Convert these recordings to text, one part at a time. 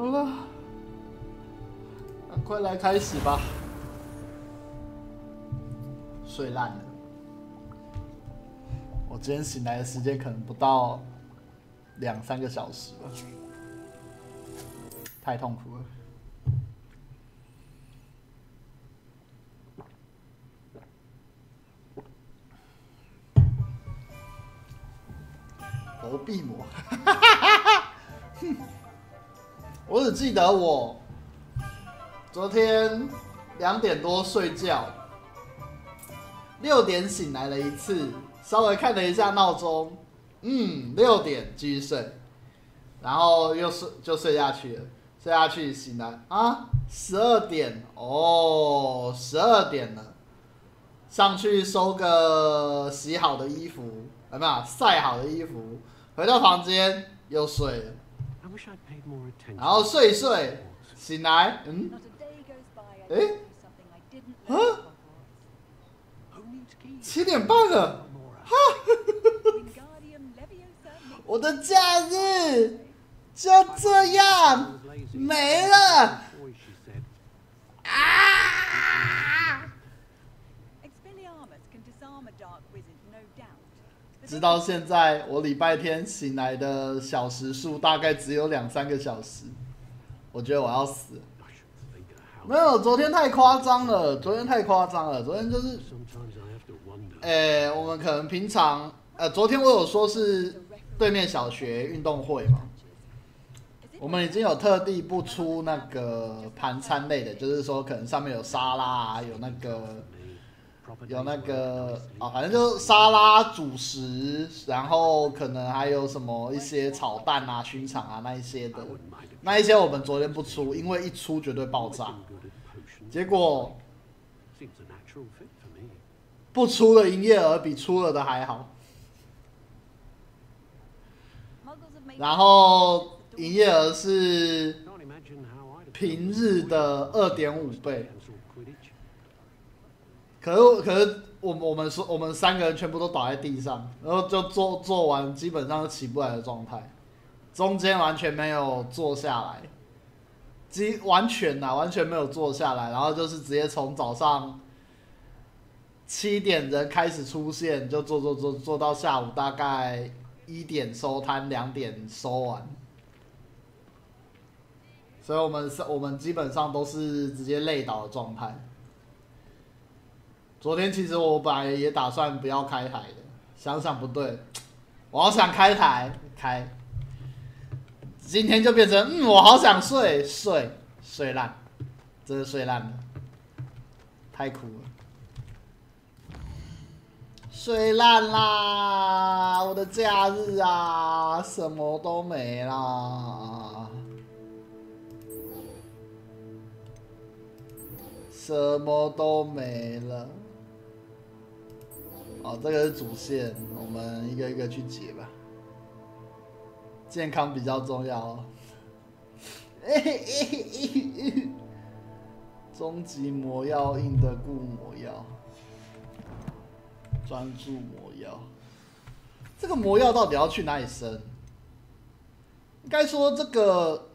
好了，赶快来开始吧。睡烂了，我今天醒来的时间可能不到2-3个小时吧，太痛苦了。薄壁膜，我只记得我昨天2点多睡觉，6点醒来了一次，稍微看了一下闹钟，6点继续睡，然后就睡下去了，睡下去醒来啊，12点哦，12点了，上去收个洗好的衣服，有没有晒好的衣服？回到房间又睡了，然后睡一睡，醒来，7点半了，哈，我的假日就这样没了，啊！直到现在，我礼拜天醒来的小时数大概只有2-3个小时，我觉得我要死了。没有，昨天太夸张了，昨天就是，我们可能平常，昨天我有说是对面小学运动会嘛，我们已经有特地不出那个盘餐类的，就是说可能上面有沙拉啊，有那个反正就沙拉主食，然后可能还有什么一些炒蛋啊、熏肠啊那一些的，那一些我们昨天不出，因为一出绝对爆炸。结果不出的营业额比出了的还好，然后营业额是平日的2.5倍。可是我们3个人全部都倒在地上，然后就做完基本上起不来的状态，中间完全没有坐下来，完全没有坐下来，然后就是直接从早上7点人开始出现，就做到下午大概1点收摊，2点收完，所以我们基本上都是直接累倒的状态。昨天其实我本来也打算不要开台的，想想不对，我好想开台开，今天就变成我好想睡烂，真的睡烂了，太苦了，睡烂啦！我的假日啊，什么都没啦，什么都没了。哦，这个是主线，我们一个一个去解吧。健康比较重要哦。终极魔药，硬的固魔药，专注魔药。这个魔药到底要去哪里生？应该说这个，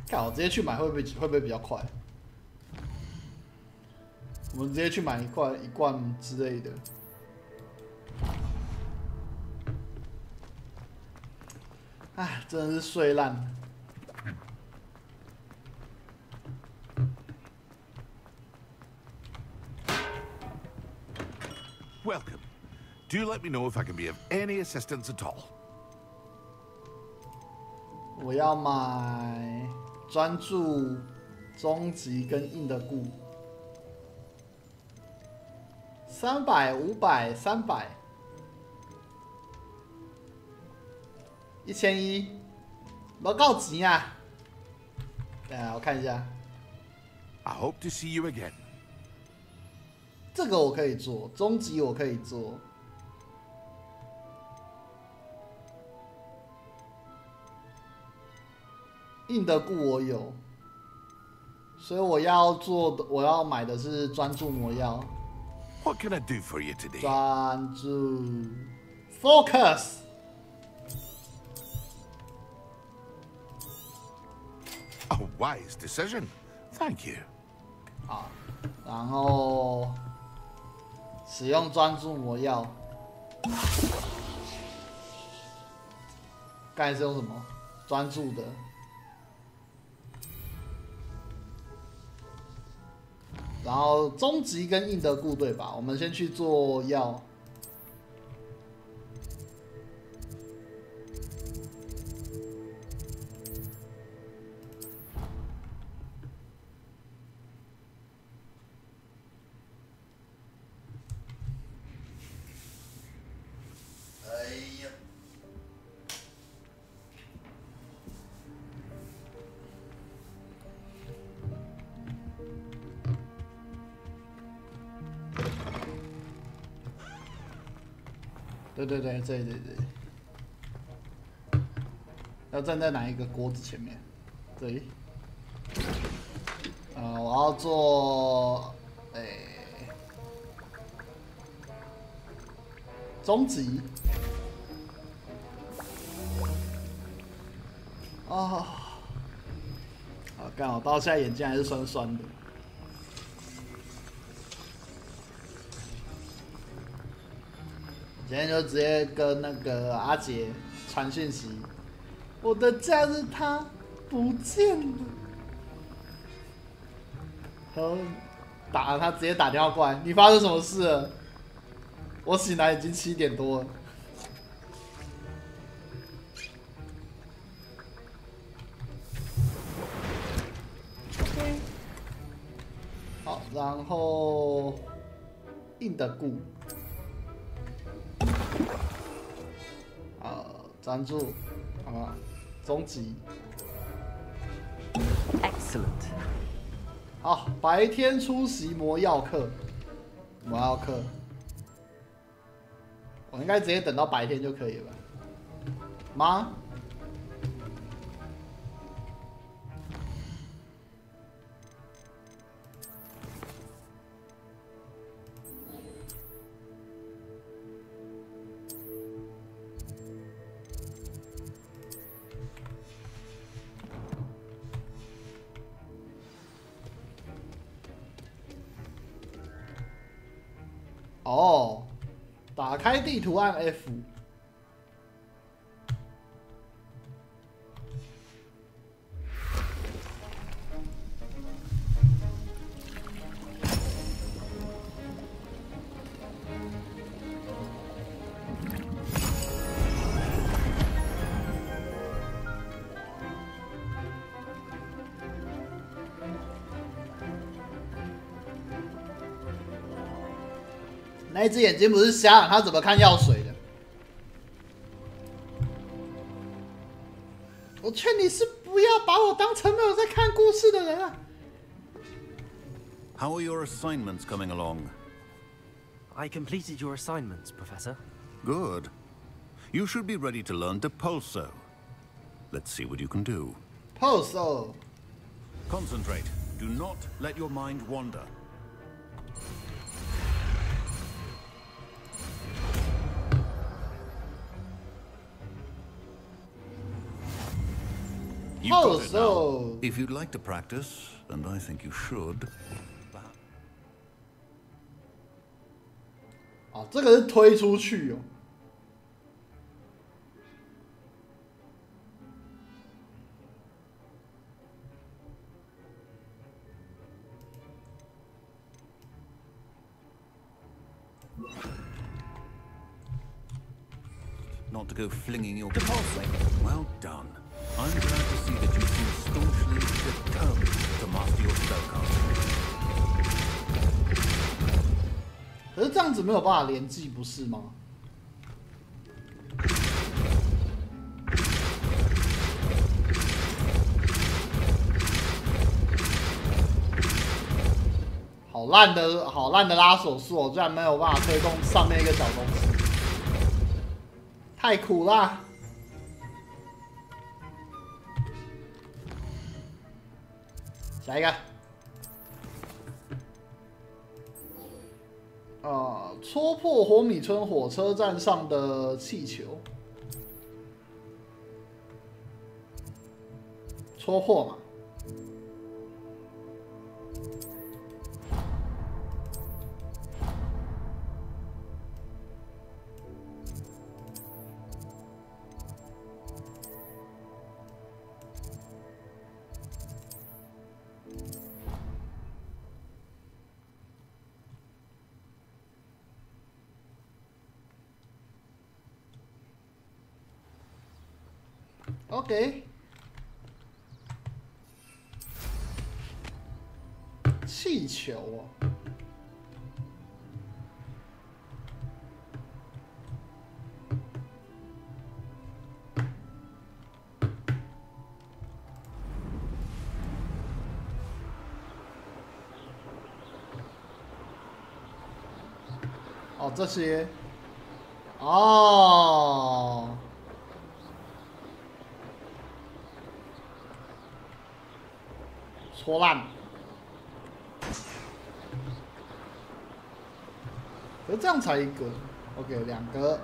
看我直接去买会不会比较快？我们直接去买一罐之类的。哎，真的是睡烂了。Welcome. Do let me know if I can be of any assistance at all. 我要买专注、终极跟硬的固。300、500、300、1100，不够钱啊！我看一下。I hope to see you again. 这个我可以做，终极我可以做。硬的固我有，所以我要买的是专注魔药。What can I do for you today? 专注 ，focus。wise decision. Thank you. 好，然后使用专注魔药。刚才是用什么？专注的。然后终极跟硬的固对吧？我们先去做药。对，这里，要站在哪一个锅子前面？这里。我要做，终极。好，干！我到现在眼睛还是酸酸的。今天就直接跟那个阿杰传讯息，我的假日他不见了。然后他直接打电话过来，你发生什么事了？我醒来已经7点多了。OK， 好，然后硬的固。专注，好，终极。Excellent。好，白天出席魔药课。魔药课，我应该直接等到白天就可以了吧？吗？哦，打开地图按 F。那一只眼睛不是瞎，他怎么看药水的？我劝你是不要把我当成没有在看故事的人啊！ How are your assignments coming along? I completed your assignments, Professor. Good. You should be ready to learn Depulso. Let's see what you can do. Pulso. Concentrate. Do not let your mind wander. You've got it now. If you'd like to practice, and I think you should. 啊，这个是推出去哦。Not to go flinging your Depulso. Well done. I'm glad to see that you seem staunchly determined to master your spellcasting. 可是这样子没有办法连击，不是吗？好烂的拉手速哦，居然没有办法推动上面一个小东西，太苦啦！下一个。 戳破火米村火车站上的气球，戳破嘛。OK。气球哦。哦，这些。哦。戳烂。可是这样才一个 ，OK， 两个。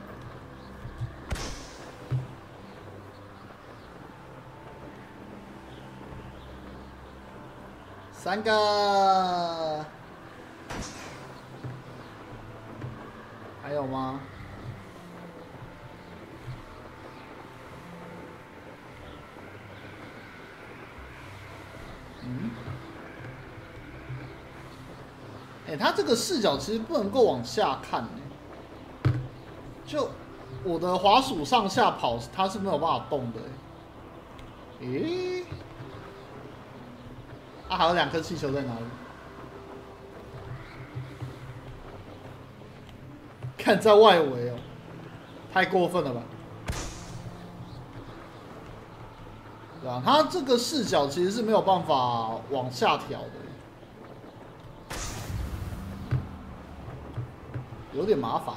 三个。还有吗？嗯。它这个视角其实不能够往下看就我的滑鼠上下跑，它是没有办法动的还有2颗气球在哪里？看在外围哦，太过分了吧？对啊，它这个视角其实是没有办法往下调的。有点麻烦。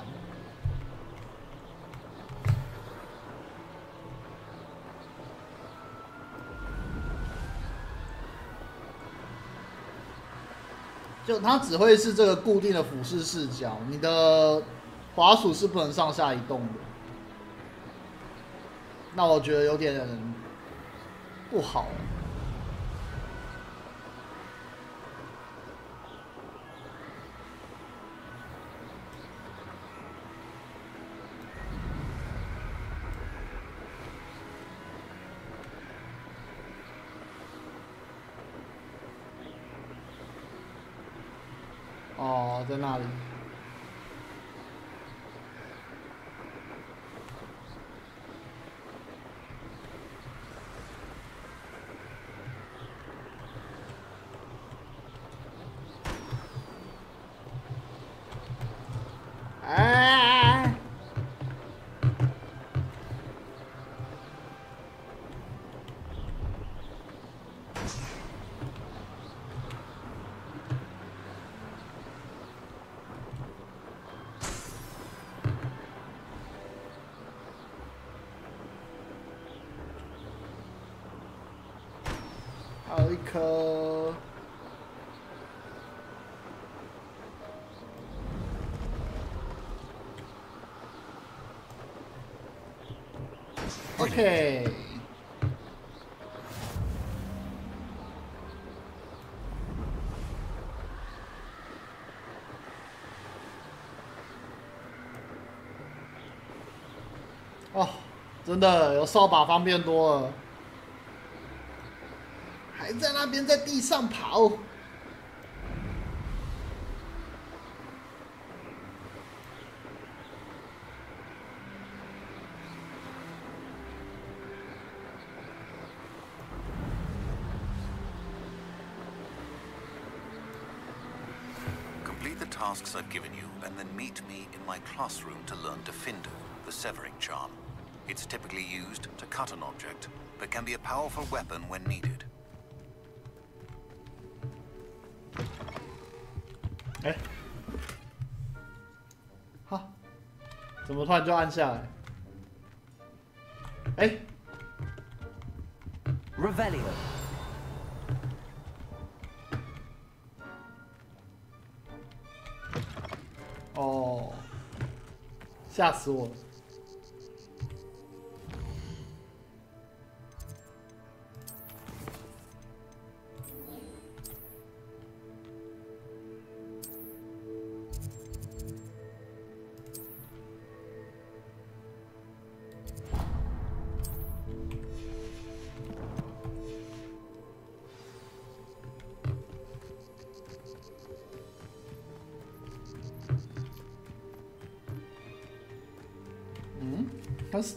就它只会是这个固定的俯视视角，你的滑鼠是不能上下移动的。那我觉得有点不好。哦，在那里。哎！还有一颗。OK。哦，真的有扫把方便多了。还在那边在地上跑。Complete the tasks I've given you, and then meet me in my classroom to learn Defender, the severing charm. It's typically used to cut an object, but can be a powerful weapon when needed. 哈，怎么突然就按下来？Revelio。哦，吓死我了！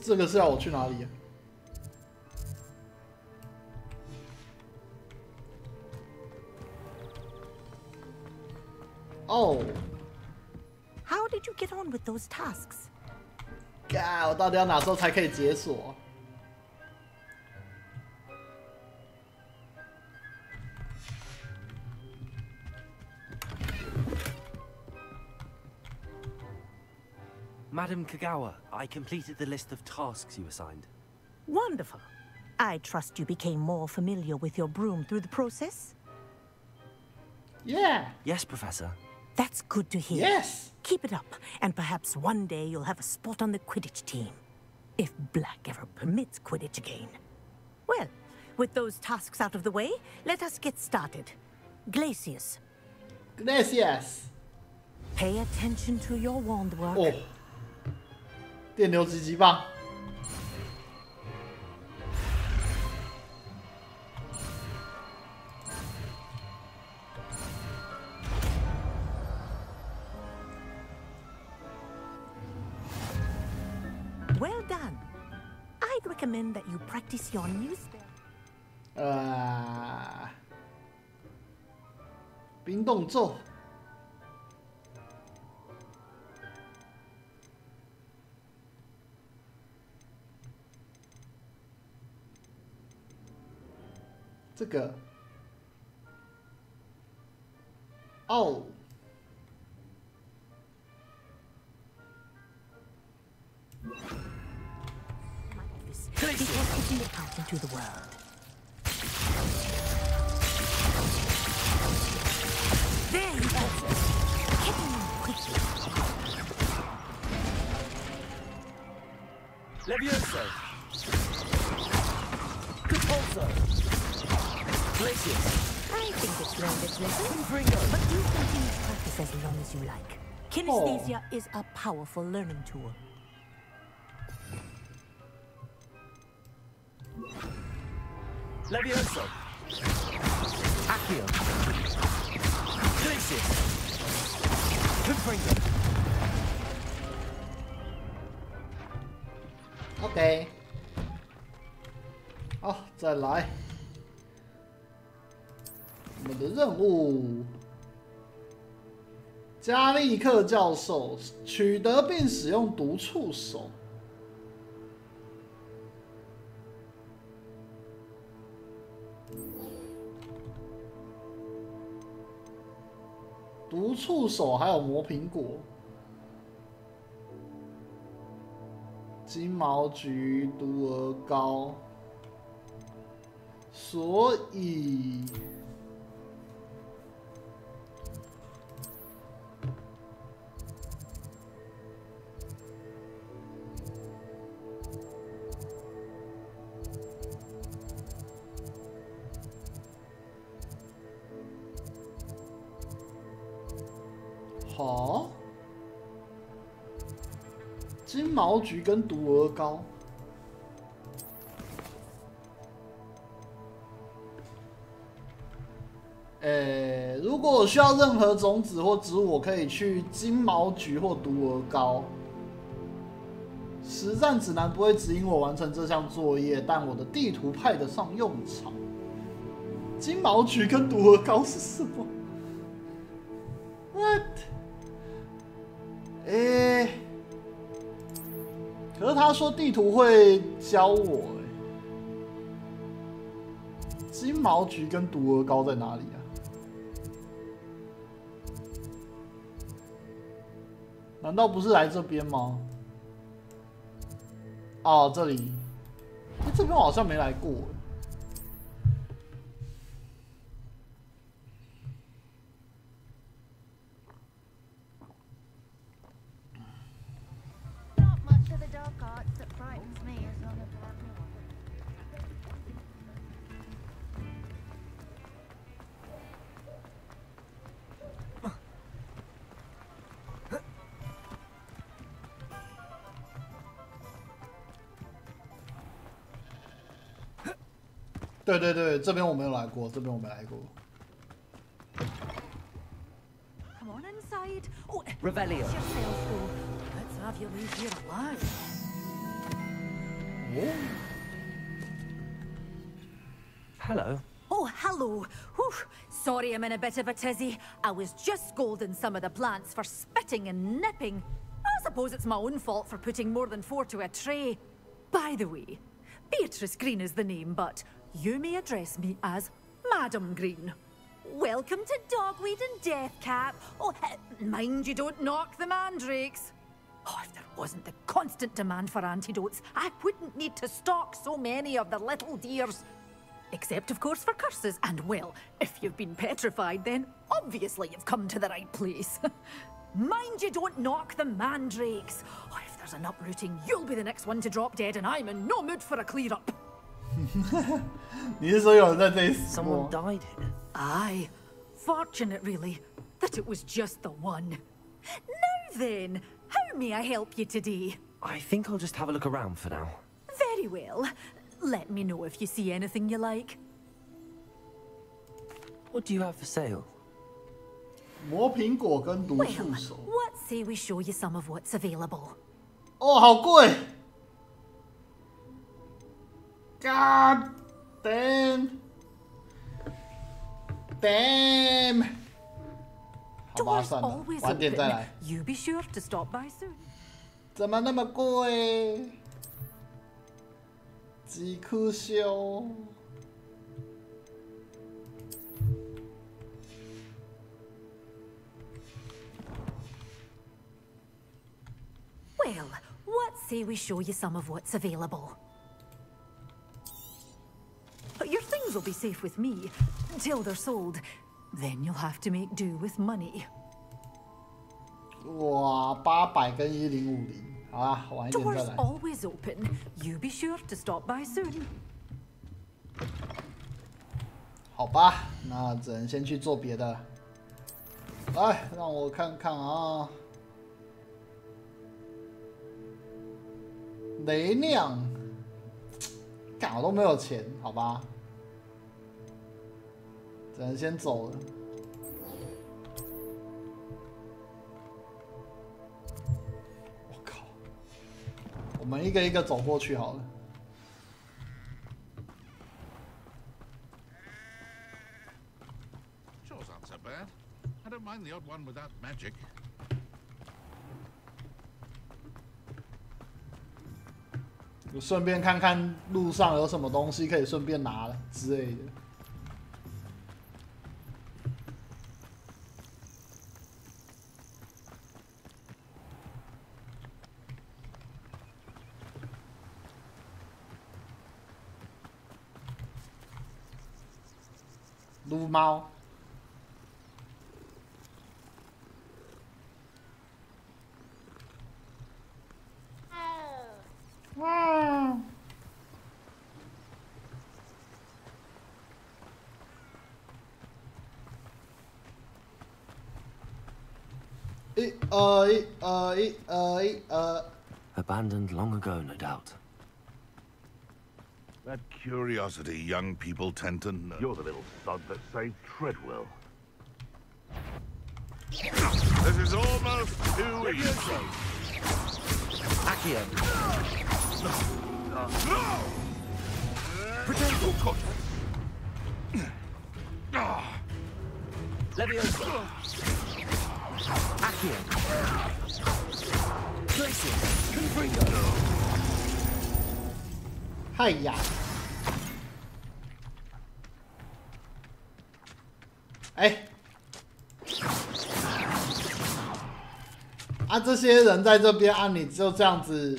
这个是要我去哪里哦。How did you get on with those tasks? 我到底要哪时候才可以解锁？ Madam Kagawa, I completed the list of tasks you assigned. Wonderful. I trust you became more familiar with your broom through the process? Yeah. Yes, Professor. That's good to hear. Yes. Keep it up, and perhaps one day you'll have a spot on the Quidditch team. If Black ever permits Quidditch again. Well, with those tasks out of the way, let us get started. Glacius. Glacius. Pay attention to your wand work. 哦，电流击击棒。 Well done. I'd recommend that you practice your new spell. 冰冻咒。这个。哦。 Before putting it out into the world. There you go. Get him in quickly. Levioso. Capulso. Glacius. I think it's learned its lesson. Confringo. But you continue to practice as long as you like. Kinesthesia is a powerful learning tool. Levioso. Accio. Glacius. Confringo. OK。好，再来。我们的任务：加利克教授取得并使用毒触手。 毒触手还有磨苹果、金毛菊、毒鹅膏，所以好，金毛菊跟毒鹅膏。如果我需要任何种子或植物，我可以去金毛菊或毒鹅膏。实战指南不会指引我完成这项作业，但我的地图派得上用场。金毛菊跟毒鹅膏是什么 ？What？ 可是他说地图会教我，金毛菊跟毒鹅膏在哪里啊？难道不是来这边吗？哦，这里，这边我好像没来过。 对对对，这边我没有来过，这边我没来过。Come on inside. Oh, Revelio. It's yourself, fool. Let's have you leave here alive. Hello. Oh, hello. Whew. Sorry I'm in a bit of a tizzy. I was just scolding some of the plants for spitting and nipping. I suppose it's my own fault for putting more than 4 to a tray. By the way, Beatrice Green is the name, but you may address me as Madam Green. Welcome to Dogweed and Deathcap. Oh, mind you don't knock the mandrakes. Oh, if there wasn't the constant demand for antidotes, I wouldn't need to stock so many of the little dears. Except, of course, for curses. And, well, if you've been petrified, then obviously you've come to the right place. Mind you don't knock the mandrakes. Oh, if there's an uprooting, you'll be the next one to drop dead, and I'm in no mood for a clear-up. 你是说有人在这里死过？ Someone died here. Aye. Fortunate, really, that it was just the one. Now then, how may I help you today? I think I'll just have a look around for now. Very well. Let me know if you see anything you like. What do you have for sale? 磨苹果跟毒 Well, 触手。 what say we show you some of what's available? 哦，好贵 ！God damn！ 好吧， Doors 算了， always 晚点再 open. 来。 You be sure to stop by soon. 怎么那么贵？吉库修。 Well, what say we show you some of what's available? Your things will be safe with me until they're sold. Then you'll have to make do with money. 哇，800跟1050，好啊，晚一点再 Doors 来。 always open. You be sure to stop by soon. 好吧，那只能先去做别的。来，让我看看啊。雷亮，干我都没有钱，好吧，只能先走了。我靠，我们一个一个走过去好了。 Sure, not so bad. I don't mind the odd one without magic. 就顺便看看路上有什么东西可以顺便拿了之类的。撸猫。哇！Abandoned long ago, no doubt. That curiosity young people tend to know. You're the little sod that saved Treadwell. This is almost too easy. Accio. Leviosa. Accio. Glacier. Confringo. 嗨呀！哎，啊，这些人在这边啊，你就这样子，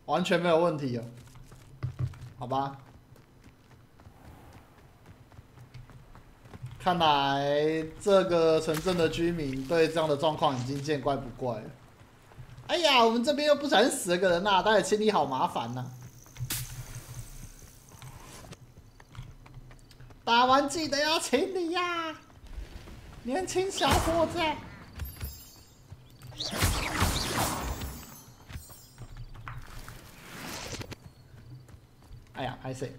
完全没有问题哦，好吧？看来这个城镇的居民对这样的状况已经见怪不怪了。哎呀，我们这边又不小心死了个人呐、待会清理好麻烦呐、打完记得要清理呀，年轻小伙子。哎呀，拍谁？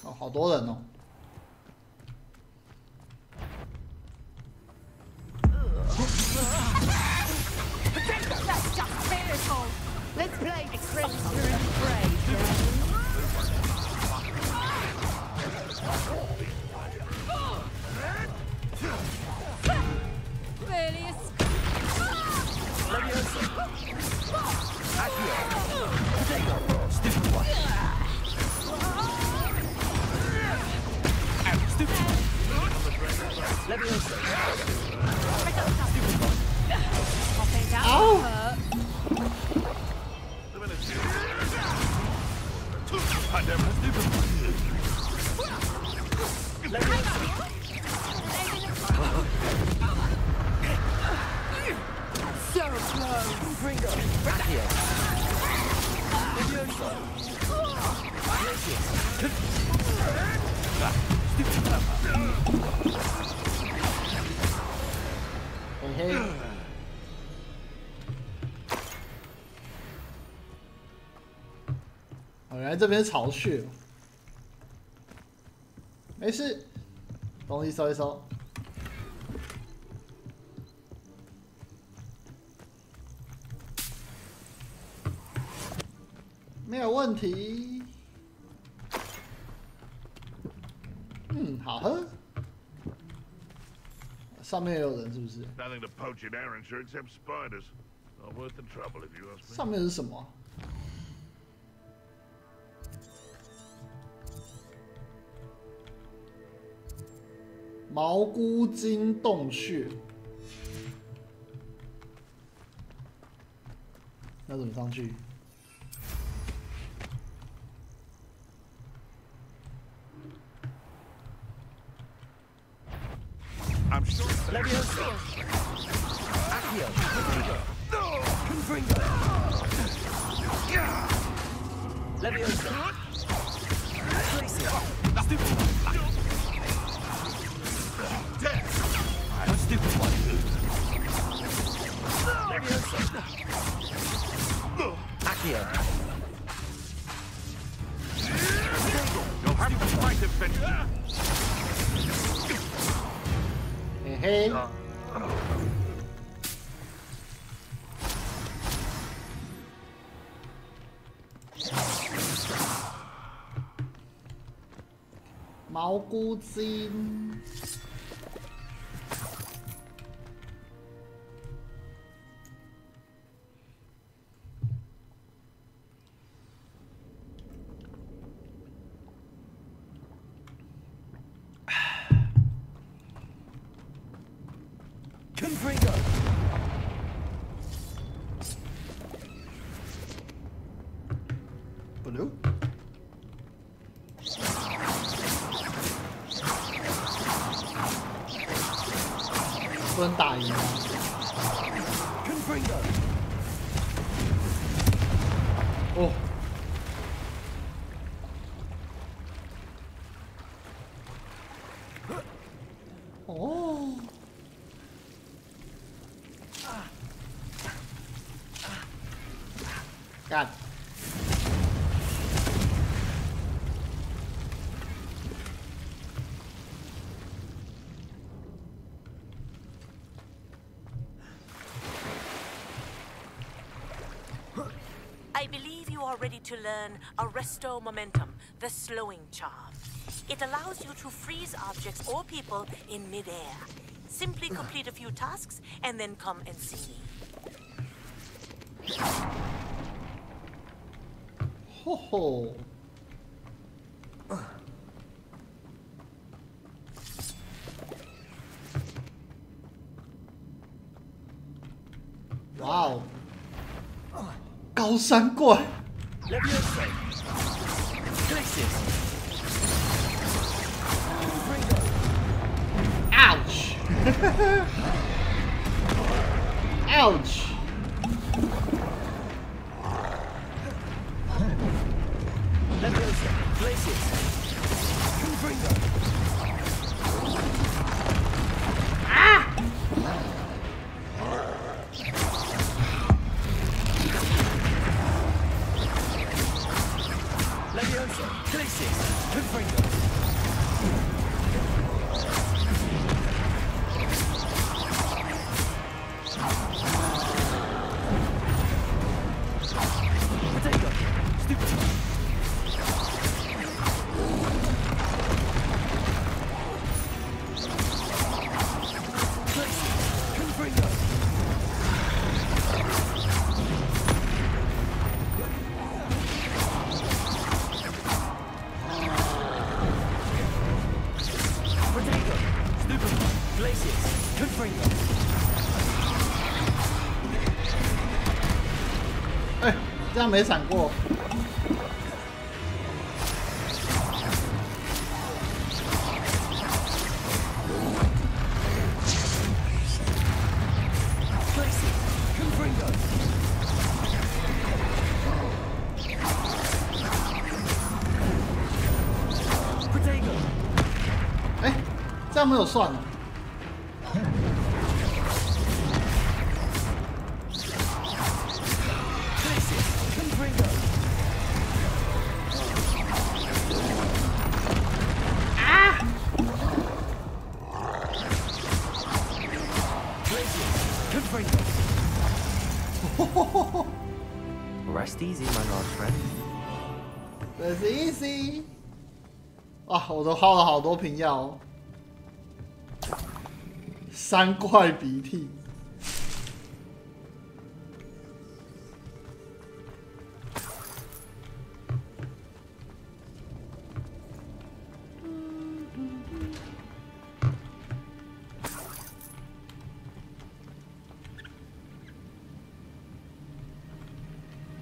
哦，好多人哦。Let's play Trickster and Prey. Felius. Stupid one. Stupid. Leviosa. Stupid one. Ow! So close. Ringo. Back here. Leviosa.嘿嘿。哦，原来这边是巢穴。没事，东西收一收。没有问题。嗯，好喝。上面也有人是不是？ Nothing to poach in Arrowshire except spiders. Not worth the trouble if you ask me. 上面是什么？毛菇精洞穴。那怎么上去？ I'm sure. Leviosa. Accio. Confringo. Leviosa. Place it. Stupid one. A stupid one. Leviosa. Accio. You'll have to fight eventually. 嘿嘿。毛菇精。Confringo. Blue. 不能打赢吗？ Confringo. 哦。哦。 干！ I believe you are ready to learn Arresto Momentum, the slowing charm. It allows you to freeze objects or people in midair. Simply complete a few tasks and then come and see me. 吼吼！哇哦！高山怪。 Leviosa. Glacius. Confringo. Ouch! Ouch! Leviosa. Glacius. Confringo. Leviosa. Glacius. Confringo. Places. Confringo. 哎，这样没闪过。 这样没有算了。啊！ Rest easy, my large friend. Rest easy. 哇，我都耗了好多瓶药哦。 3块鼻涕，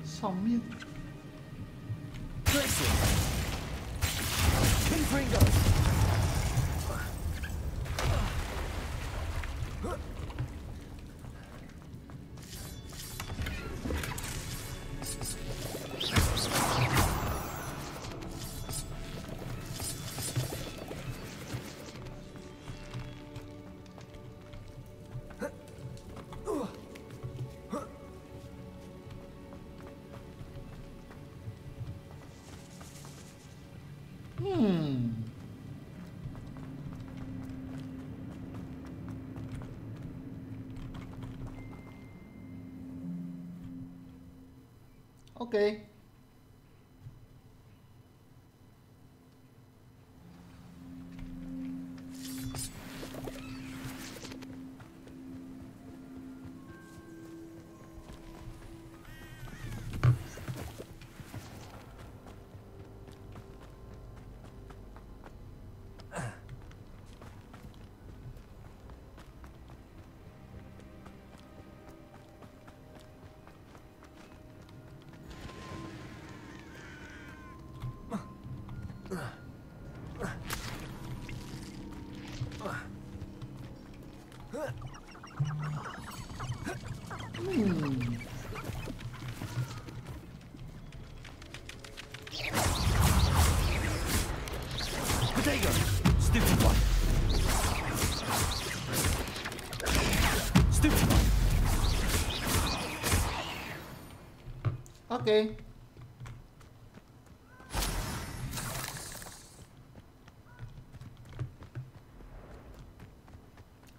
上面。 OK。Potato! Stupid one! Stupid one! OK。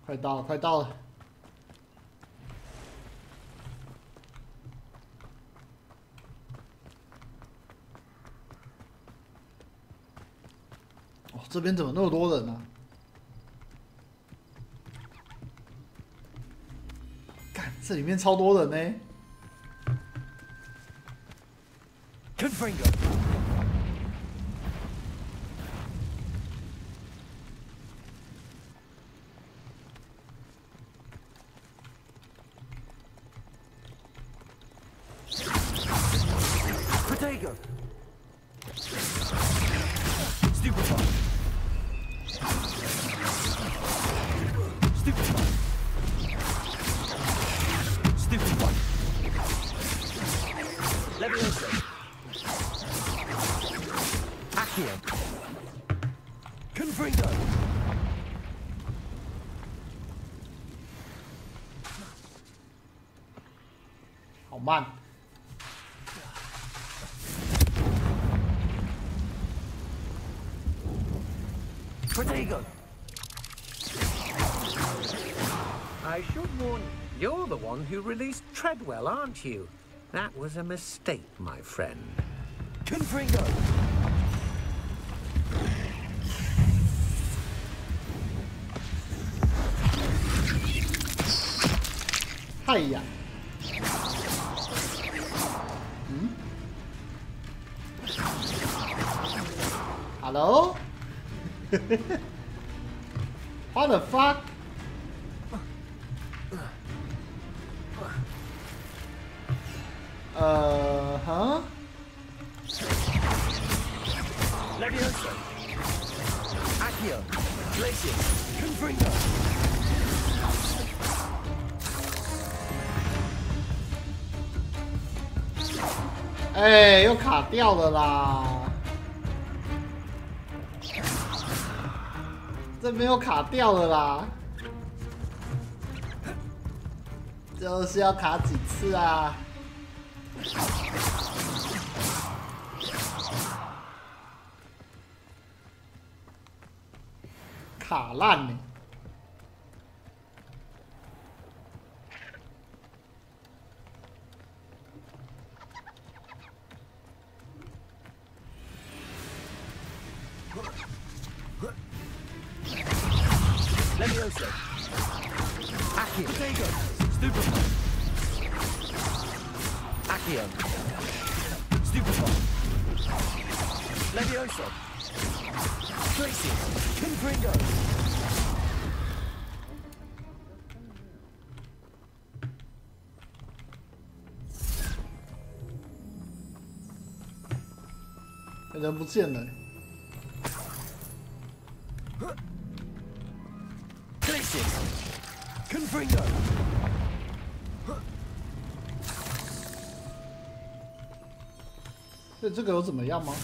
快到了，快到了。 这边怎么那么多人啊？干，这里面超多人呢。Confringo. Potato. Stupid one. Stupid one. Stupid one. Leviosa. Accio. Confringo. 好慢。 Potato. I should warn you, you're the one who released Treadwell, aren't you? That was a mistake, my friend. Confringo. 嗨呀！嗯 ？Hello？ What the fuck？哈。Levioso. Accio. Glacius. Confringo. 哎，又卡掉了啦！这边又卡掉了啦！就是要卡几次啊？卡烂呢！ Levioso. Accio. Potato. Stupefy. Accio. Stupefy. Levioso. Tracy. Confringo.人不见了。 Confringo. 对这个有怎么样吗？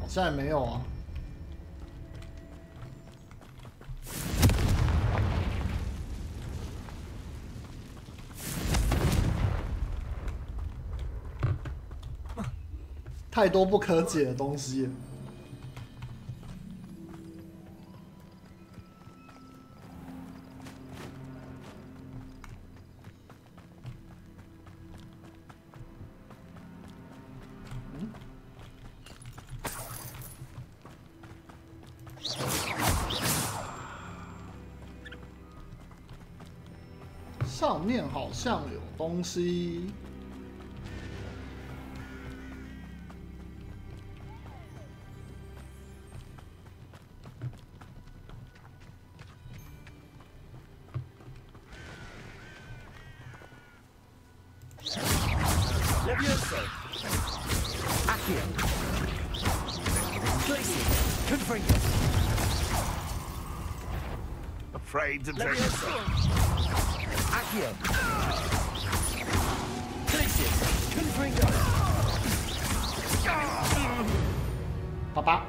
好像也没有啊。太多不可解的东西了。 上面好像有东西。Levioso. Accio. Tracy. Confringo. Afraid to take Levioso. Accio. Tracy. Confringo. 爸爸。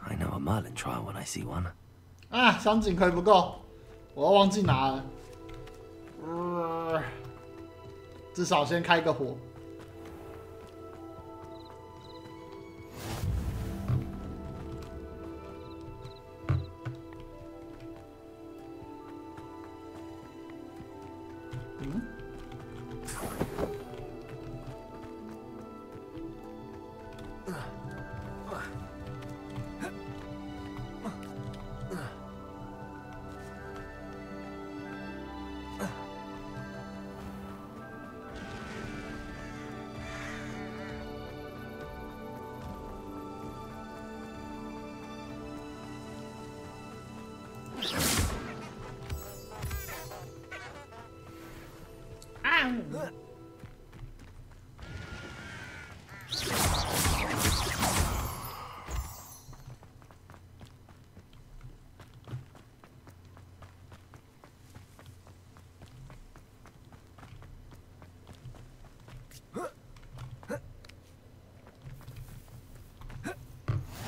I know a Merlin trial when I see one. 啊，香井可以不够，我要忘记拿了。至少先开个火。嗯。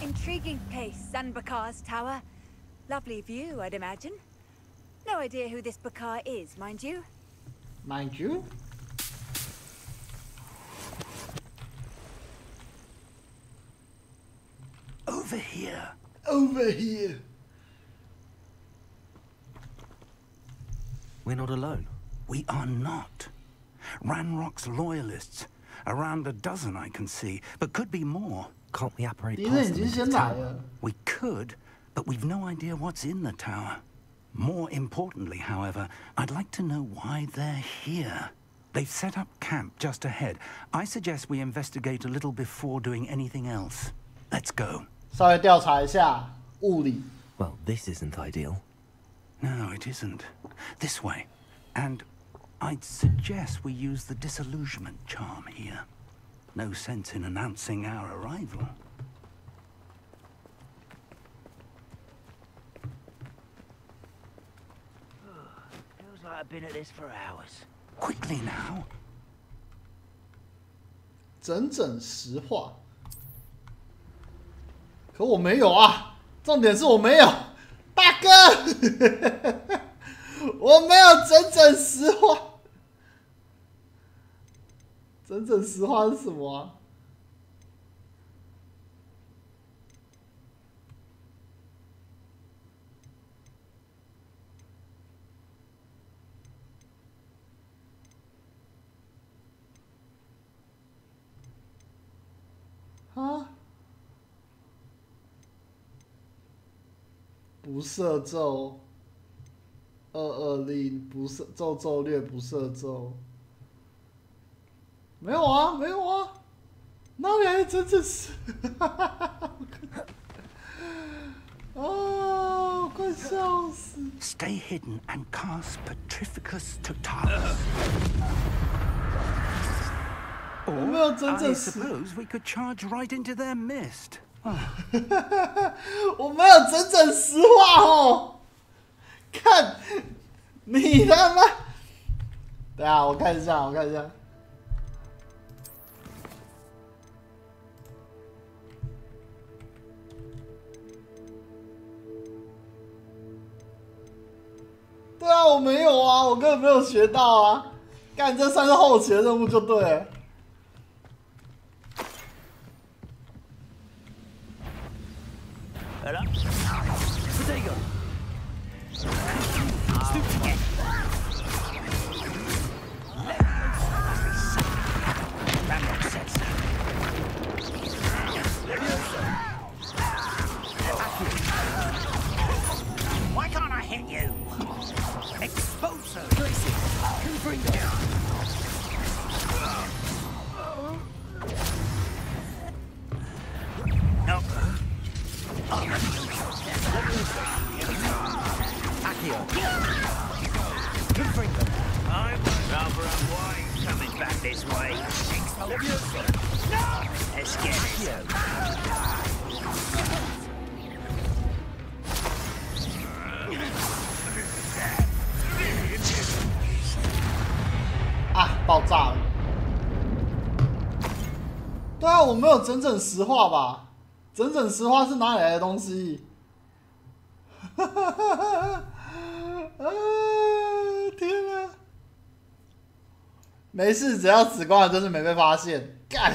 Intriguing place, Sanbakar's tower. Lovely view, I'd imagine. No idea who this Bakar is, mind you. Mind you? Over here. Over here. We're not alone. We are not. Ranrock's loyalists. Around a dozen I can see, but could be more. Can't we apparate 敌人 past 已 them 经 into 先 the 来 tower? 了。 We could, but we've no idea what's in the tower. More importantly, however, I'd like to know why they're here. They've set up camp just ahead. I suggest we investigate a little before doing anything else. Let's go. 稍微调查一下物理。 Well, this isn't ideal. No, it isn't. This way. And I'd suggest we use the disillusionment charm here. No sense in announcing our arrival. Feels like I've been at this for hours. Quickly now. 整整实话。可我没有啊，重点是我没有，大哥，我没有整整实话。整整实话是什么啊？啊？不射咒，220不射咒咒略不射咒。没有啊，没有啊，哪里来的整整实？啊，快笑死！ Stay hidden and cast Petrificus Totalis. 我没有真 I 正实， suppose we could charge right into their mist. 我没有整整实话哦。看，你他妈！等下我看一下，我看一下。对啊，我没有啊，我根本没有学到啊！干，这算是后期的任务就对了。来了 ，Potato。Why can't I hit you? Exposure. No. Accio. Confringo. I'm rather unwise coming back this way. Exposure. No. Let's get it. 啊！爆炸了！对啊，我没有整整实话吧？整整实话是哪里来的东西？啊！天啊！没事，只要死光了就是没被发现。干！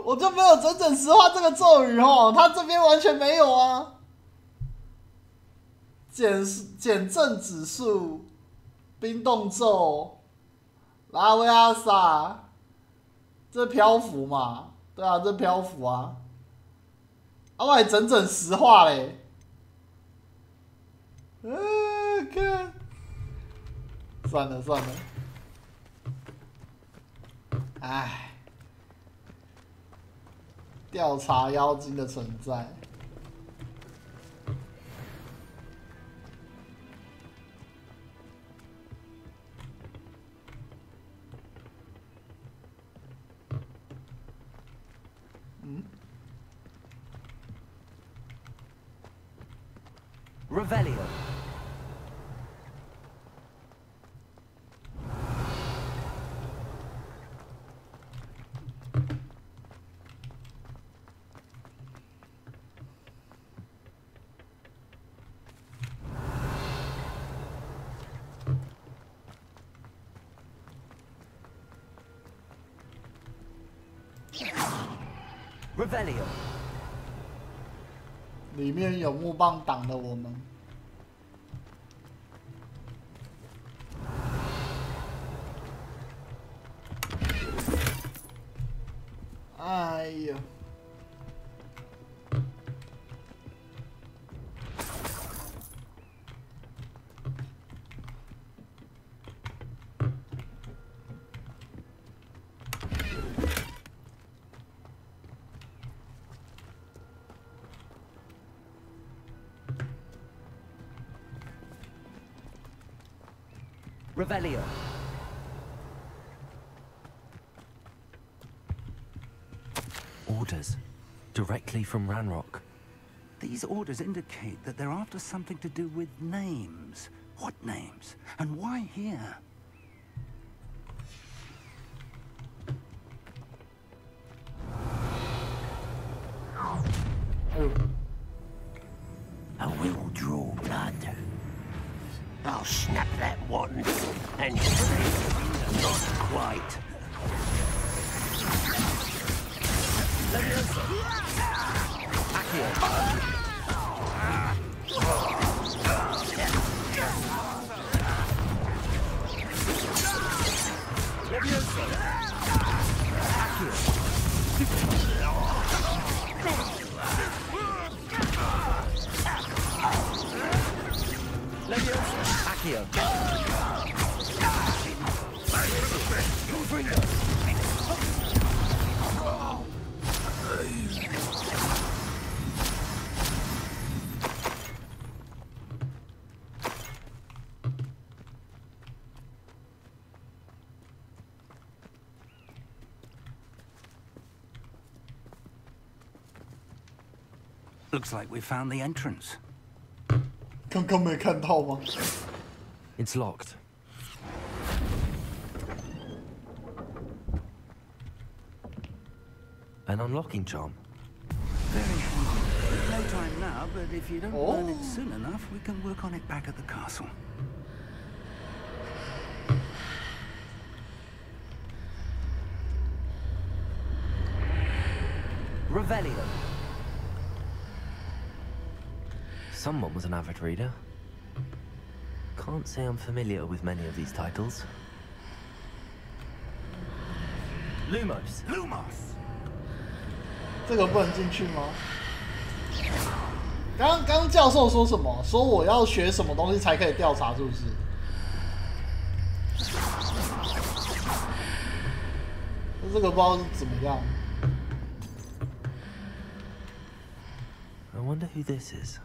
我就没有整整实话这个咒语哦，他这边完全没有啊。减震指数，冰冻咒，拉维阿萨，这漂浮嘛？对啊，这漂浮啊。啊，我还整整实话嘞。看，算了算了，唉，调查妖精的存在。Revelio. Revelio. 里面有木棒挡了我们。哎呀！ Revelio. Orders. Directly from Ranrock. These orders indicate that they're after something to do with names. What names? And why here? I will draw blood. I'll snap that wand and not quite. Leviosa. Accio. Leviosa. Accio. Leviosa. Accio. Looks like we found the entrance. 刚刚没看到吗？ It's locked. An unlocking charm. Very handy. No time now, but if you don't learn it soon enough, we can work on it back at the castle. Revelio. Someone was an avid reader. Can't say I'm familiar with many of these titles. Lumos. Lumos! 这个不能进去吗？刚教授说什么？说我要学什么东西才可以调查，是不是？这个不知道是怎么样。I wonder who this is.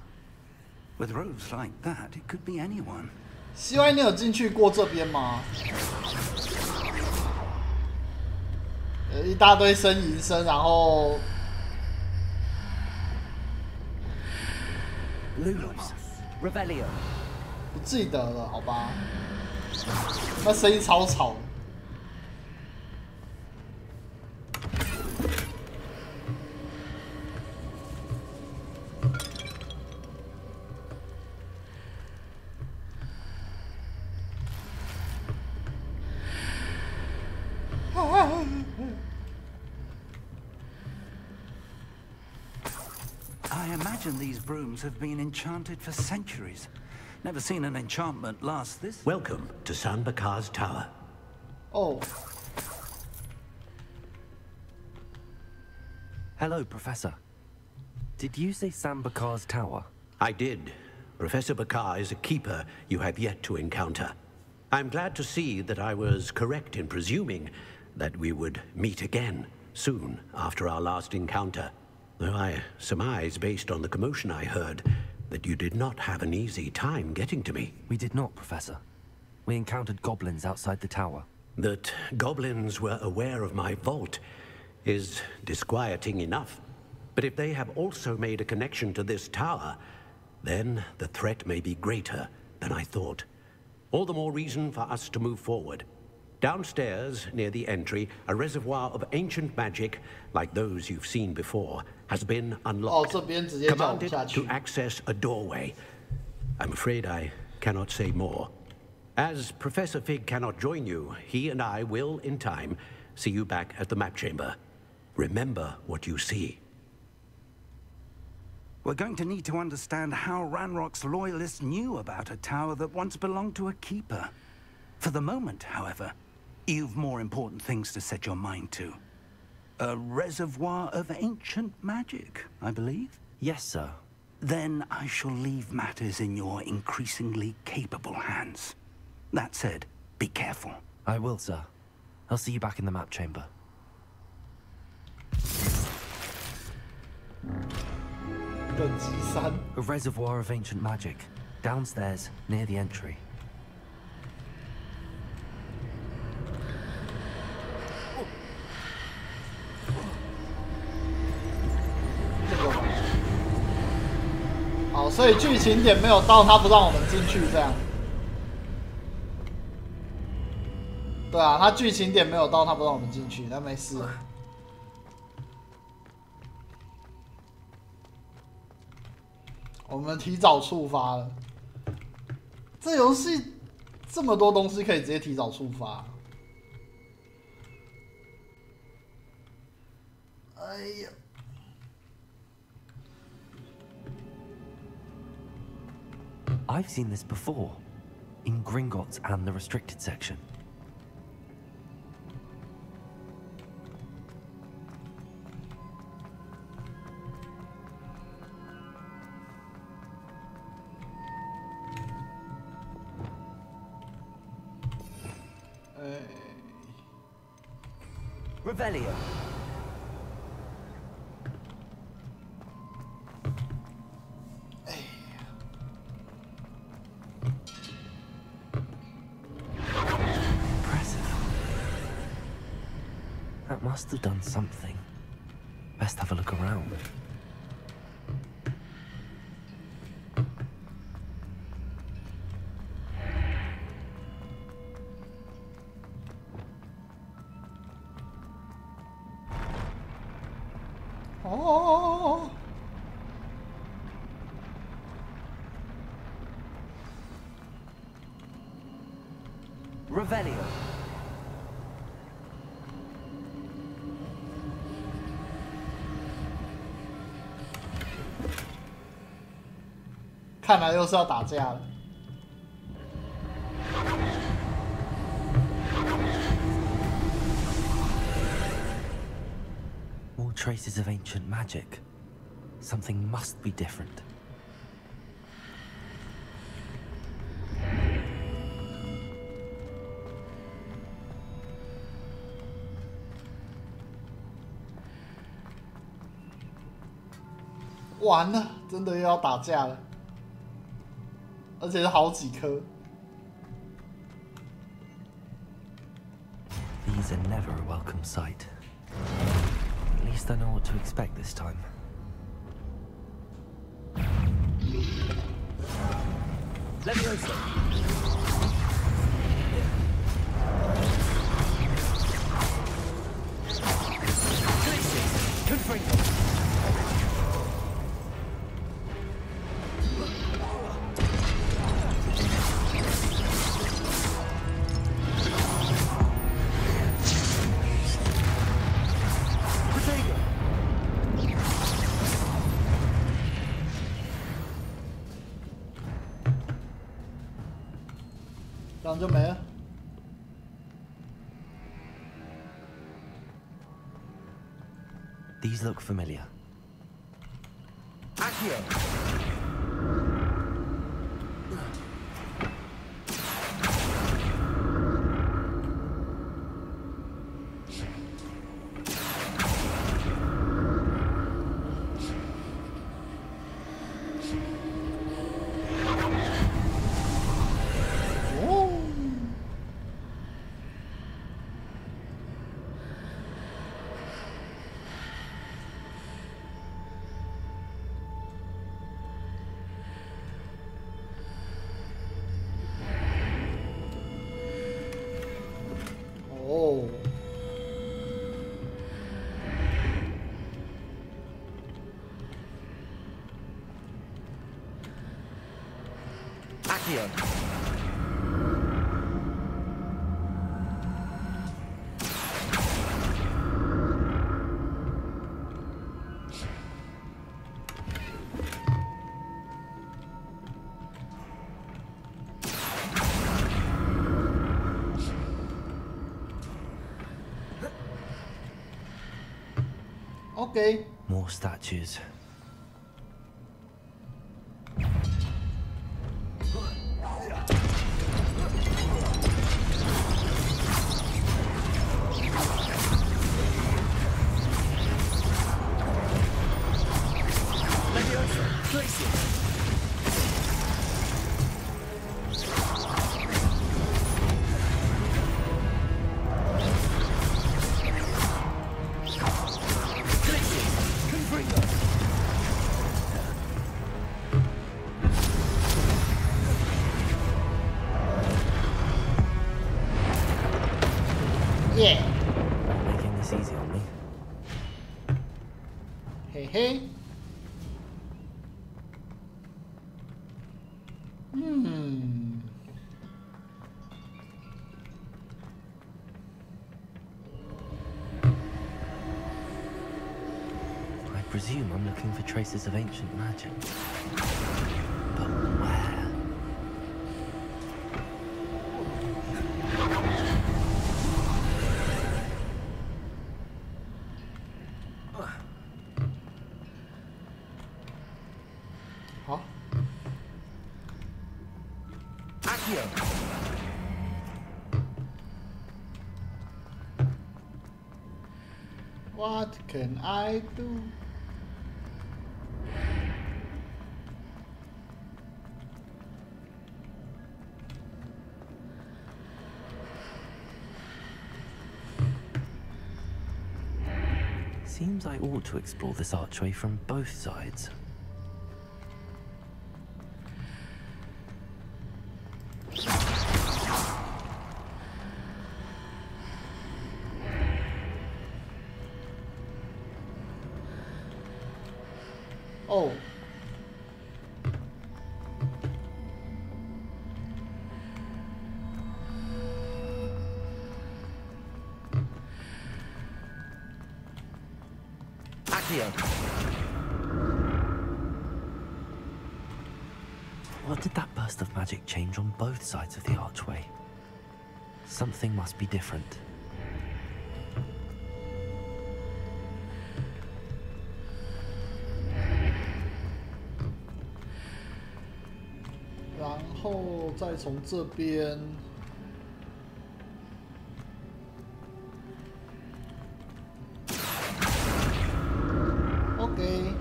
With robes like that, it could be anyone. 希望你有进去过这边吗？一大堆呻吟声，然后 Lumos. Revelio. 不记得了，好吧？那声音超吵。I imagine these brooms have been enchanted for centuries. Never seen an enchantment last this. Welcome to San Bakar's Tower. Oh. Hello, Professor. Did you say San Bakar's Tower? I did. Professor Bakar is a keeper you have yet to encounter. I'm glad to see that I was correct in presuming that we would meet again soon after our last encounter. Though I surmise, based on the commotion I heard, that you did not have an easy time getting to me. We did not, Professor. We encountered goblins outside the tower. That goblins were aware of my vault is disquieting enough. But if they have also made a connection to this tower, then the threat may be greater than I thought. All the more reason for us to move forward. Downstairs, near the entry, a reservoir of ancient magic, like those you've seen before, has been unlocked. Commanded to access a doorway. I'm afraid I cannot say more. As Professor Fig cannot join you, he and I will, in time, see you back at the map chamber. Remember what you see. We're going to need to understand how Ranrock's loyalists knew about a tower that once belonged to a keeper. For the moment, however, you've more important things to set your mind to. A reservoir of ancient magic, I believe? Yes, sir. Then I shall leave matters in your increasingly capable hands. That said, be careful. I will, sir. I'll see you back in the map chamber. A reservoir of ancient magic, downstairs, near the entry. 哦，所以剧情点没有到，他不让我们进去这样。对啊，他剧情点没有到，他不让我们进去，那没事。我们提早触发了。这游戏这么多东西可以直接提早触发。哎呀！ I've seen this before, in Gringotts and the restricted section. Revelio. That must have done something. Best have a look around. Oh. Revelio. 看来又是要打架了。More traces of ancient magic. Something must be different. 完了，真的又要打架了。 而且是好几颗。These are never a welcome sight. At least I know what to expect this time. Leviosa. Confringo. 这样就没了。These look familiar. Accio. Accio. Okay. More statues. Confringo. 耶！ Making this easy on me. 嘿嘿。I presume I'm looking for traces of ancient magic. But where? What can I do? Seems I ought to explore this archway from both sides. Oh. What did that burst of magic change on both sides of the archway? Something must be different. 然后再从这边。 OK，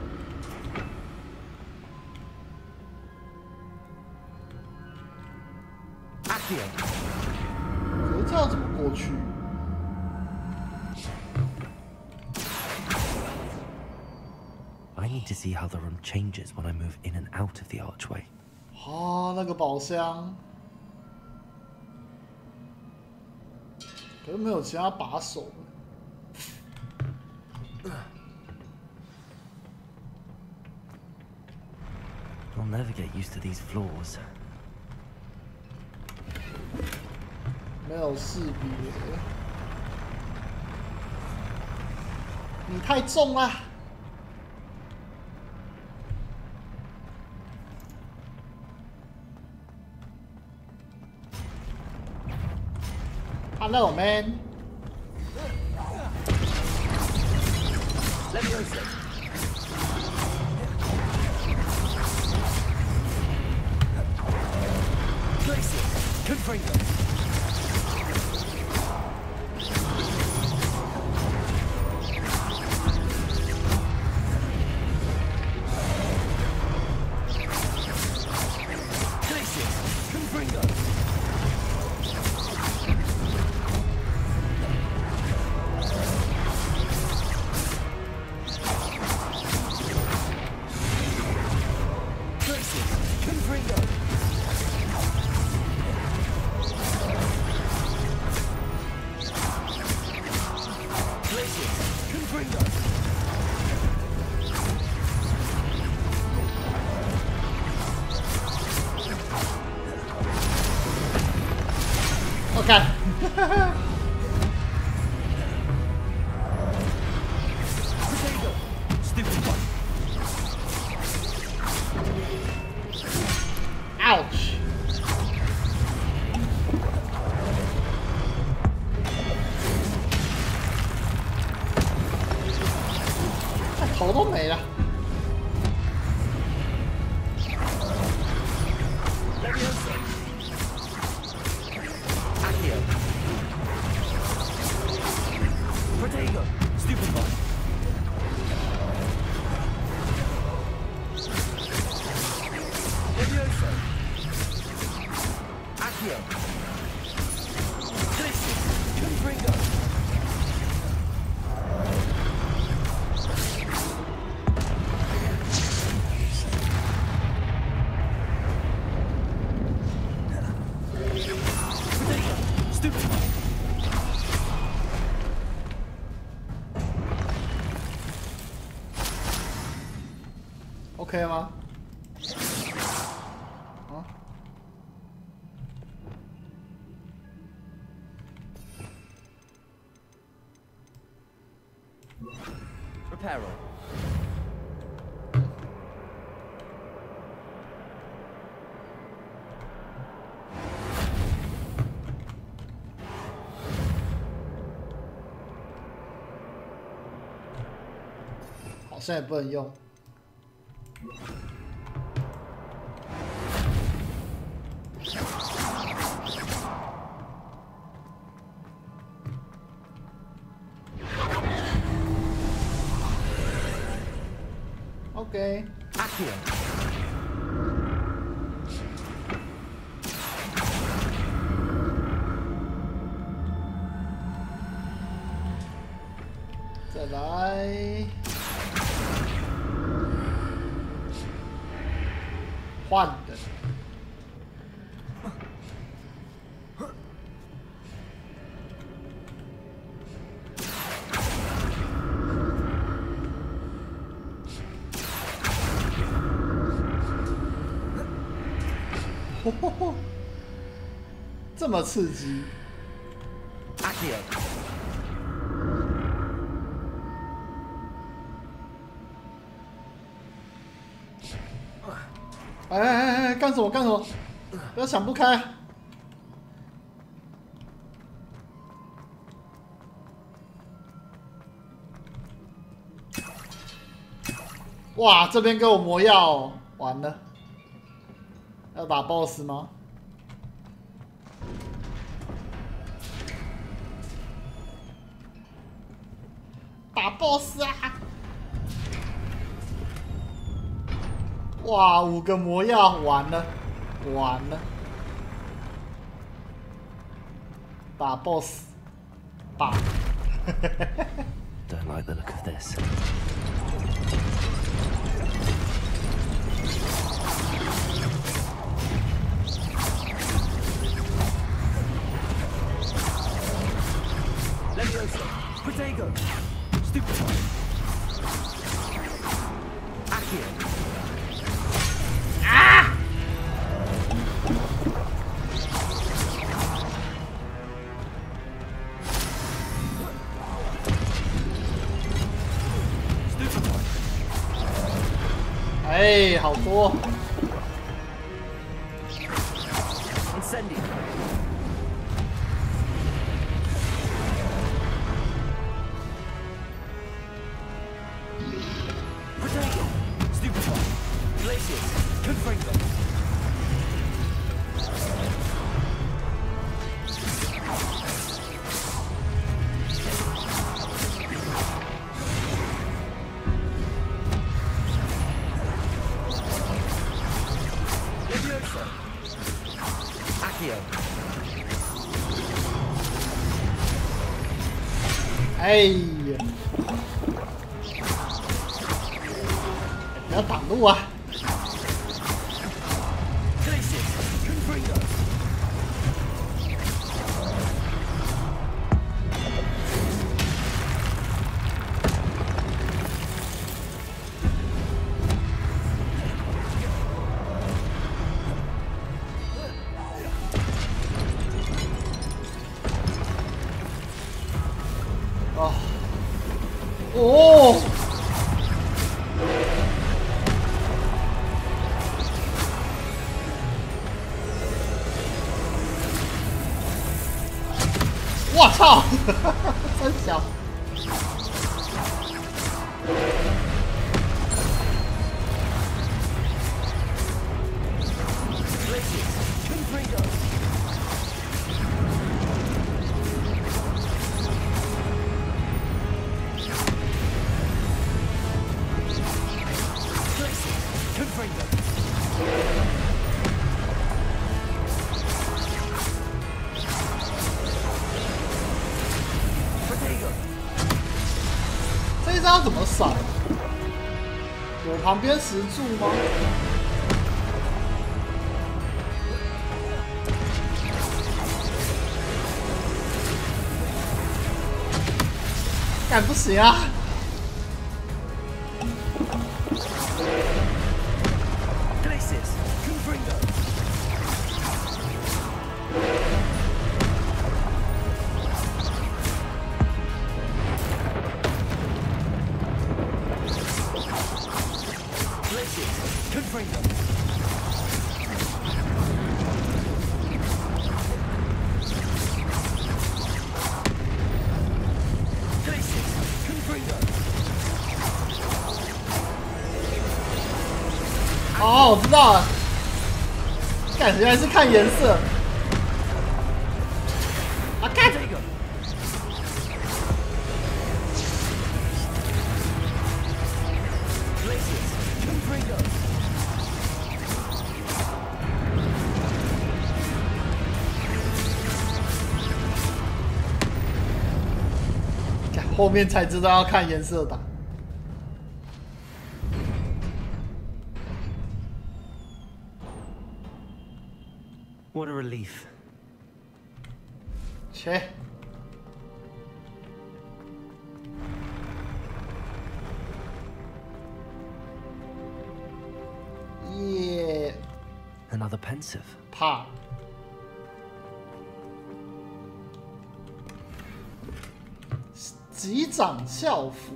可是这样怎么过去？ I need to see how the room changes when I move in and out of the archway. 哦，那个宝箱，可是没有其他把手。 I'll never get used to these floors. 没有识别，你太重了。Hello, man. Let me listen. Confringo. Okay. Ouch. 头都没了。 Confringo. OK 吗？啊？ Reparo. 好像也不能用。OK。Accio。再来。 换的，这么刺激！阿杰，哎，干什么干什么？不要想不开！哇，这边给我魔药、哦，完了，要打 BOSS 吗？打 BOSS 啊！ 哇，5个魔药，完了，完了！打 BOSS， 打！ Don't like the look of this. Leviosa, Protego, Stupefy, Accio. 啊！哎，好多。Incendio. Protego, Stupefy, Glacius, Confringo. Leviosa, Accio. 哎呀！不要挡路啊！ Glacius, Confringo. Oh. Oh. 我操！真小。这一招怎么闪？有旁边石柱吗？干不行啊！哦，我知道了，原来是看颜色。啊，看这个。后面才知道要看颜色打。What a relief. 切。耶。Another pensive. 怕。级长校服。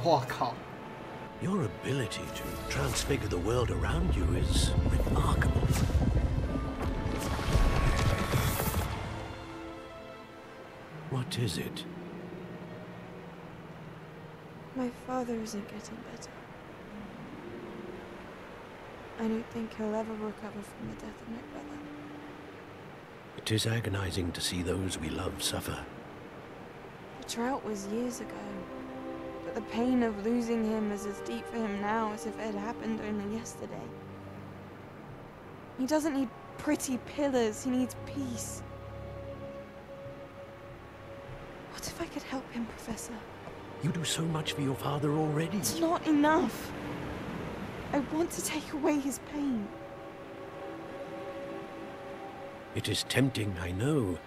我靠 Your ability to transfigure the world around you is remarkable. What is it? My father isn't getting better. I don't think he'll ever recover from the death of my brother. It is agonizing to see those we love suffer. The drought was years ago. But the pain of losing him is as deep for him now as if it had happened only yesterday. He doesn't need pretty pillars, he needs peace. What if I could help him, Professor? You do so much for your father already. It's not enough. I want to take away his pain. It is tempting, I know,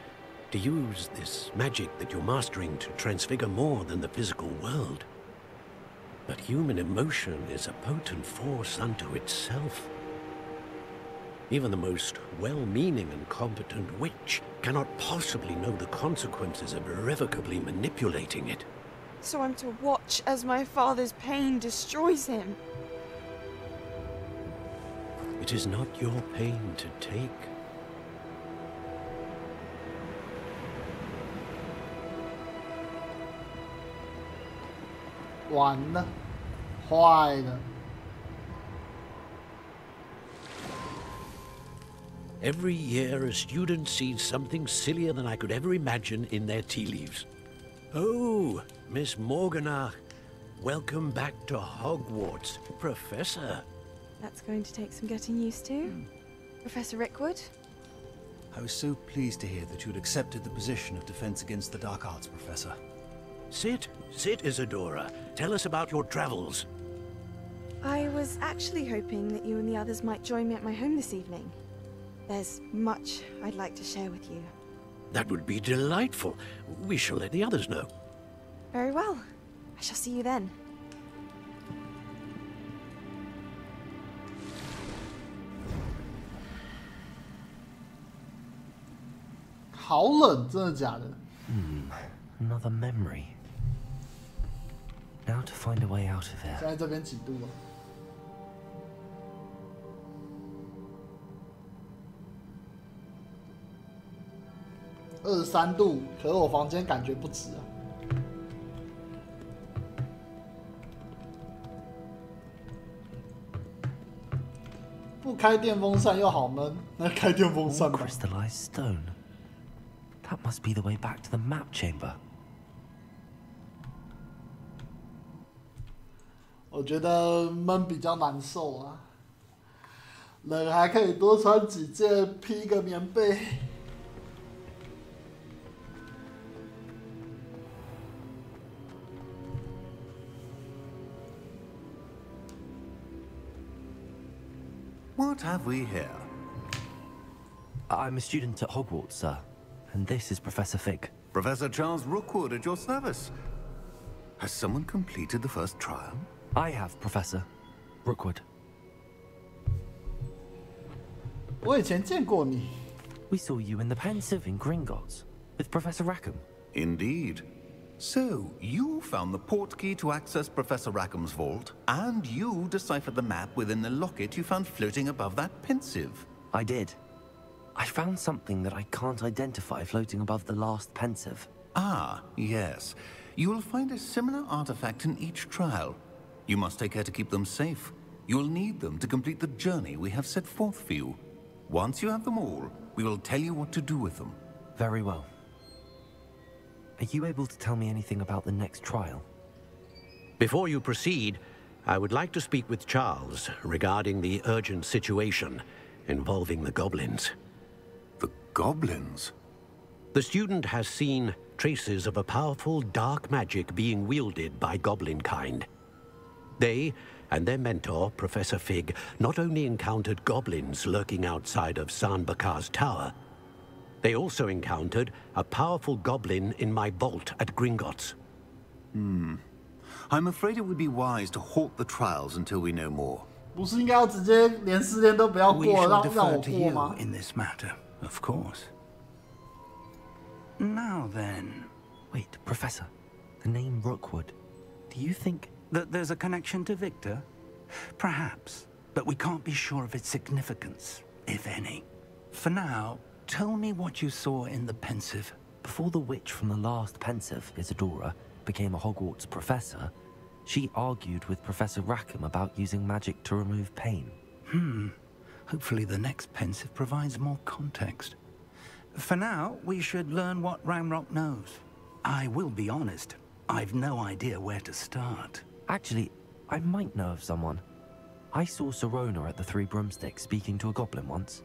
to use this magic that you're mastering to transfigure more than the physical world. But human emotion is a potent force unto itself. Even the most well-meaning and competent witch cannot possibly know the consequences of irrevocably manipulating it. So I'm to watch as my father's pain destroys him. It is not your pain to take. Every year, a student sees something sillier than I could ever imagine in their tea leaves. Oh, Miss Morganach, welcome back to Hogwarts, Professor. That's going to take some getting used to. Professor Rickwood? I was so pleased to hear that you'd accepted the position of Defense Against the Dark Arts, Professor. Sit, Isadora. Tell us about your travels. I was actually hoping that you and the others might join me at my home this evening. There's much I'd like to share with you. That would be delightful. We shall let the others know. Very well. I shall see you then. Another memory. Now to find a way out of here. 现在这边几度了？23度，可是我房间感觉不止啊。不开电风扇又好闷，那开电风扇吧。Crystallized stone. That must be the way back to the map chamber. 我觉得闷比较难受啊，冷还可以多穿几件，披个棉被。What have we here? I'm a student at Hogwarts, sir. And this is Professor Fig. Professor Charles Rookwood at your service. Has someone completed the first trial? I have, Professor Rookwood. 我以前见过你。 We saw you in the Pensive in Gringotts with Professor Rackham. Indeed. So, you found the port key to access Professor Rackham's vault, and you deciphered the map within the locket you found floating above that Pensive. I did. I found something that I can't identify floating above the last Pensive. Ah, yes. You will find a similar artifact in each trial. You must take care to keep them safe. You will need them to complete the journey we have set forth for you. Once you have them all, we will tell you what to do with them. Very well. Are you able to tell me anything about the next trial? Before you proceed, I would like to speak with Charles regarding the urgent situation involving the goblins. The goblins? The student has seen traces of a powerful dark magic being wielded by goblin kind. They and their mentor, Professor Fig, not only encountered goblins lurking outside of San Bakar's tower, they also encountered a powerful goblin in my vault at Gringotts. I'm afraid it would be wise to halt the trials until we know more. 不是应该要直接连4天都不要 We 过， shall 让 defer 我 to 过 you 吗？ in this matter, of course. Now then... Wait, Professor. The name Rookwood. Do you think... that there's a connection to Victor? Perhaps, but we can't be sure of its significance, if any. For now, tell me what you saw in the Pensive. Before the witch from the last Pensive, Isadora, became a Hogwarts professor, she argued with Professor Rackham about using magic to remove pain. Hopefully the next Pensive provides more context. For now, we should learn what Ranrock knows. I will be honest, I've no idea where to start. Actually, I might know of someone. I saw Serona at the Three Broomsticks speaking to a goblin once.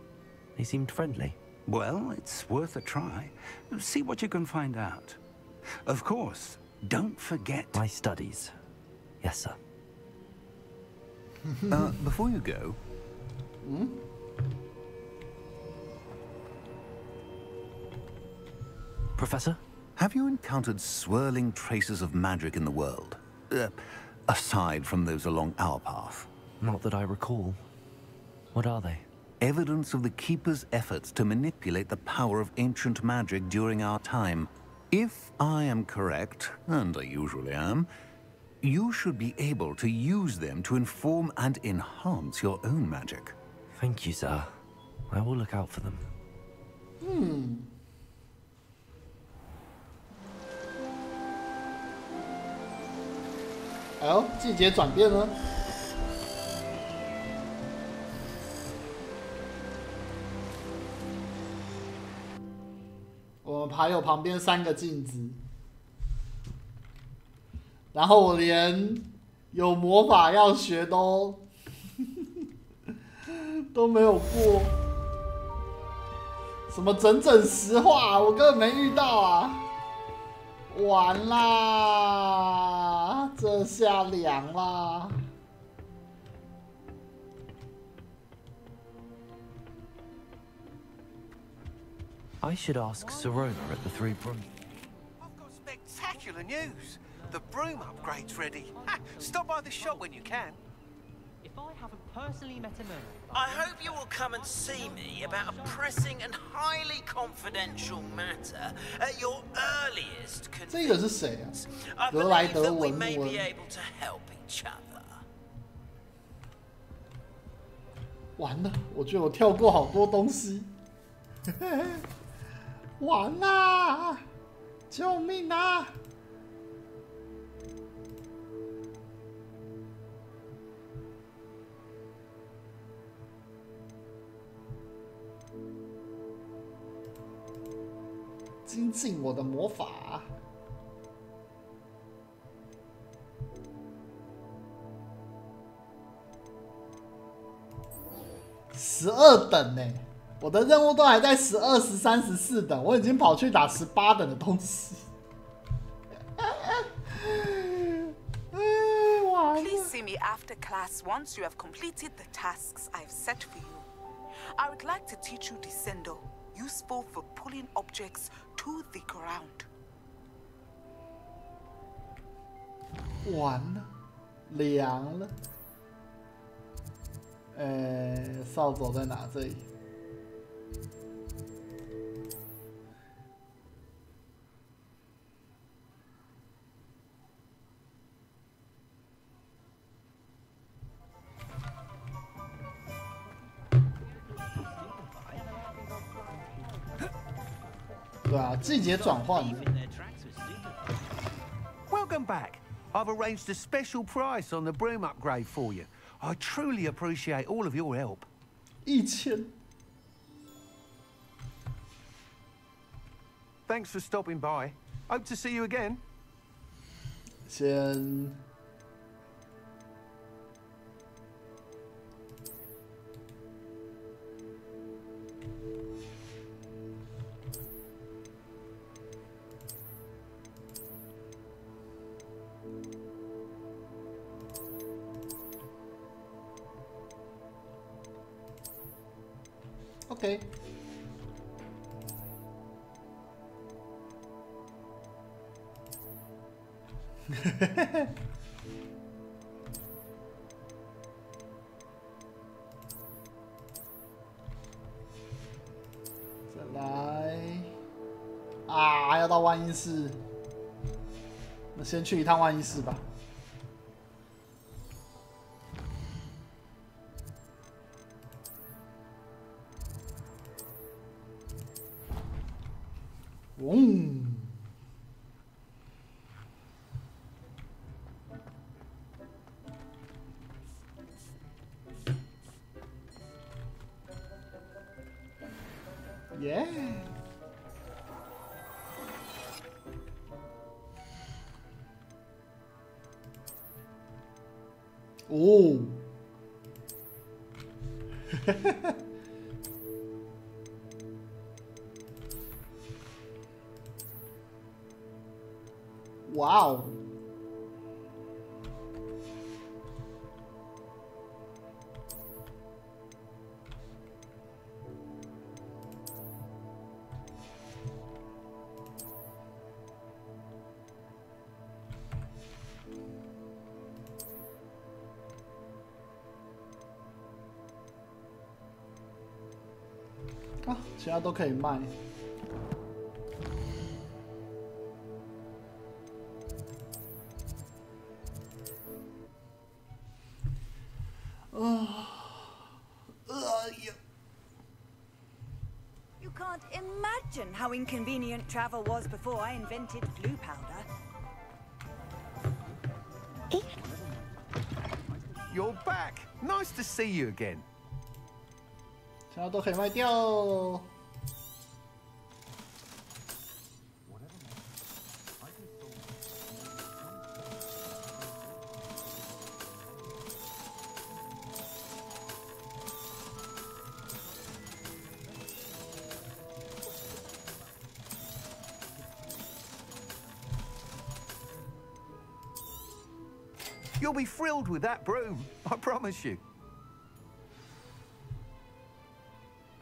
They seemed friendly. Well, it's worth a try. See what you can find out. Of course, don't forget... My studies. Yes, sir. Before you go... Professor? Have you encountered swirling traces of magic in the world? Aside from those along our path? Not that I recall. What are they? Evidence of the Keeper's efforts to manipulate the power of ancient magic during our time. If I am correct, and I usually am, you should be able to use them to inform and enhance your own magic. Thank you, sir. I will look out for them. 哎呦，季节转变了。我们还有旁边3个镜子，然后我连有魔法要学都都没有过，什么整整10话，我根本没遇到啊！完啦，这下凉啦！ I should ask Serona at the Three Broom. I've got spectacular news. The broom upgrade's ready. Ha, stop by the shop when you can. If I haven't personally met a mermaid... I hope you will come and see me about a pressing and highly confidential matter at your earliest 这个是谁啊？ I 格莱 believe 德 that we 文 may 文 be able to help each other. 完了，我觉得我跳过好多东西。完啦！救命啊！精进我的魔法。12等呢、我的任务都还在12、13、14等，我已经跑去打18等的东西。Please see me after class once you have completed the tasks I've set for you. I would like to teach you Descendo, useful for pulling objects to the ground. 完了，凉了。扫帚在哪？这里。对啊，季节转换。Welcome back. I've arranged a special price on the broom upgrade for you. I truly appreciate all of your help. 1000. Thanks for stopping by. Hope to see you again. 先。OK。再来啊，要到万应室，那先去一趟万应室吧。耶！哦，哇哦！啊，其他都可以卖。You can't imagine how inconvenient travel was before I invented blue powder. You're back. Nice to see you again. 其他都可以卖掉。You'll be thrilled with that broom, I promise you.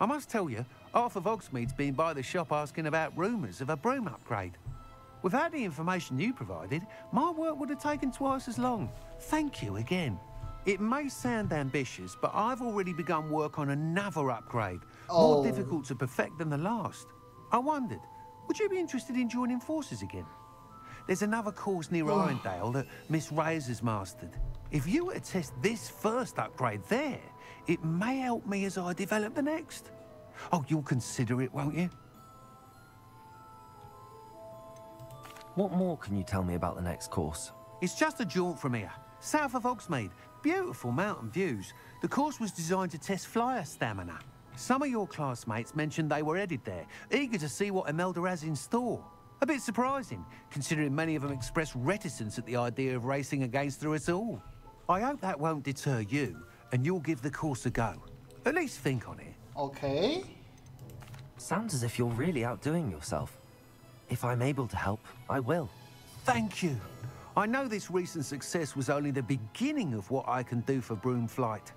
I must tell you, half of Hogsmeade's been by the shop asking about rumours of a broom upgrade. Without the information you provided, my work would have taken twice as long. Thank you again. It may sound ambitious, but I've already begun work on another upgrade, more difficult to perfect than the last. I wondered, would you be interested in joining forces again? There's another course near Irondale that Miss Reyes has mastered. If you were to test this first upgrade there, it may help me as I develop the next. Oh, you'll consider it, won't you? What more can you tell me about the next course? It's just a jaunt from here, south of Hogsmeade. Beautiful mountain views. The course was designed to test flyer stamina. Some of your classmates mentioned they were headed there, eager to see what Imelda has in store. A bit surprising, considering many of them expressed reticence at the idea of racing against her at all. I hope that won't deter you, and you'll give the course a go. At least think on it. Okay. Sounds as if you're really outdoing yourself. If I'm able to help, I will. Thank you. I know this recent success was only the beginning of what I can do for Broom Flight.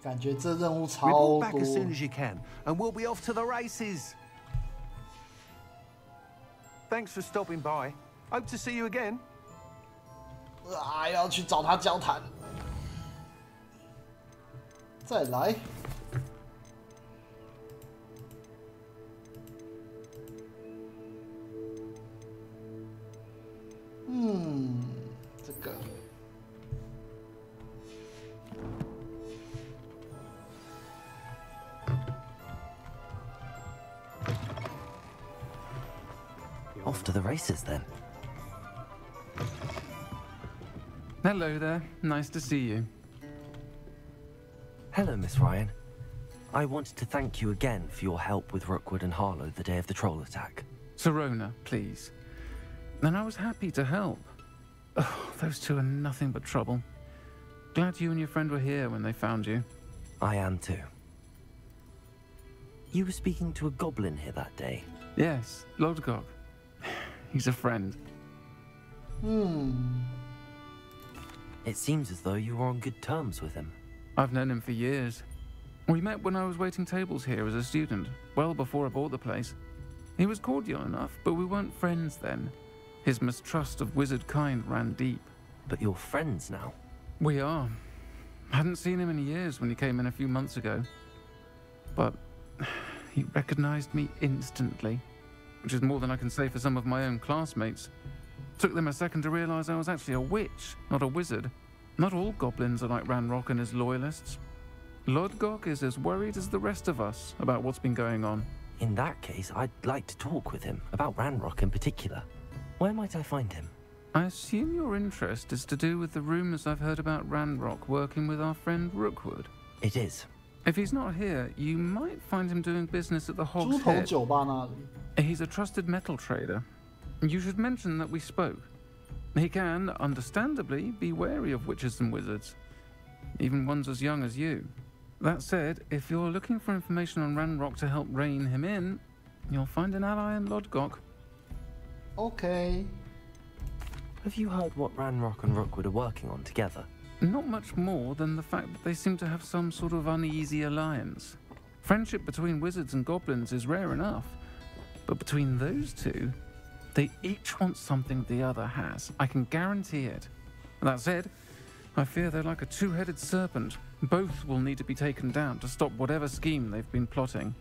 感觉这任务超 Report 多。 back as soon as you can, and we'll be off to the races. Thanks for stopping by. Hope to see you again. 要去找他交谈。再来。这个。Off to the races then. Hello there. Nice to see you. Hello, Miss Ryan. I wanted to thank you again for your help with Rookwood and Harlow the day of the troll attack. Sirona, please. And I was happy to help. Oh, those two are nothing but trouble. Glad you and your friend were here when they found you. I am too. You were speaking to a goblin here that day. Yes, Lodgok. He's a friend. It seems as though you were on good terms with him. I've known him for years. We met when I was waiting tables here as a student, well before I bought the place. He was cordial enough, but we weren't friends then. His mistrust of wizard kind ran deep. But you're friends now? We are. Hadn't seen him in years when he came in a few months ago. But he recognized me instantly, which is more than I can say for some of my own classmates. Took them a second to realize I was actually a witch, not a wizard. Not all goblins are like Ranrock and his loyalists. Lodgok is as worried as the rest of us about what's been going on. In that case, I'd like to talk with him, about Ranrock in particular. Where might I find him? I assume your interest is to do with the rumors I've heard about Ranrock working with our friend Rookwood. It is. If he's not here, you might find him doing business at the Hog's 猪头 Head. 酒吧那里。 He's a trusted metal trader. You should mention that we spoke. He can, understandably, be wary of witches and wizards, even ones as young as you. That said, if you're looking for information on Ranrock to help rein him in, you'll find an ally in Lodgok. Okay. Have you heard what Ranrock and Rookwood are working on together? Not much more than the fact that they seem to have some sort of uneasy alliance. Friendship between wizards and goblins is rare enough, but between those two, they each want something the other has. I can guarantee it. That said, I fear they're like a two-headed serpent. Both will need to be taken down to stop whatever scheme they've been plotting.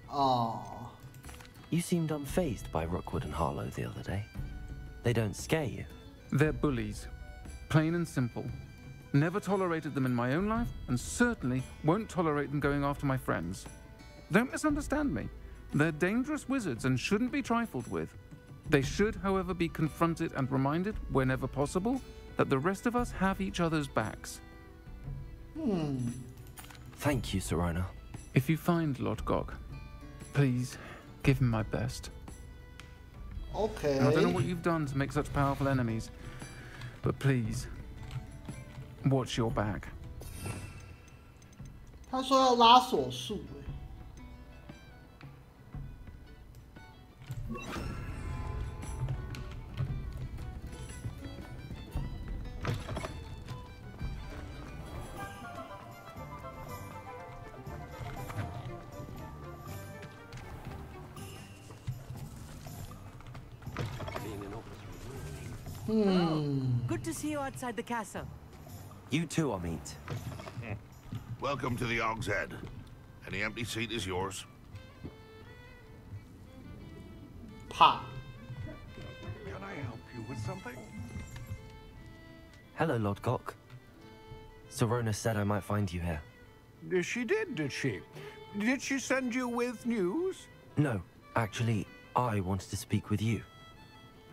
Oh. You seemed unfazed by Rookwood and Harlow the other day. They don't scare you. They're bullies. Plain and simple. Never tolerated them in my own life, and certainly won't tolerate them going after my friends. Don't misunderstand me. They're dangerous wizards and shouldn't be trifled with. They should, however, be confronted and reminded, whenever possible, that the rest of us have each other's backs. Thank you, Sirona. If you find Lodgok, please give him my best. Okay. I don't know what you've done to make such powerful enemies, but please, watch your back. 他说要拉锁术，Good to see you outside the castle. You too, Amit. Welcome to the Hog's Head. Any empty seat is yours. Pa. Can I help you with something? Hello, Lodgok. Sirona said I might find you here. She did she? Did she send you with news? No, actually, I wanted to speak with you.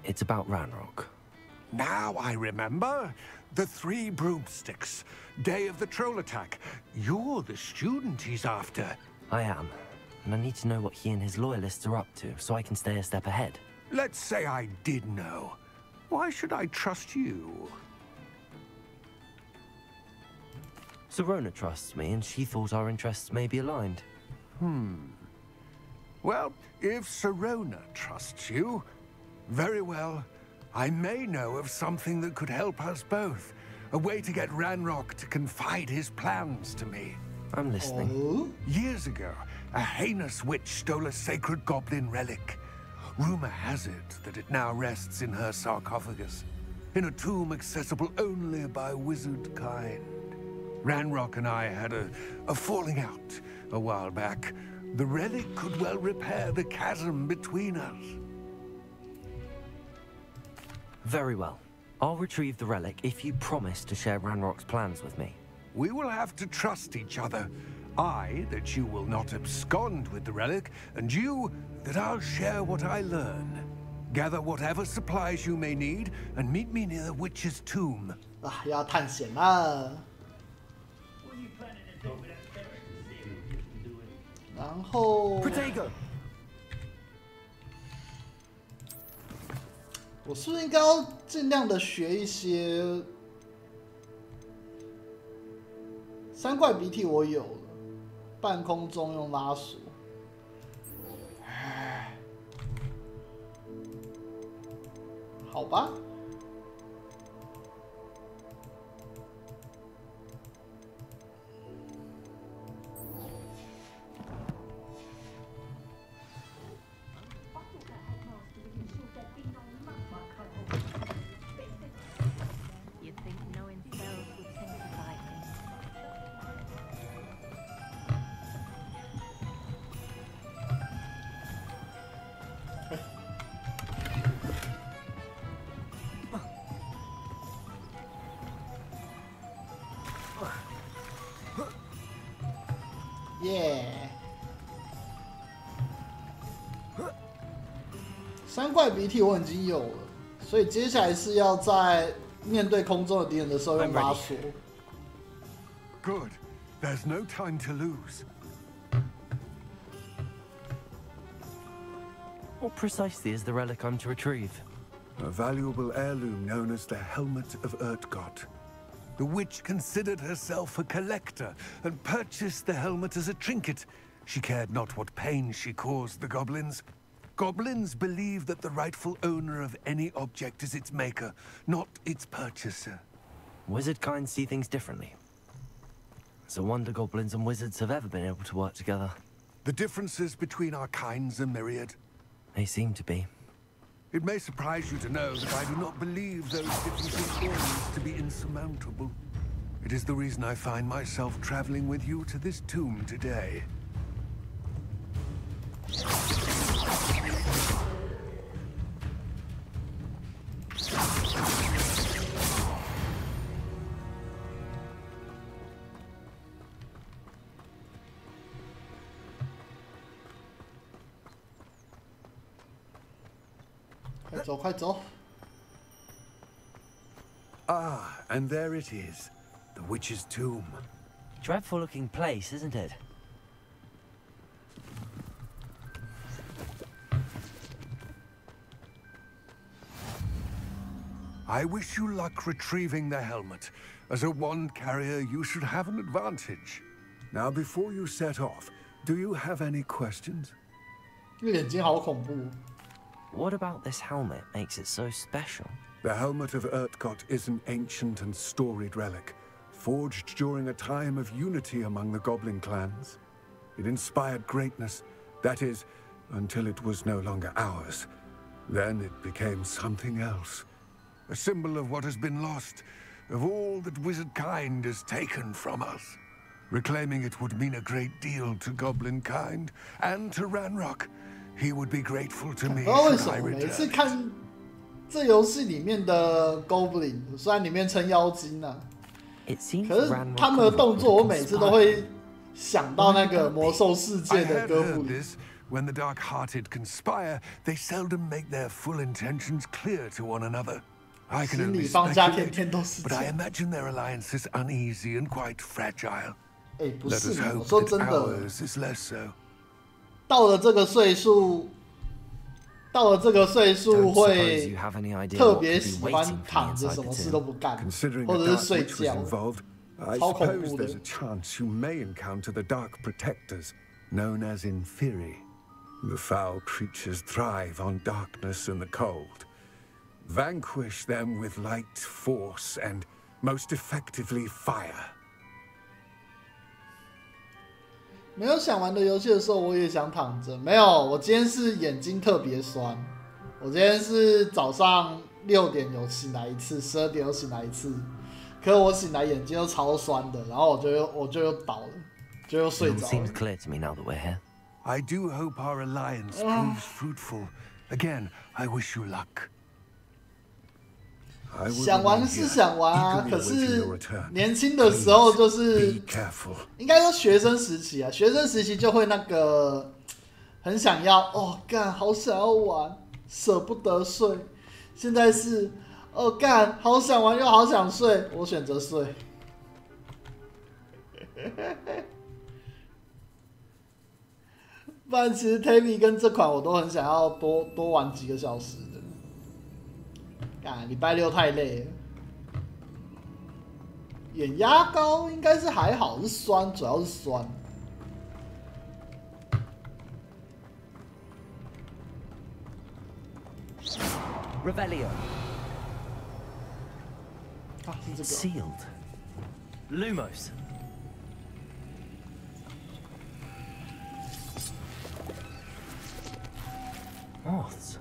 It's about Ranrock. Now I remember. The 3 broomsticks. Day of the troll attack. You're the student he's after. I am, and I need to know what he and his loyalists are up to so I can stay a step ahead. Let's say I did know. Why should I trust you? Sirona trusts me, and she thought our interests may be aligned. Well, if Sirona trusts you, very well. I may know of something that could help us both. A way to get Ranrock to confide his plans to me. I'm listening. Oh? Years ago, a heinous witch stole a sacred goblin relic. Rumor has it that it now rests in her sarcophagus, in a tomb accessible only by wizard kind. Ranrock and I had a falling out a while back. The relic could well repair the chasm between us. Very well. I'll retrieve the relic if you promise to share Ranrock's plans with me. We will have to trust each other. I, that you will not abscond with the relic, and you, that I'll share what I learn. Gather whatever supplies you may need, and meet me near the witch's tomb. 啊，要探险啦！然后，我是不是应该要尽量的学一些？三怪鼻涕我有了，半空中用拉索。好吧。耶！三怪鼻涕我已经有了，所以接下来是要在面对空中的敌人的时候用拉索。Good. There's no time to lose. What precisely is the relic I'm to retrieve? A valuable heirloom known as the Helmet of Urtgott. The witch considered herself a collector and purchased the helmet as a trinket. She cared not what pain she caused the goblins. Goblins believe that the rightful owner of any object is its maker, not its purchaser. Wizard kind see things differently. It's a wonder goblins and wizards have ever been able to work together. The differences between our kinds are myriad. They seem to be. It may surprise you to know that I do not believe those differences always to be insurmountable. It is the reason I find myself traveling with you to this tomb today. Ah, and there it is. The witch's tomb. Dreadful looking place, isn't it? I wish you luck retrieving the helmet. As a wand carrier, you should have an advantage. Now, before you set off, do you have any questions? 眼睛好恐怖。 What about this helmet makes it so special? The Helmet of Urtgott is an ancient and storied relic, forged during a time of unity among the goblin clans. It inspired greatness, that is, until it was no longer ours. Then it became something else. A symbol of what has been lost, of all that wizard kind has taken from us. Reclaiming it would mean a great deal to goblin kind, and to Ranrock. He would be grateful to me should I return. 每次看这游戏里面的 Goblin， 虽然里面称妖精啊，可是他们的动作我每次都会想到那个魔兽世界的哥布林。When the dark-hearted conspire, they seldom make their full intentions clear to one another. I can only speculate, but I imagine their alliance is uneasy and quite fragile. Let us hope that ours is less so. 到了这个岁数会特别喜欢躺着，什么事都不干，或者是睡觉，超恐怖的。 There's a chance you may encounter the dark protectors, known as Inferi. The foul creatures thrive on darkness and the cold. Vanquish them with light, force, and most effectively fire. 没有想玩的游戏的时候，我也想躺着。没有，我今天是眼睛特别酸。我今天是早上6点有醒来一次，12点有醒来一次。可是我醒来眼睛又超酸的，然后我就又倒了，就又睡着了。 Seems clear to me now that we're here. I do hope our alliance proves fruitful. Again, I wish you luck. 想玩是想玩啊，可是年轻的时候就是应该说学生时期啊，学生时期就会那个很想要哦，干好想要玩，舍不得睡。现在是哦，干好想玩又好想睡，我选择睡。不然其实 Tavi 跟这款我都很想要多玩几个小时的。礼拜6太累了，眼压高应该是还好，是酸，主要是酸。Revelio. 啊，是这个。Sealed. Lumos. Moths.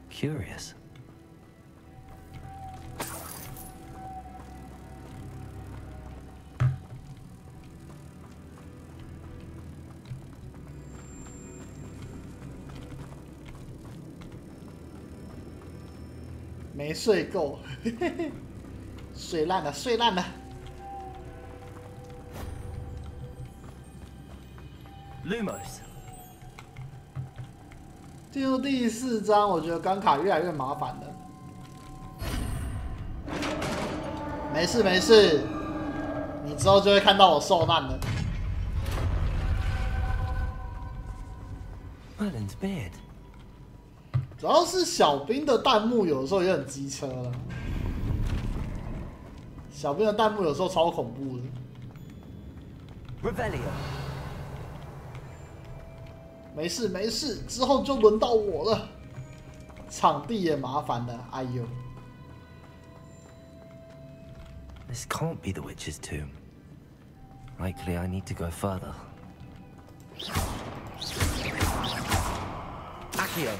Curious.没睡够，睡烂了，睡烂了。Lumos。进入第4章，我觉得关卡越来越麻烦了。没事没事，你之后就会看到我受难了。Merlin's beard. 主要是小兵的弹幕有的时候也很机车了，小兵的弹幕有时候超恐怖的。Revelio。没事没事，之后就轮到我了。场地也麻烦了，哎呦。This can't be the witch's tomb. Likely I need to go further. Accio。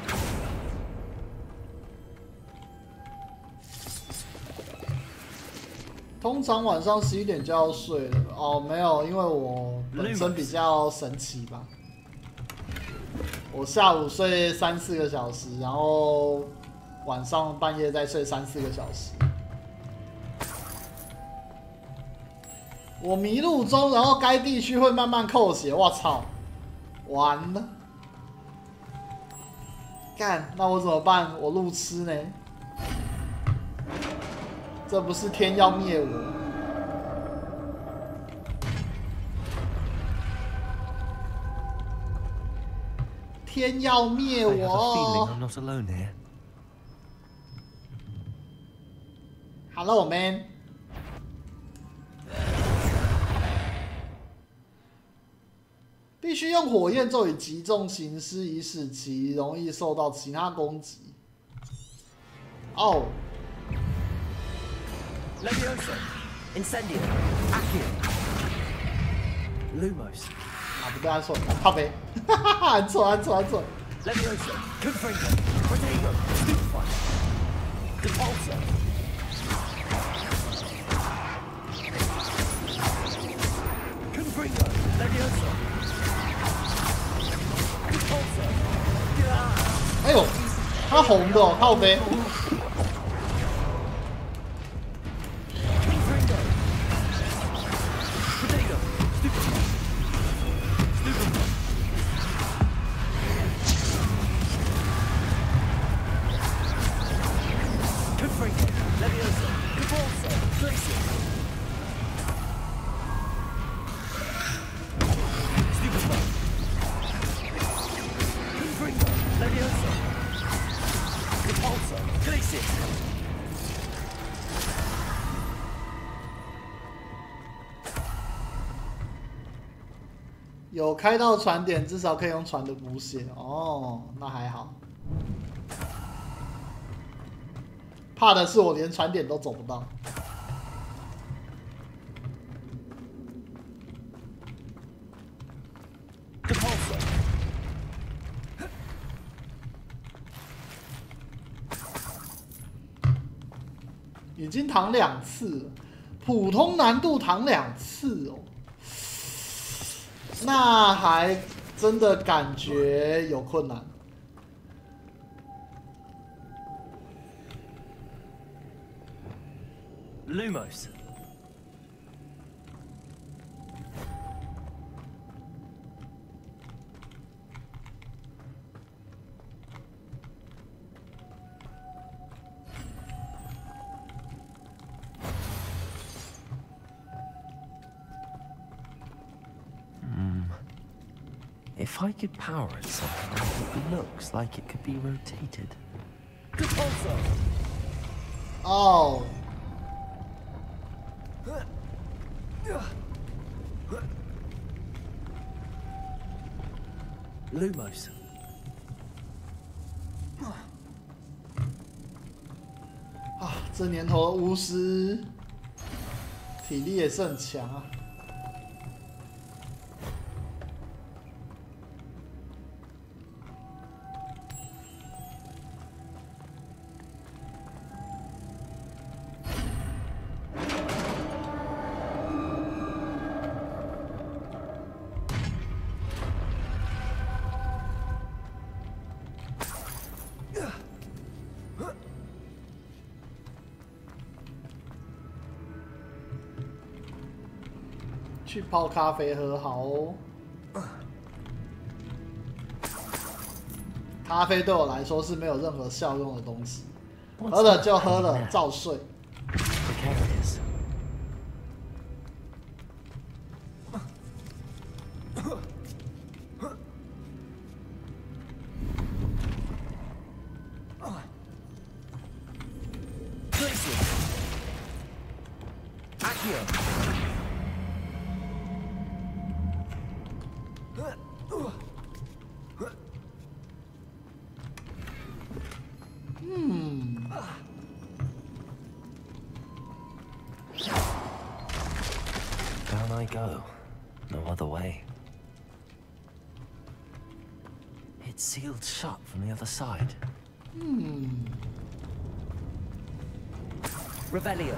通常晚上11点就要睡了哦，没有，因为我本身比较神奇吧。我下午睡3-4个小时，然后晚上半夜再睡3-4个小时。我迷路中，然后该地区会慢慢扣血，我操，完了！干，那我怎么办？我路痴呢？这不是天要灭我！天要灭我 I'm not alone here.！Hello, man。必须用火焰咒语击中行尸，以使其容易受到其他攻击。哦。Levioso. Incendio. Accio. Lumos. 啊，不对，按错，靠北，哈哈哈，按错。Levioso. Confringo. Protego. Stupefy. Depulso. Confringo. Levioso. Depulso. 哎呦，它红的哦，靠北。有开到船点，至少可以用船的补血哦，那还好。怕的是我连船点都走不到。已经躺2次了，普通难度躺2次哦，那还真的感觉有困难。Lumos. If I could power it somehow, it looks like it could be rotated. Oh. Lumos. 啊，这年头的巫师体力也是很强啊。去泡咖啡喝好哦。咖啡对我来说是没有任何效用的东西，喝了就喝了，照睡。Down I go. No other way. It's sealed shut from the other side. Revelio.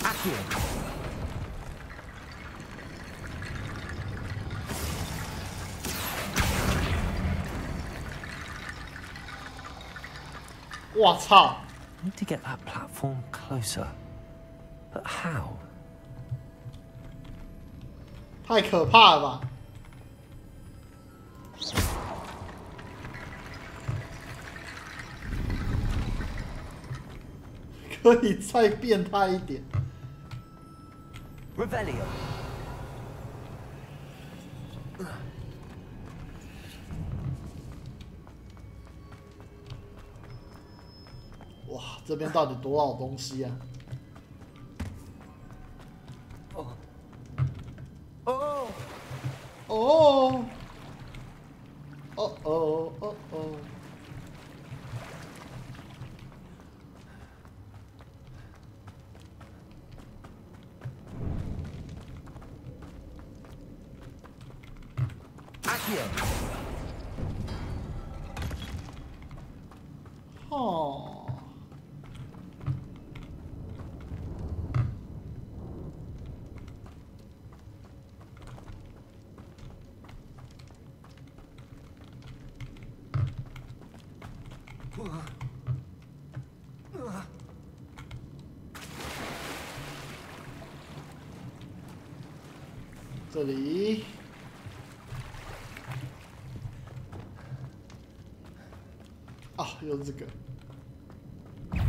Accio. 我操！ I need to get that platform closer. But how? 太可怕了吧！可以再变态一点。Revelio. 哇，这边到底多少东西啊？哦哦哦哦哦哦哦！哦，这里。 啊，又是这个。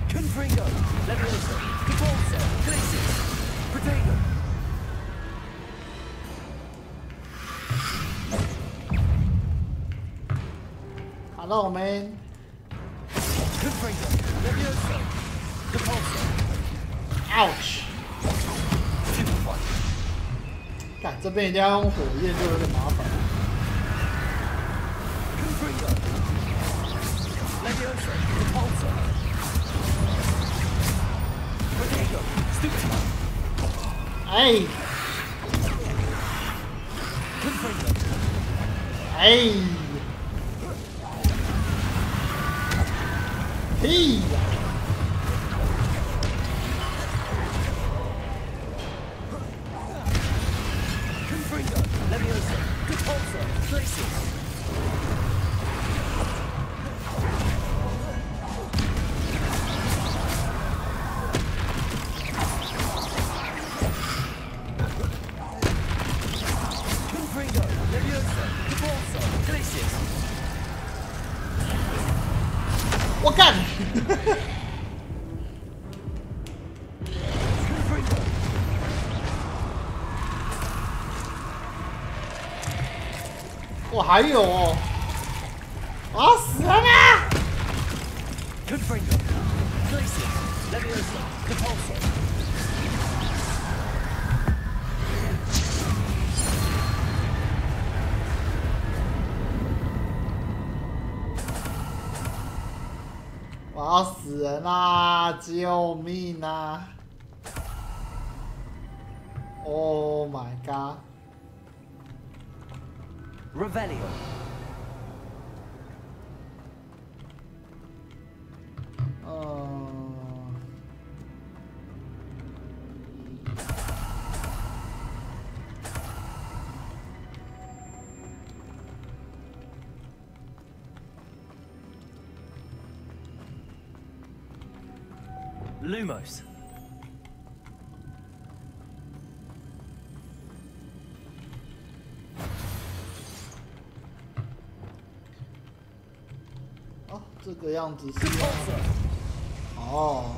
Confringo, Levioso, Repulsor, Glacius, Potato. Hello, man. Confringo, Levioso, Repulsor. Ouch. 看这边一定要用火焰，就有点麻烦。哎！哎！嘿呀！ 我干！我还有哦！我要死了吗？我要死人啦！救命啊 ！Oh my god！ Revelio. Lumos. Oh, 这个样子是哦。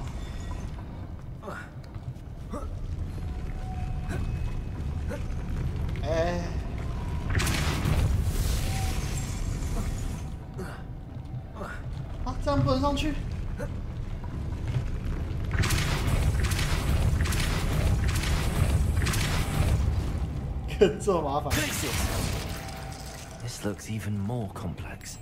哎。啊，这样不能上去。 这么麻烦。This looks even more complex.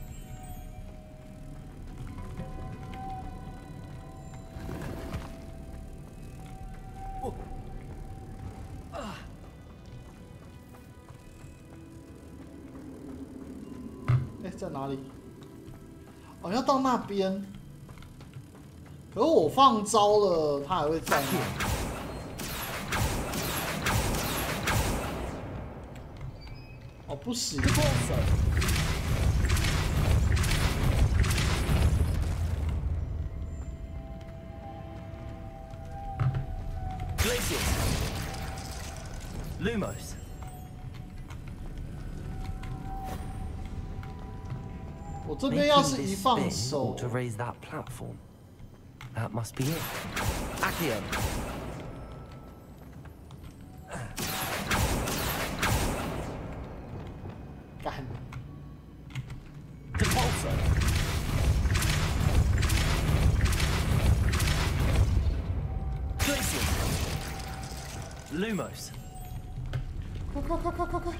哎，在哪里？哦，要到那边。可是我放招了，他还会在那。 哦，不行。Lumos. 我这边要是一放手 to raise that platform, that must be it. Accio. 干。Depulso. Glacier. Lumos. 快！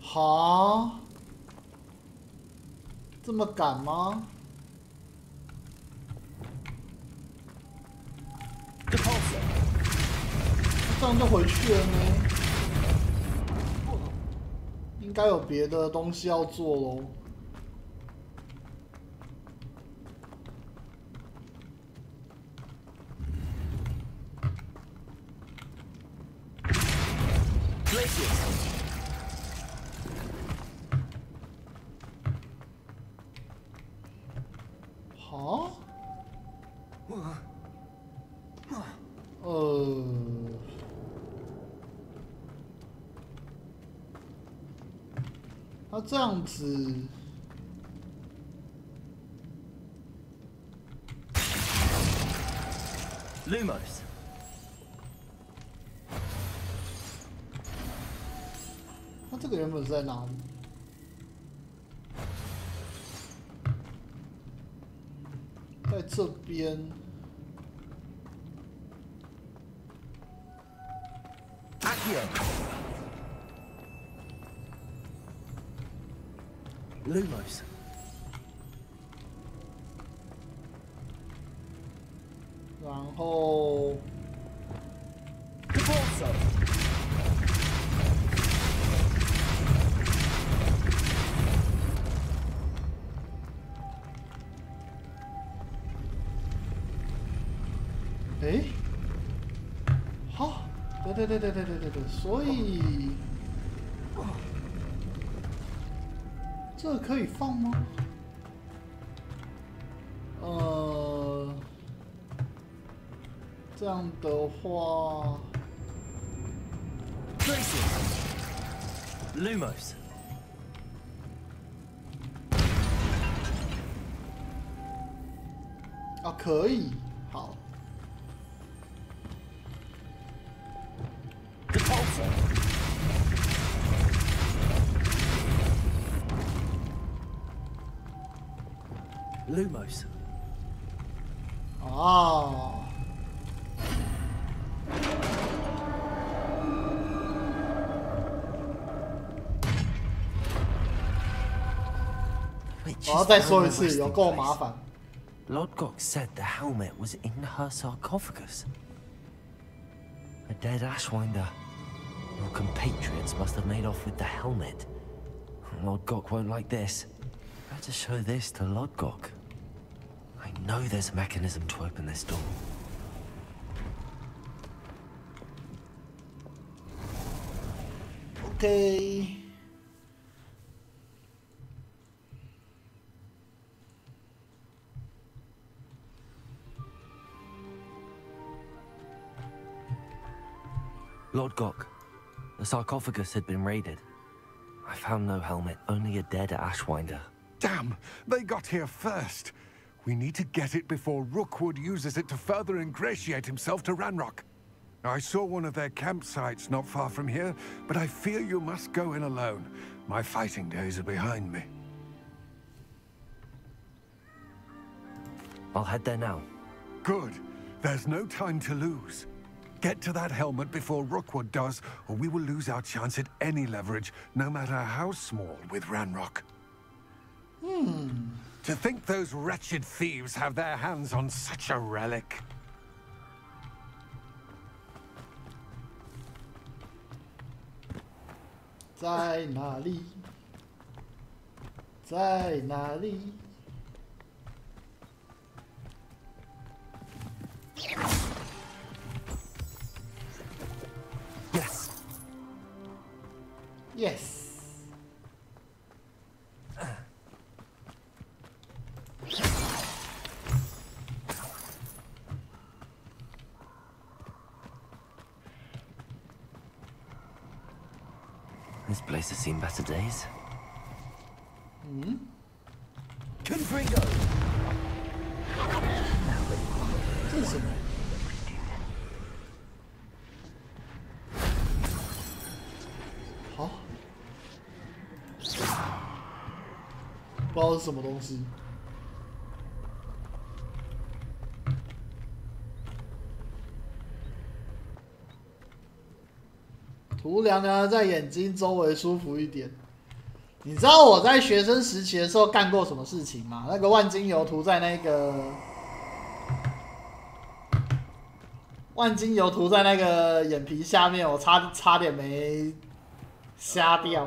好，这么赶吗？这样就回去了呢？应该有别的东西要做喽。好，那这样子，这个原本是在哪里？在这边。Lumos. 然后。哎，好，对，所以这可以放吗？这样的话 Lumos. 啊，可以，好。Lumos. 啊。我要再说一次，有够麻烦。 Lodgok said the helmet was in her sarcophagus. A dead Ashwinder. Your compatriots must have made off with the helmet. Lodgok won't like this. I have to show this to Lodgok. I know there's a mechanism to open this door. Okay. Lodgok, the sarcophagus had been raided. I found no helmet, only a dead Ashwinder. Damn! They got here first. We need to get it before Rookwood uses it to further ingratiate himself to Ranrock. I saw one of their campsites not far from here, but I fear you must go in alone. My fighting days are behind me. I'll head there now. Good. There's no time to lose. Get to that helmet before Rookwood does, or we will lose our chance at any leverage, no matter how small, with Ranrock. To think those wretched thieves have their hands on such a relic.在哪里？在哪里？ Yes. Yes. This place has seen better days. Confringo. 这是什么？好，不知道是什么东西。涂凉凉的在眼睛周围舒服一点。你知道我在学生时期的时候干过什么事情吗？那个万金油涂在那个眼皮下面，我差点没瞎掉。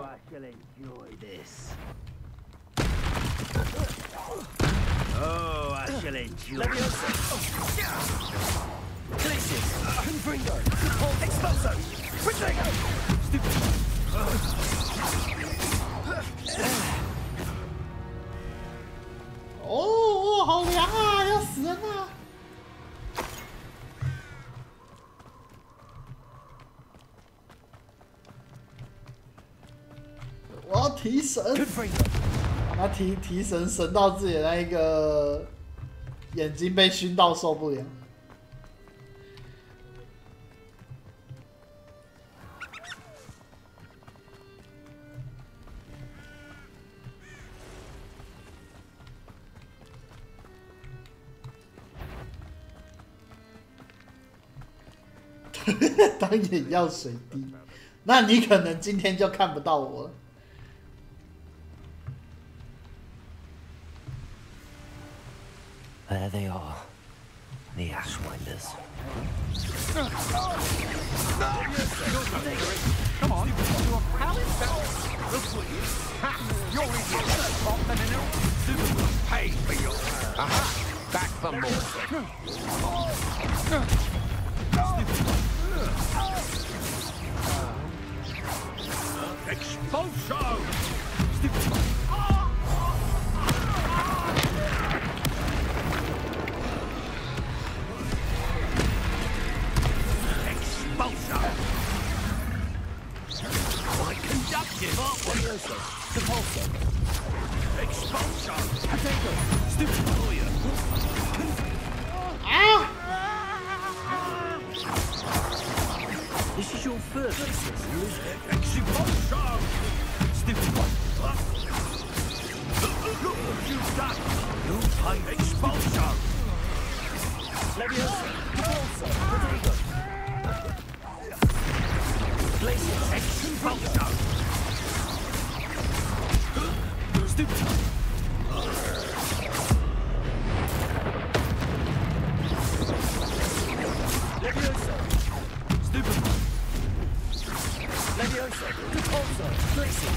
Oh, I shall enjoy this. Glacius, Confringo, Expulso, Protego! Oh, 好凉啊，要死人啊！我要提神，他提神神到自己的那一个眼睛被熏到受不了。当眼药水滴，那你可能今天就看不到我了。There they are, the Ashwinders. Come on. How is that? You're idiot. Pay for your. Aha! Back for more. Expulsion! Quite conductive, aren't we? Depulso. Expulsion. Potato. Stupid lawyer. This is your first assistant, isn't it? Expulsion. Stupid one. Look what you've done. You'll pay expulsion. Leviosa. Depulso. Potato. Places expulsion. Stupid. Leviosa. Stupid. Leviosa. Depulso. Places.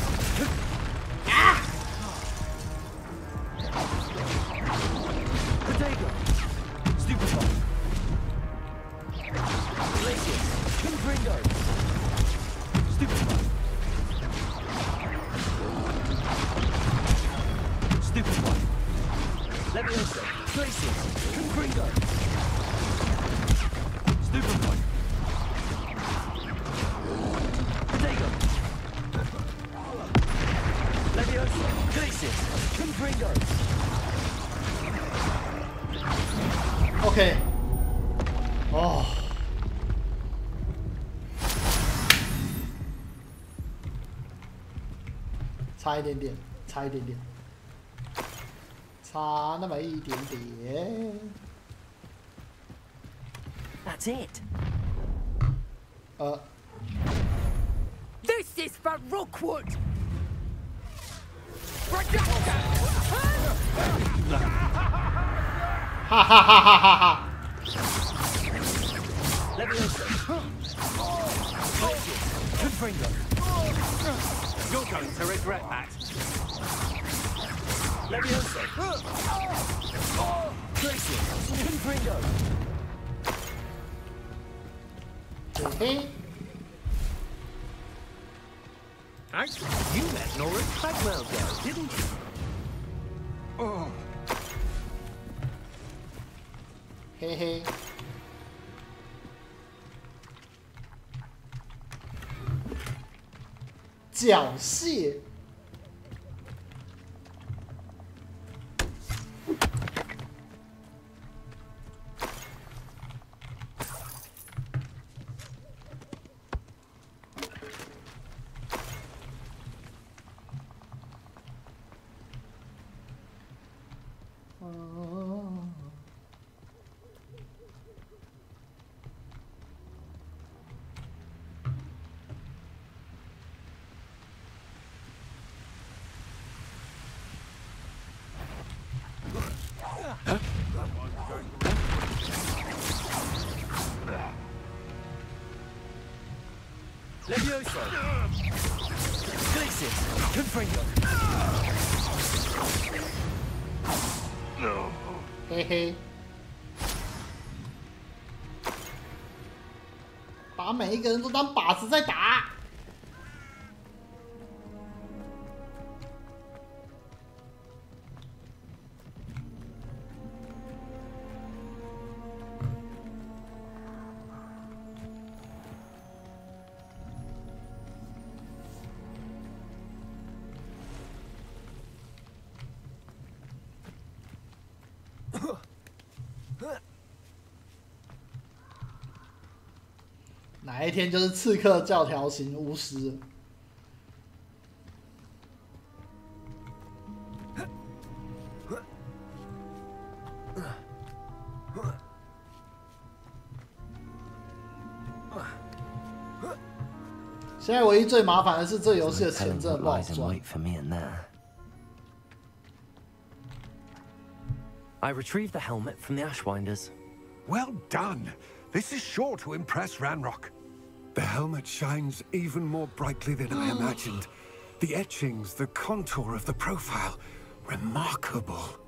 Potato. Stupid. Places. Confringo. Stupid. Stupid one. Leviosa. Places. Confringo. Stupid one. Potato. Leviosa. Places. Confringo. OK， 哦，差一点点，差一点点，差那么一点点。That's it. This is for Rookwood! Ha ha ha ha ha ha! You're going to regret that. Leviosa. Tracy. Confringo. You met Nora Treadwell there, didn't you? Oh. 嘿嘿。缴械。Leviosa. Glacius. Confringo. No. 嘿嘿。把每一个人都当靶子在打。哪一天就是刺客教条型巫师？现在唯一最麻烦的是这游戏的 No 钱 telling 真的 what 不好 lies in 赚。 wait for me in there. I retrieved the helmet from the Ashwinders. Well done. This is sure to impress Ranrock. The helmet shines even more brightly than I imagined. The etchings, the contour of the profile, remarkable.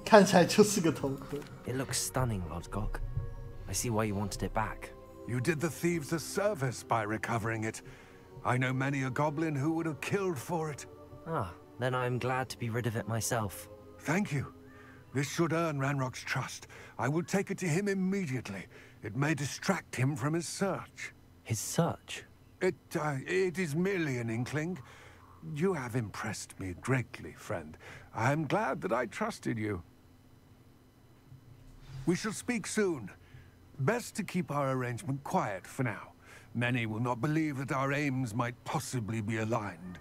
看起来就是个头盔。 It looks stunning, Lodgok. I see why you wanted it back. You did the thieves a service by recovering it. I know many a goblin who would have killed for it. Ah, then I'm glad to be rid of it myself. Thank you. This should earn Ranrock's trust. I will take it to him immediately. It may distract him from his search. His search? It is merely an inkling. You have impressed me greatly, friend. I am glad that I trusted you. We shall speak soon. Best to keep our arrangement quiet for now. Many will not believe that our aims might possibly be aligned.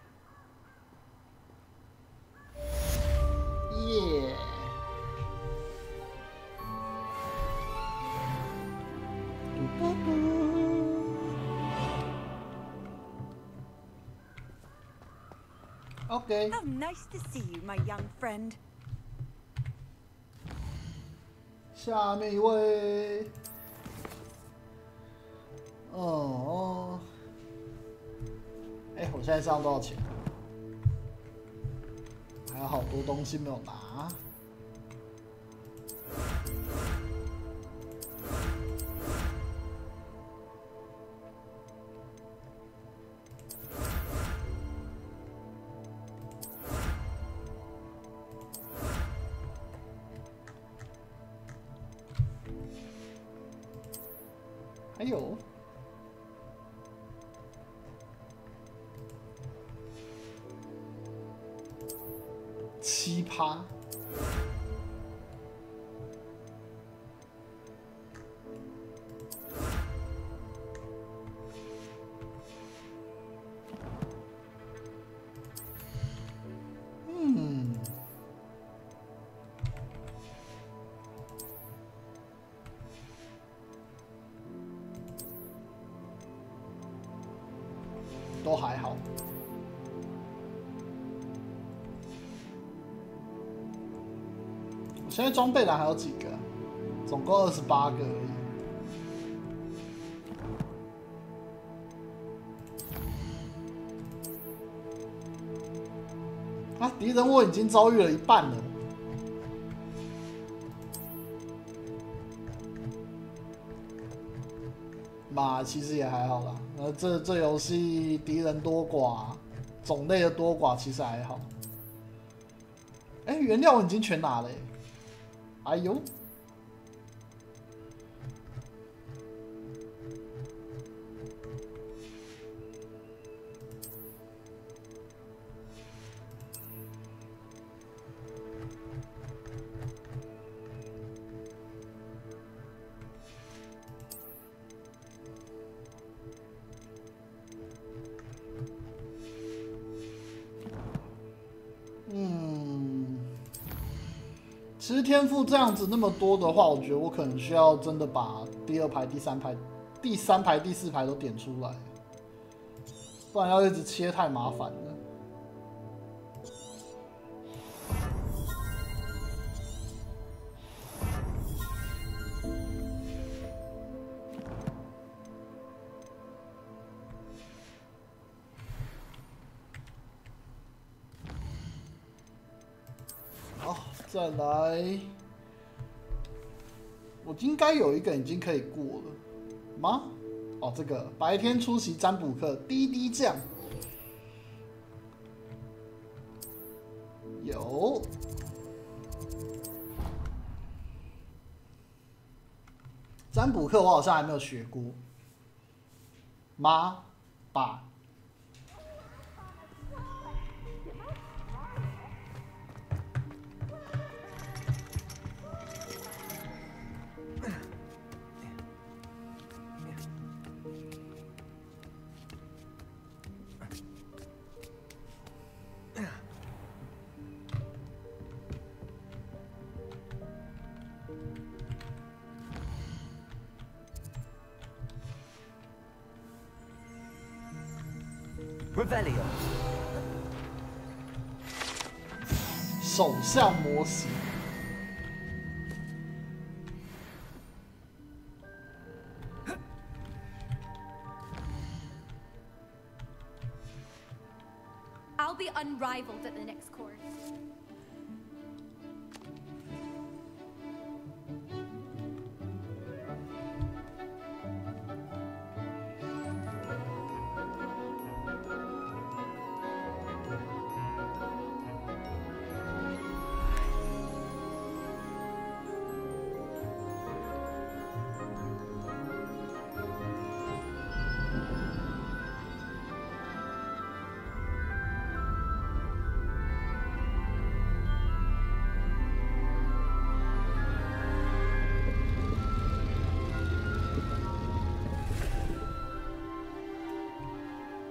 Yeah. Okay. How nice to see you, my young friend. 下面一位。哦。哎，我现在上多少钱？还有好多东西没有拿。还有7%。都还好。我现在装备栏还有几个？总共28个而已。啊，敌人我已经遭遇了一半了。嘛，其实也还好啦。这游戏敌人多寡，种类的多寡其实还好。哎，原料我已经全拿了耶。哎呦！其实天赋这样子那么多的话，我觉得我可能需要真的把第2排、第3排、第4排都点出来，不然要一直切太麻烦了。再来，我应该有一个已经可以过了吗？哦，这个白天出席占卜课，滴滴酱有。占卜课我好像还没有学过，妈爸。Revelio. 手相模型。I'll be unrivaled at the next course.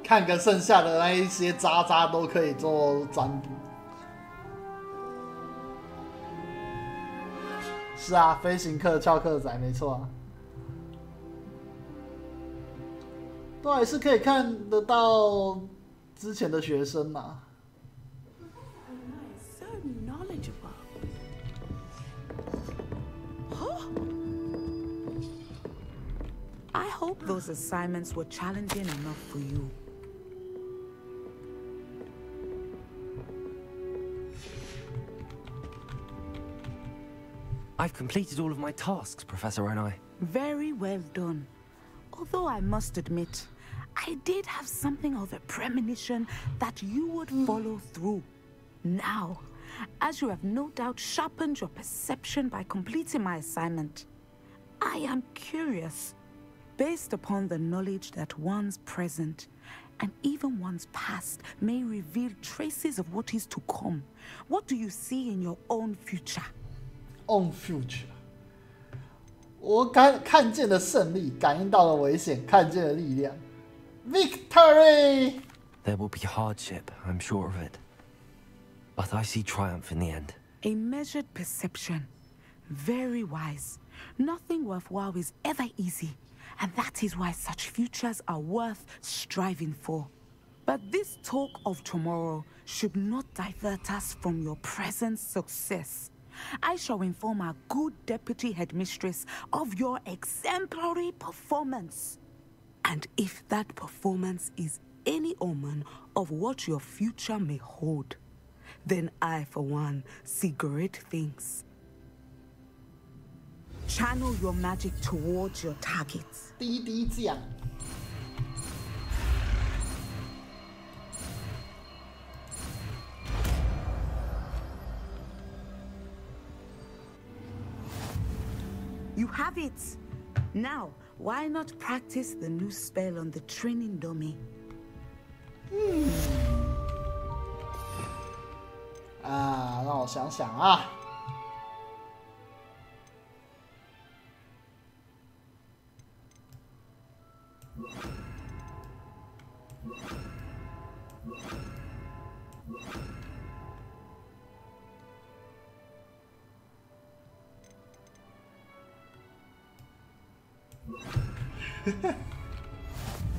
看个剩下的那一些渣渣都可以做占卜。是啊，飞行课翘课仔没错啊，都还是可以看得到之前的学生嘛。So knowledgeable. Huh? I hope those assignments were challenging enough for you. I've completed all of my tasks, Professor Onai. Very well done. Although I must admit, I did have something of a premonition that you would follow through. Now, as you have no doubt sharpened your perception by completing my assignment, I am curious, based upon the knowledge that one's present and even one's past may reveal traces of what is to come. What do you see in your own future? On future， 我看见了胜利，感应到了危险，看见了力量。Victory! There will be hardship, I'm sure of it. But I see triumph in the end. A measured perception. Very wise. Nothing worthwhile is ever easy, and that is why such futures are worth striving for. But this talk of tomorrow should not divert us from your present success. I shall inform our good deputy headmistress of your exemplary performance. And if that performance is any omen of what your future may hold, then I, for one, see great things. Channel your magic towards your targets. 滴滴酱。You have it! Now, why not practice the new spell on the training dummy? 让我想想啊。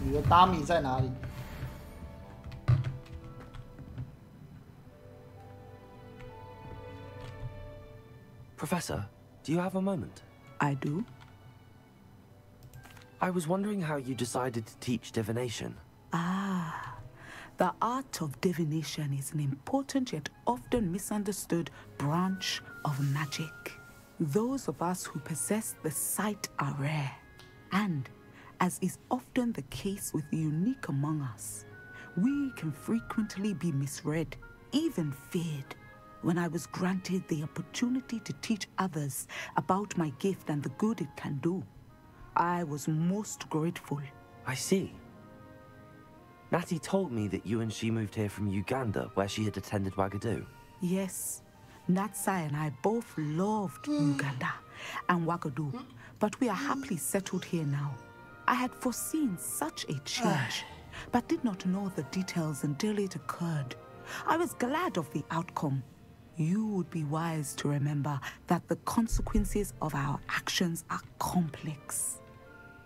你的大米在哪里？ Professor, do you have a moment? I do. I was wondering how you decided to teach divination. Ah, the art of divination is an important yet often misunderstood branch of magic. Those of us who possess the sight are rare, and, as is often the case with the unique among us, we can frequently be misread, even feared. When I was granted the opportunity to teach others about my gift and the good it can do, I was most grateful. I see. Natty told me that you and she moved here from Uganda, where she had attended Wagadu. Yes, Natsai and I both loved Uganda and Wagadu, but we are happily settled here now. I had foreseen such a change, but did not know the details until it occurred. I was glad of the outcome. You would be wise to remember that the consequences of our actions are complex.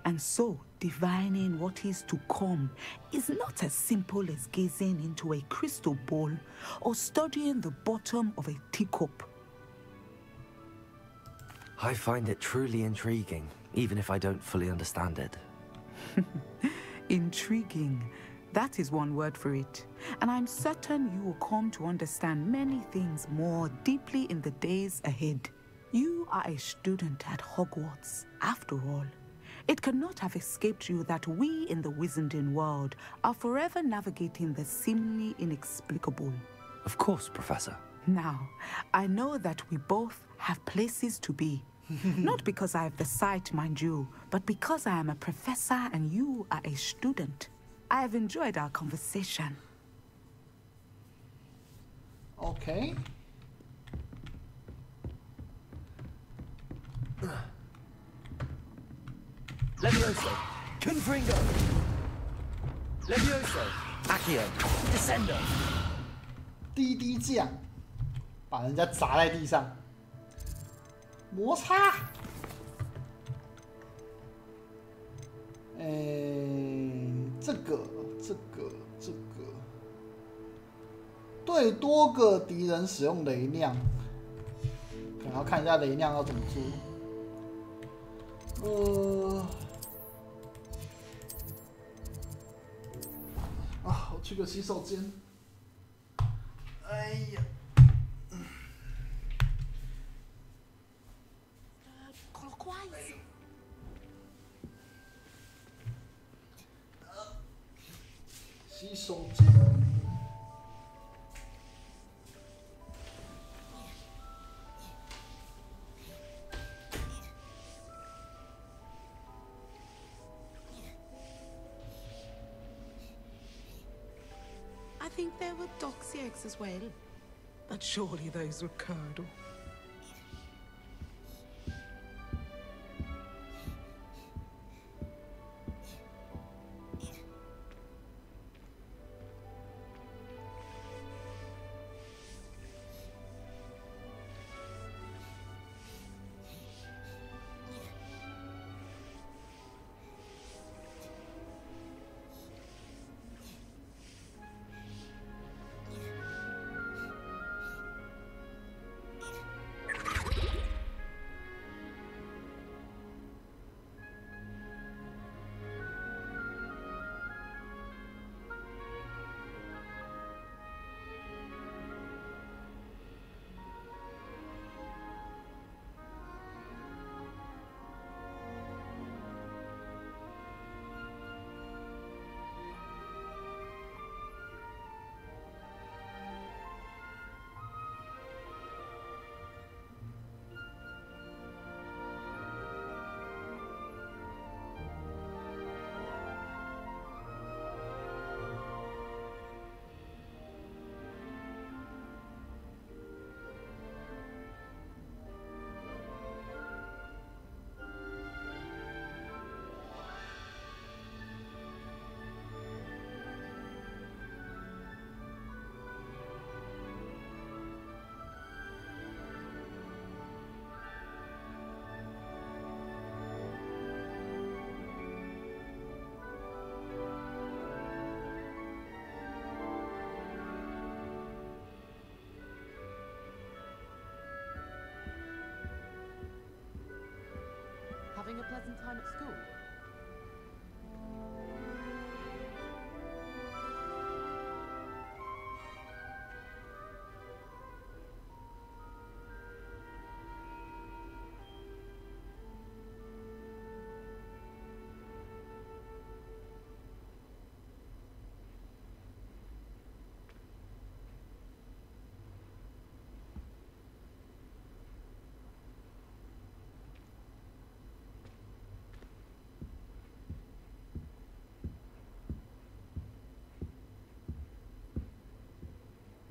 And so, Divining what is to come is not as simple as gazing into a crystal ball or studying the bottom of a teacup. I find it truly intriguing, even if I don't fully understand it. Intriguing. That is one word for it. And I'm certain you will come to understand many things more deeply in the days ahead. You are a student at Hogwarts, after all. It cannot have escaped you that we in the Wizarding world are forever navigating the seemingly inexplicable. Of course, Professor. Now, I know that we both have places to be. Not because I have the sight, mind you, but because I am a professor and you are a student. I have enjoyed our conversation. Okay. Levioso, Confringo, Levioso, Accio, Descendo。滴滴酱，把人家砸在地上，摩擦。这个，对多个敌人使用雷量，可能要看一下雷量要怎么做。我去个洗手间。哎呀。洗手间。I think there were doxy eggs as well, but surely those were curdle. Having a pleasant time at school?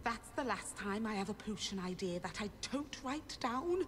That's the last time I have a potion idea that I don't write down.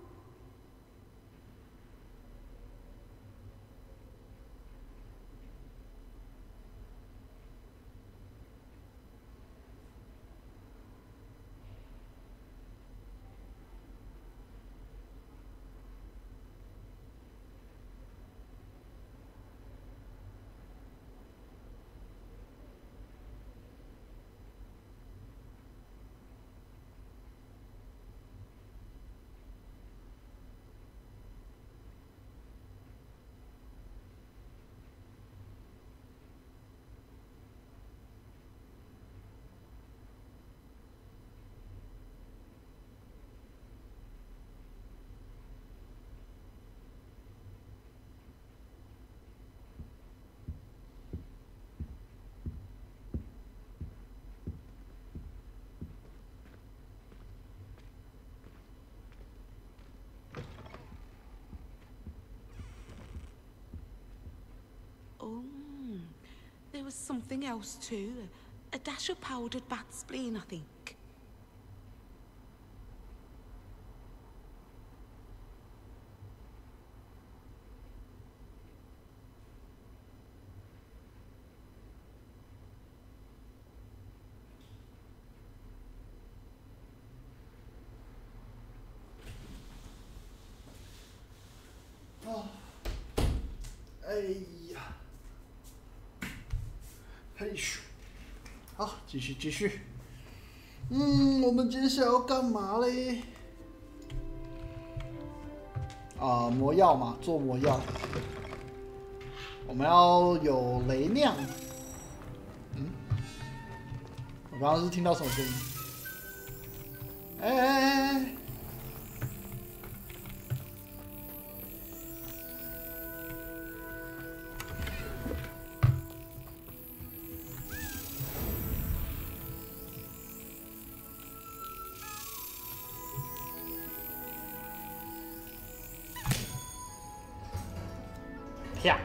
was something else too. A dash of powdered bat spleen, I think. Oh. 哎呀，嘿咻，好，继续。我们接下来要干嘛嘞？魔药嘛，做魔药。我们要有雷酿。我刚刚是听到什么声音？哎。跳。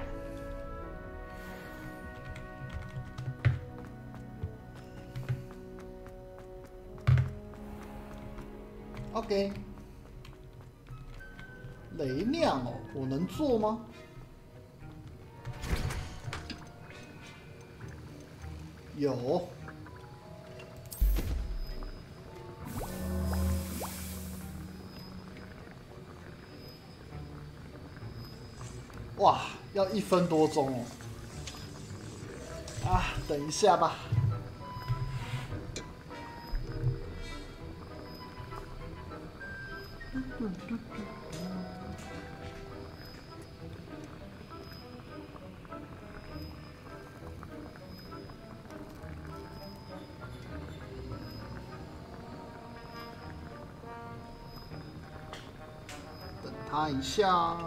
OK。雷酿哦，我能做吗？有。哇，要1分多钟哦！等一下吧。等他一下。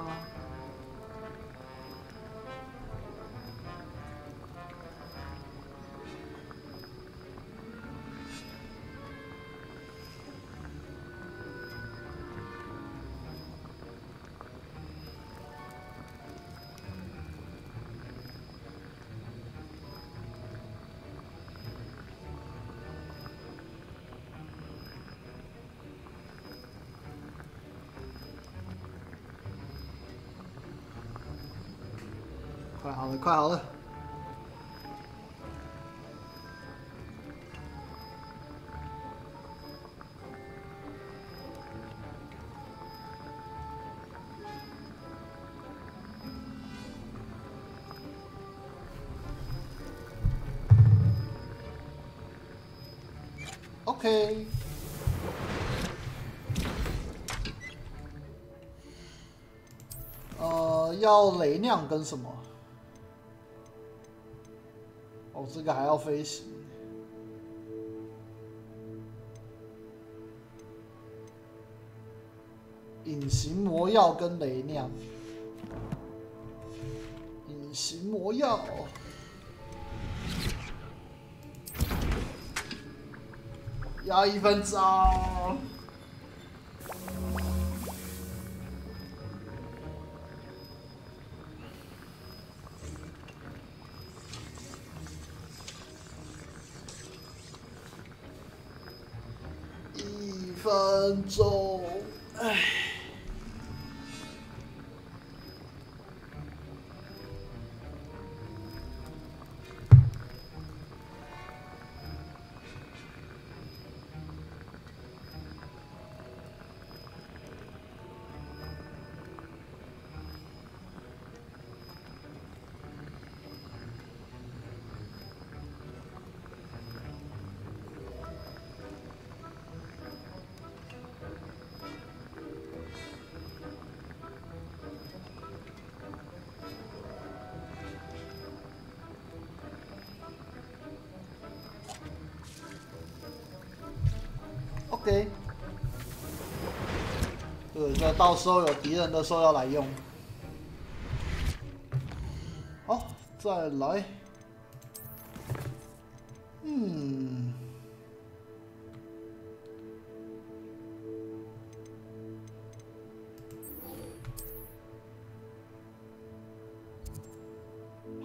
快好了！OK。要雷酿跟什么？哦，这个还要飞行。隐形魔药跟雷酿。隐形魔药。要1分钟。1分钟，哎。OK， 对，就到时候有敌人的时候要来用。好，再来。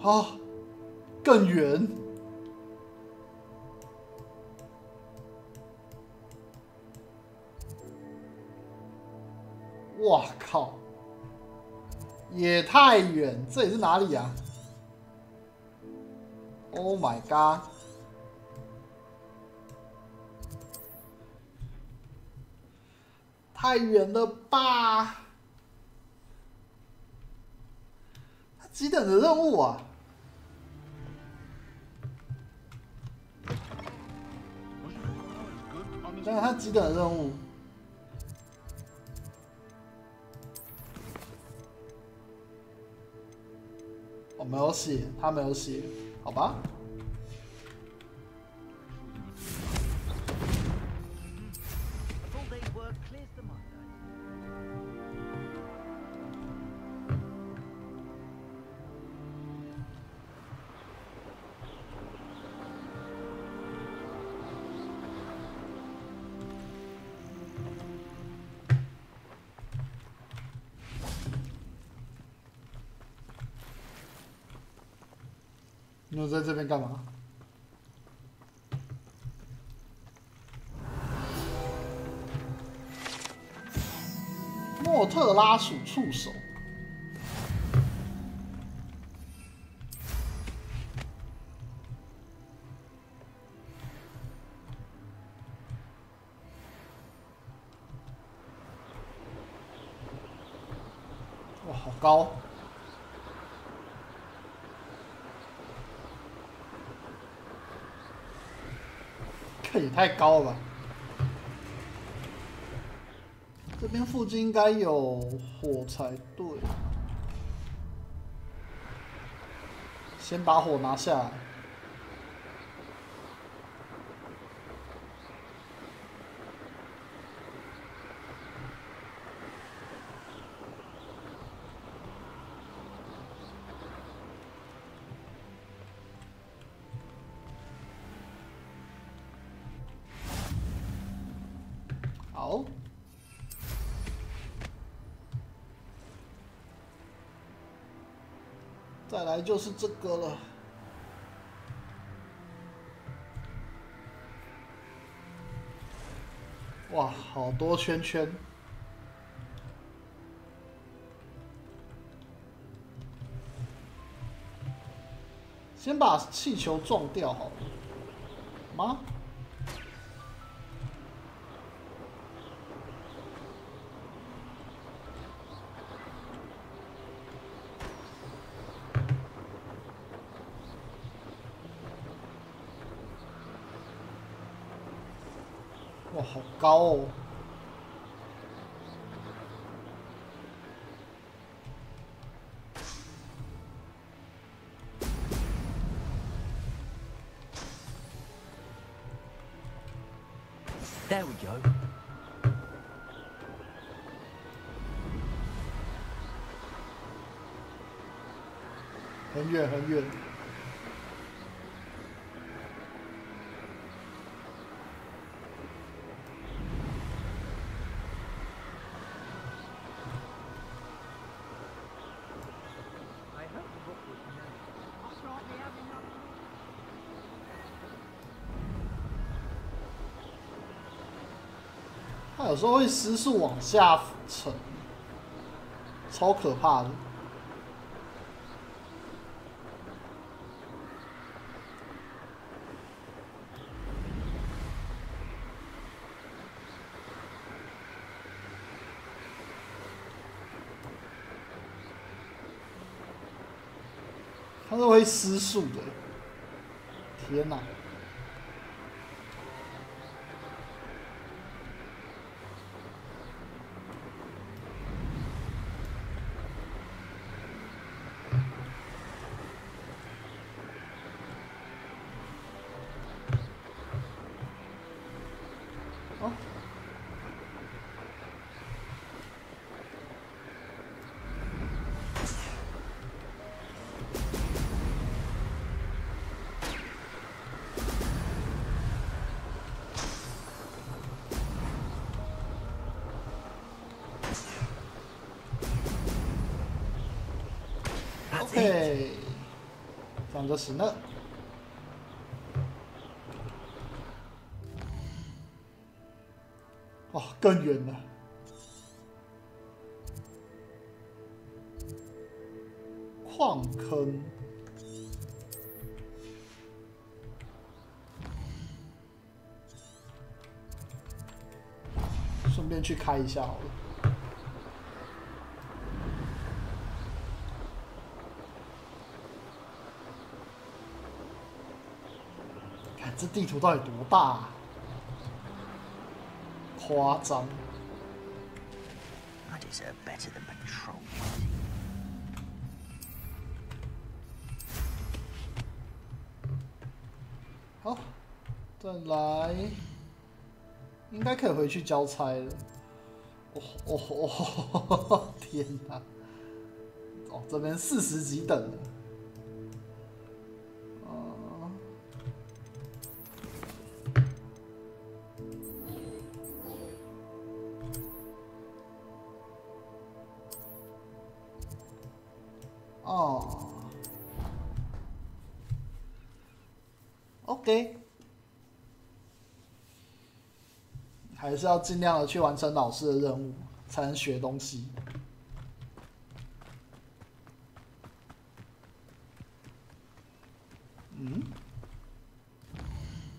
好，更远。哇靠！也太远，这里是哪里啊 ？Oh my god！ 太远了吧？他几等的任务啊？但是他几等的任务？我没有写，他没有写，好吧。你又在这边干嘛？莫特拉鼠触手。哇，好高！这也太高了吧！这边附近应该有火才对。先把火拿下来。好。再来就是这个了。哇，好多圈圈。先把气球撞掉好了。吗？哇，好高哦！There we go. 很远很远。它有时候会失速往下沉，超可怕的。它是会失速的，天哪！OK，这样就行了。哦，更远了。矿坑。顺便去开一下好了。看这地图到底多大啊？夸张。I deserve better than patrol. 好，再来。应该可以回去交差了。天哪！哦，这边40几等了。OK。还是要尽量的去完成老师的任务，才能学东西。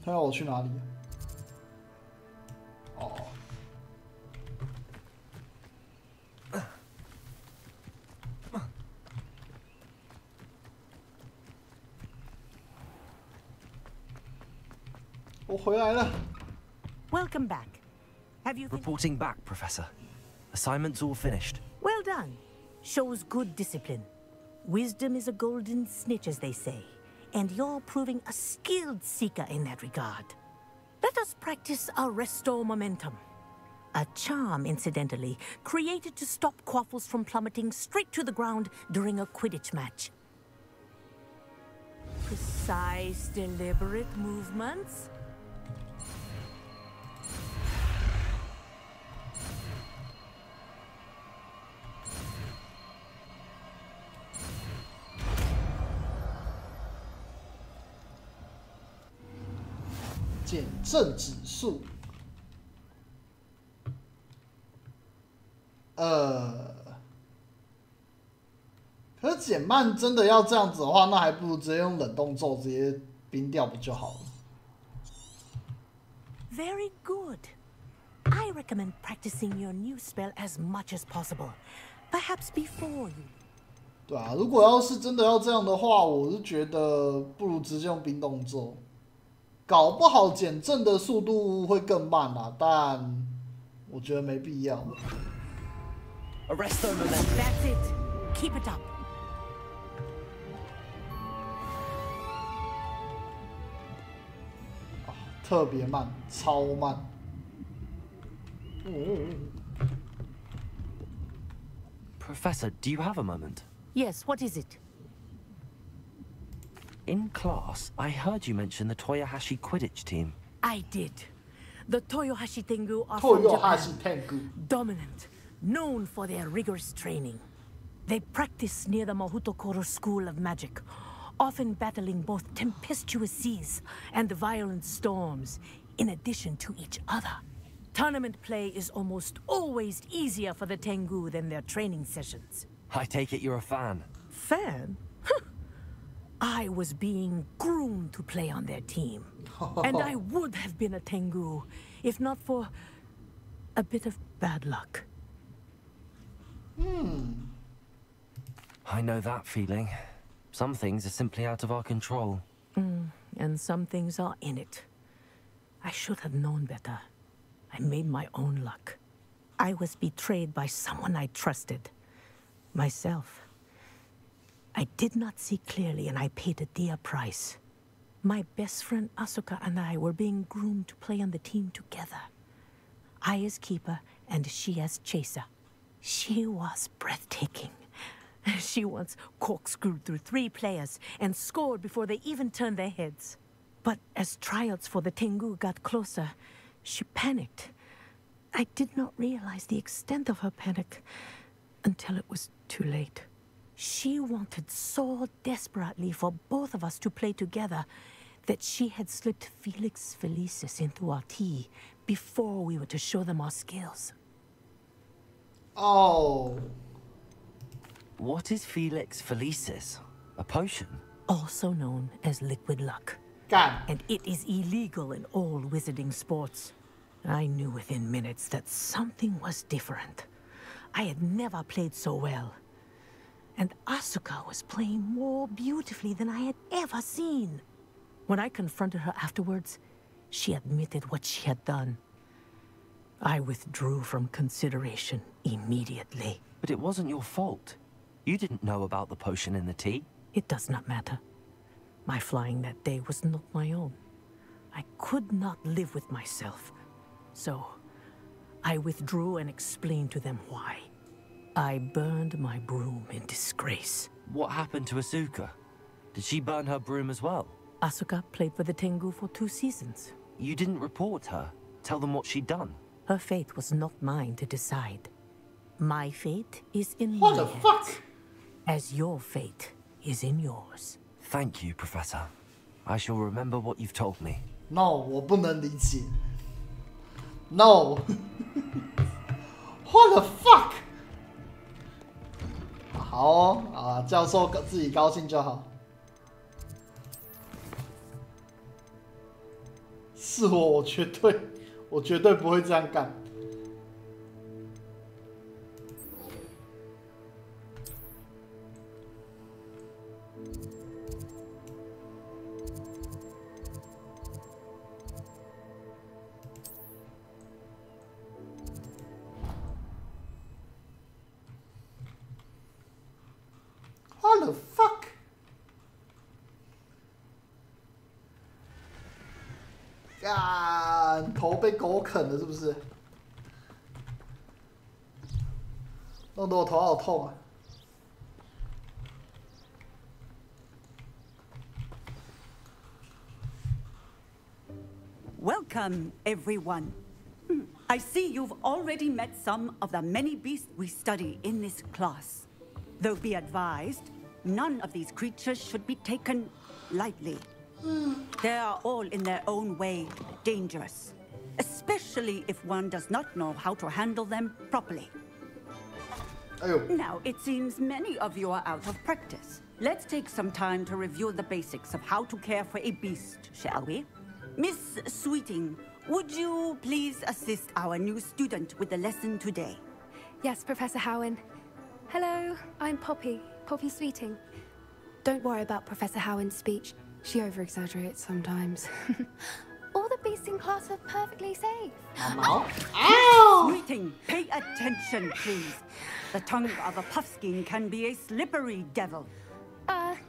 他要我去哪里？哦。我回来了。Welcome back. Have you Reporting back, Professor. Assignment's all finished. Well done. Shows good discipline. Wisdom is a golden snitch, as they say, and you're proving a skilled seeker in that regard. Let us practice our restore momentum. A charm, incidentally, created to stop quaffles from plummeting straight to the ground during a Quidditch match. Precise, deliberate movements.减震指数，可是减慢真的要这样子的话，那还不如直接用冷冻咒直接冰掉不就好了 ？Very good. I recommend practicing your new spell as much as possible, perhaps before you. 对啊，如果要是真的要这样的话，我是觉得不如直接用冰冻咒。搞不好减震的速度会更慢啊，但我觉得没必要。Arresto momentum. That's it. Keep it up. 特别慢，超慢。Professor, do you have a moment? Yes, what is it? In class, I heard you mention the Toyohashi Quidditch team. I did. The Toyohashi Tengu are from Japan, dominant, known for their rigorous training. They practice near the Mahutokoro School of Magic, often battling both tempestuous seas and violent storms, in addition to each other. Tournament play is almost always easier for the Tengu than their training sessions. I take it you're a fan. Fan? I was being groomed to play on their team. And I would have been a Tengu, if not for a bit of bad luck. I know that feeling. Some things are simply out of our control. And some things are in it. I should have known better. I made my own luck. I was betrayed by someone I trusted. Myself. I did not see clearly, and I paid a dear price. My best friend Asuka and I were being groomed to play on the team together. I as keeper, and she as chaser. She was breathtaking. She once corkscrewed through 3 players and scored before they even turned their heads. But as tryouts for the Tengu got closer, she panicked. I did not realize the extent of her panic until it was too late. She wanted so desperately for both of us to play together that she had slipped Felix Felicis into our tea before we were to show them our skills. Oh. What is Felix Felicis? A potion? Also known as liquid luck. God. And it is illegal in all wizarding sports. I knew within minutes that something was different. I had never played so well. And Asuka was playing more beautifully than I had ever seen. When I confronted her afterwards, she admitted what she had done. I withdrew from consideration immediately. But it wasn't your fault. You didn't know about the potion in the tea. It does not matter. My flying that day was not my own. I could not live with myself. So, I withdrew and explained to them why. I burned my broom in disgrace. What happened to Asuka? Did she burn her broom as well? Asuka played for the Tengu for 2 seasons. You didn't report her. Tell them what she'd done. Her fate was not mine to decide. My fate is in What my the hands, fuck? as your fate is in yours. Thank you, Professor. I shall remember what you've told me. No, 我不能理解。No. What the fuck? 好哦，啊，教授自己高兴就好。是我绝对不会这样干。What the fuck? 干，头被狗啃了是不是？弄得我头好痛啊！ Welcome, everyone. I see you've already met some of the many beasts we study in this class. Though be advised, none of these creatures should be taken lightly. They are all in their own way dangerous, especially if one does not know how to handle them properly. Now, it seems many of you are out of practice. Let's take some time to review the basics of how to care for a beast, shall we? Miss Sweeting, would you please assist our new student with the lesson today? Yes, Professor Howen. Hello, I'm Poppy Sweeting. Don't worry about Professor Howen's speech. She over-exaggerates sometimes. All the beasts in class are perfectly safe. Ow! Sweeting, pay attention, please. The tongue of a puffskein can be a slippery devil.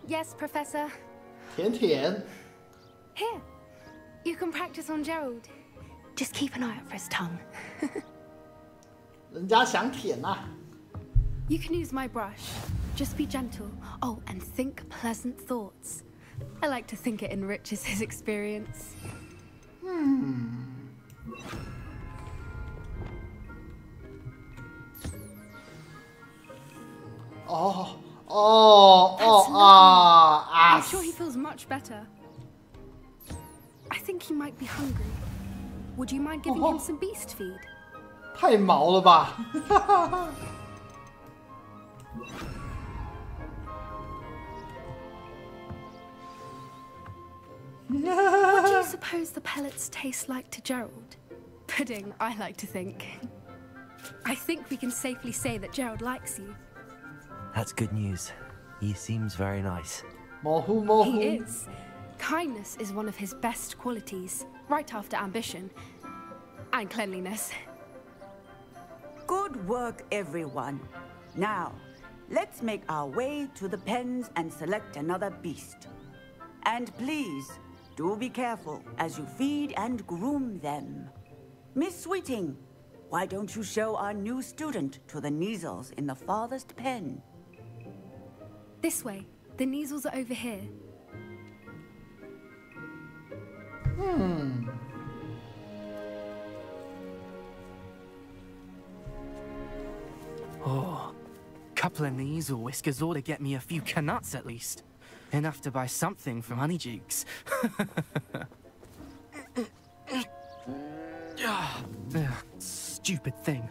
Yes, Professor. 甜甜。 Here, you can practice on Gerald. Just keep an eye out for his tongue. 人家想舔啊。 You can use my brush. Just be gentle. Oh, and think pleasant thoughts. I like to think it enriches his experience. I'm sure he feels much better. I think he might be hungry. Would you mind giving him some beast feed? 太毛了吧！ What do you suppose the pellets taste like to Gerald? Pudding, I like to think. I think we can safely say that Gerald likes you. That's good news. He seems very nice. He is. Kindness is one of his best qualities, right after ambition. And cleanliness. Good work, everyone. Now, let's make our way to the pens and select another beast. And please, do be careful as you feed and groom them. Miss Sweeting, why don't you show our new student to the Neasels in the farthest pen? This way. The Neasels are over here. Oh, couple of Neasel whiskers ought to get me a few canuts at least. Enough to buy something from Honeydukes. Stupid thing.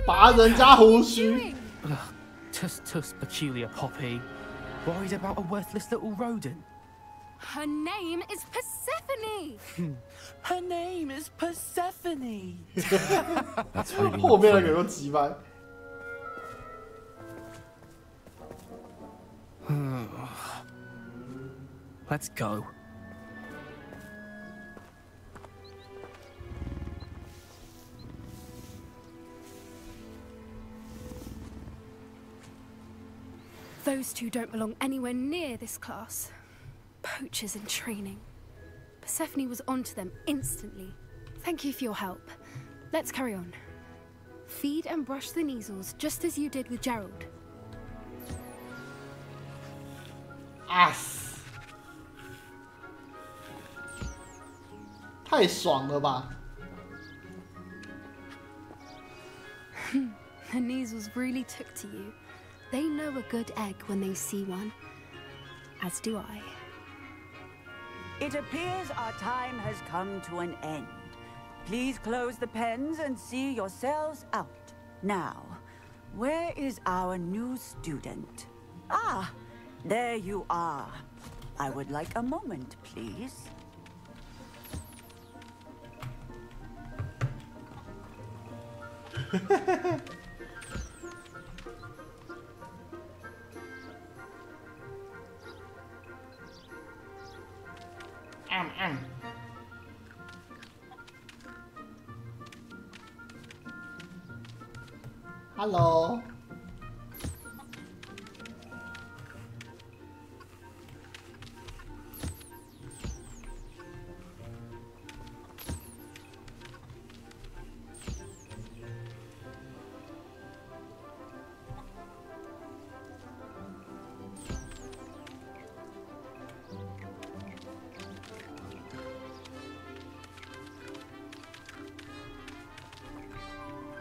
拔人家胡须。Tuss peculiar Poppy. Worried about a worthless little rodent. Her name is Persephone. Her name is Persephone. That's really 后面那个有几百。Let's go. Those two don't belong anywhere near this class. Poachers in training. Persephone was onto them instantly. Thank you for your help. Let's carry on. Feed and brush the Neasels just as you did with Gerald. 太爽了吧 The Neasels really took to you. They know a good egg when they see one. As do I. It appears our time has come to an end. Please close the pens and see yourselves out. Now, where is our new student? Ah, there you are. I would like a moment, please. Hello.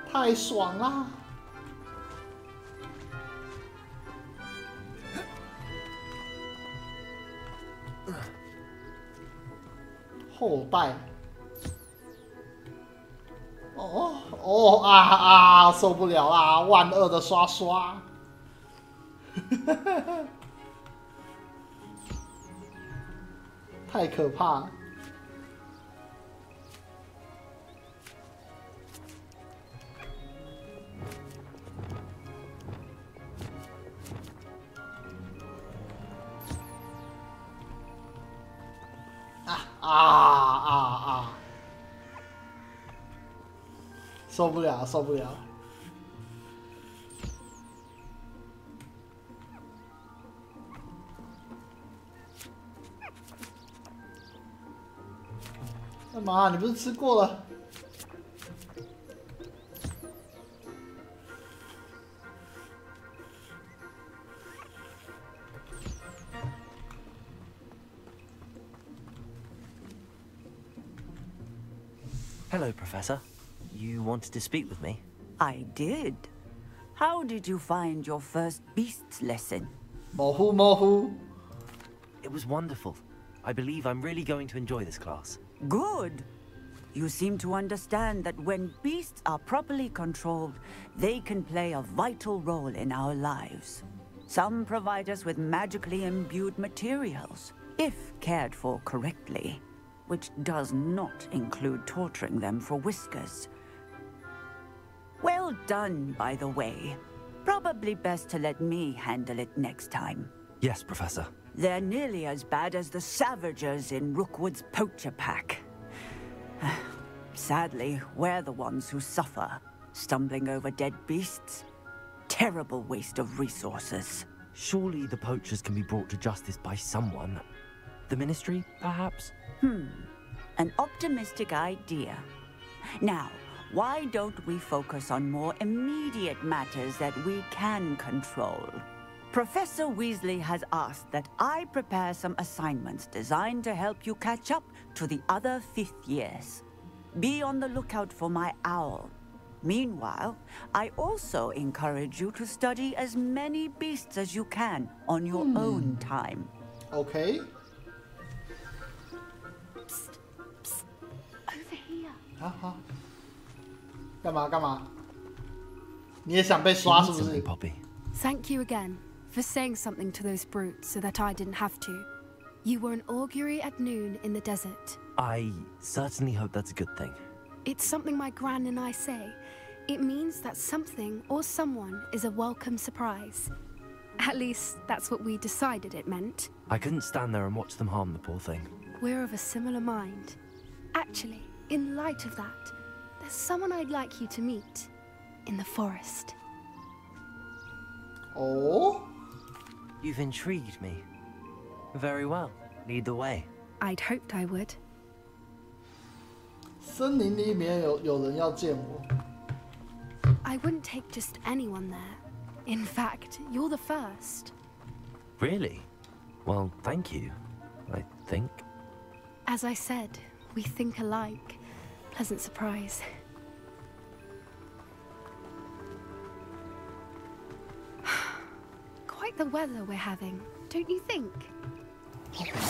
太爽啦！后代。受不了啦！万恶的刷刷。太可怕了。受不了，受不了！干嘛？你不是吃过了？ Hello, Professor. You wanted to speak with me? I did. How did you find your first beasts lesson? Mohu mohu. It was wonderful. I believe I'm really going to enjoy this class. Good. You seem to understand that when beasts are properly controlled, they can play a vital role in our lives. Some provide us with magically imbued materials, if cared for correctly, which does not include torturing them for whiskers. Well done, by the way. Probably best to let me handle it next time. Yes, Professor. They're nearly as bad as the Savagers in Rookwood's poacher pack. Sadly, we're the ones who suffer, stumbling over dead beasts. Terrible waste of resources. Surely the poachers can be brought to justice by someone. The Ministry, perhaps? An optimistic idea. Now, why don't we focus on more immediate matters that we can control? Professor Weasley has asked that I prepare some assignments designed to help you catch up to the other 5th years. Be on the lookout for my owl. Meanwhile, I also encourage you to study as many beasts as you can on your own time. Okay. Over here. 好，干嘛？你也想被刷是不是 Poppy? Thank you again for saying something to those brutes so that I didn't have to. You were an augury at noon in the desert. I certainly hope that's a good thing. It's something my gran and I say. It means that something or someone is a welcome surprise. At least, that's what we decided it meant. I couldn't stand there and watch them harm the poor thing. We're of a similar mind. Actually, in light of that, there's someone I'd like you to meet in the forest. Oh? You've intrigued me. Very well. Lead the way. I'd hoped I would. 森林里面有人要见我。I wouldn't take just anyone there. In fact, you're the first. Really? Well, thank you, I think. As I said, we think alike. Pleasant surprise. Quite the weather we're having, don't you think?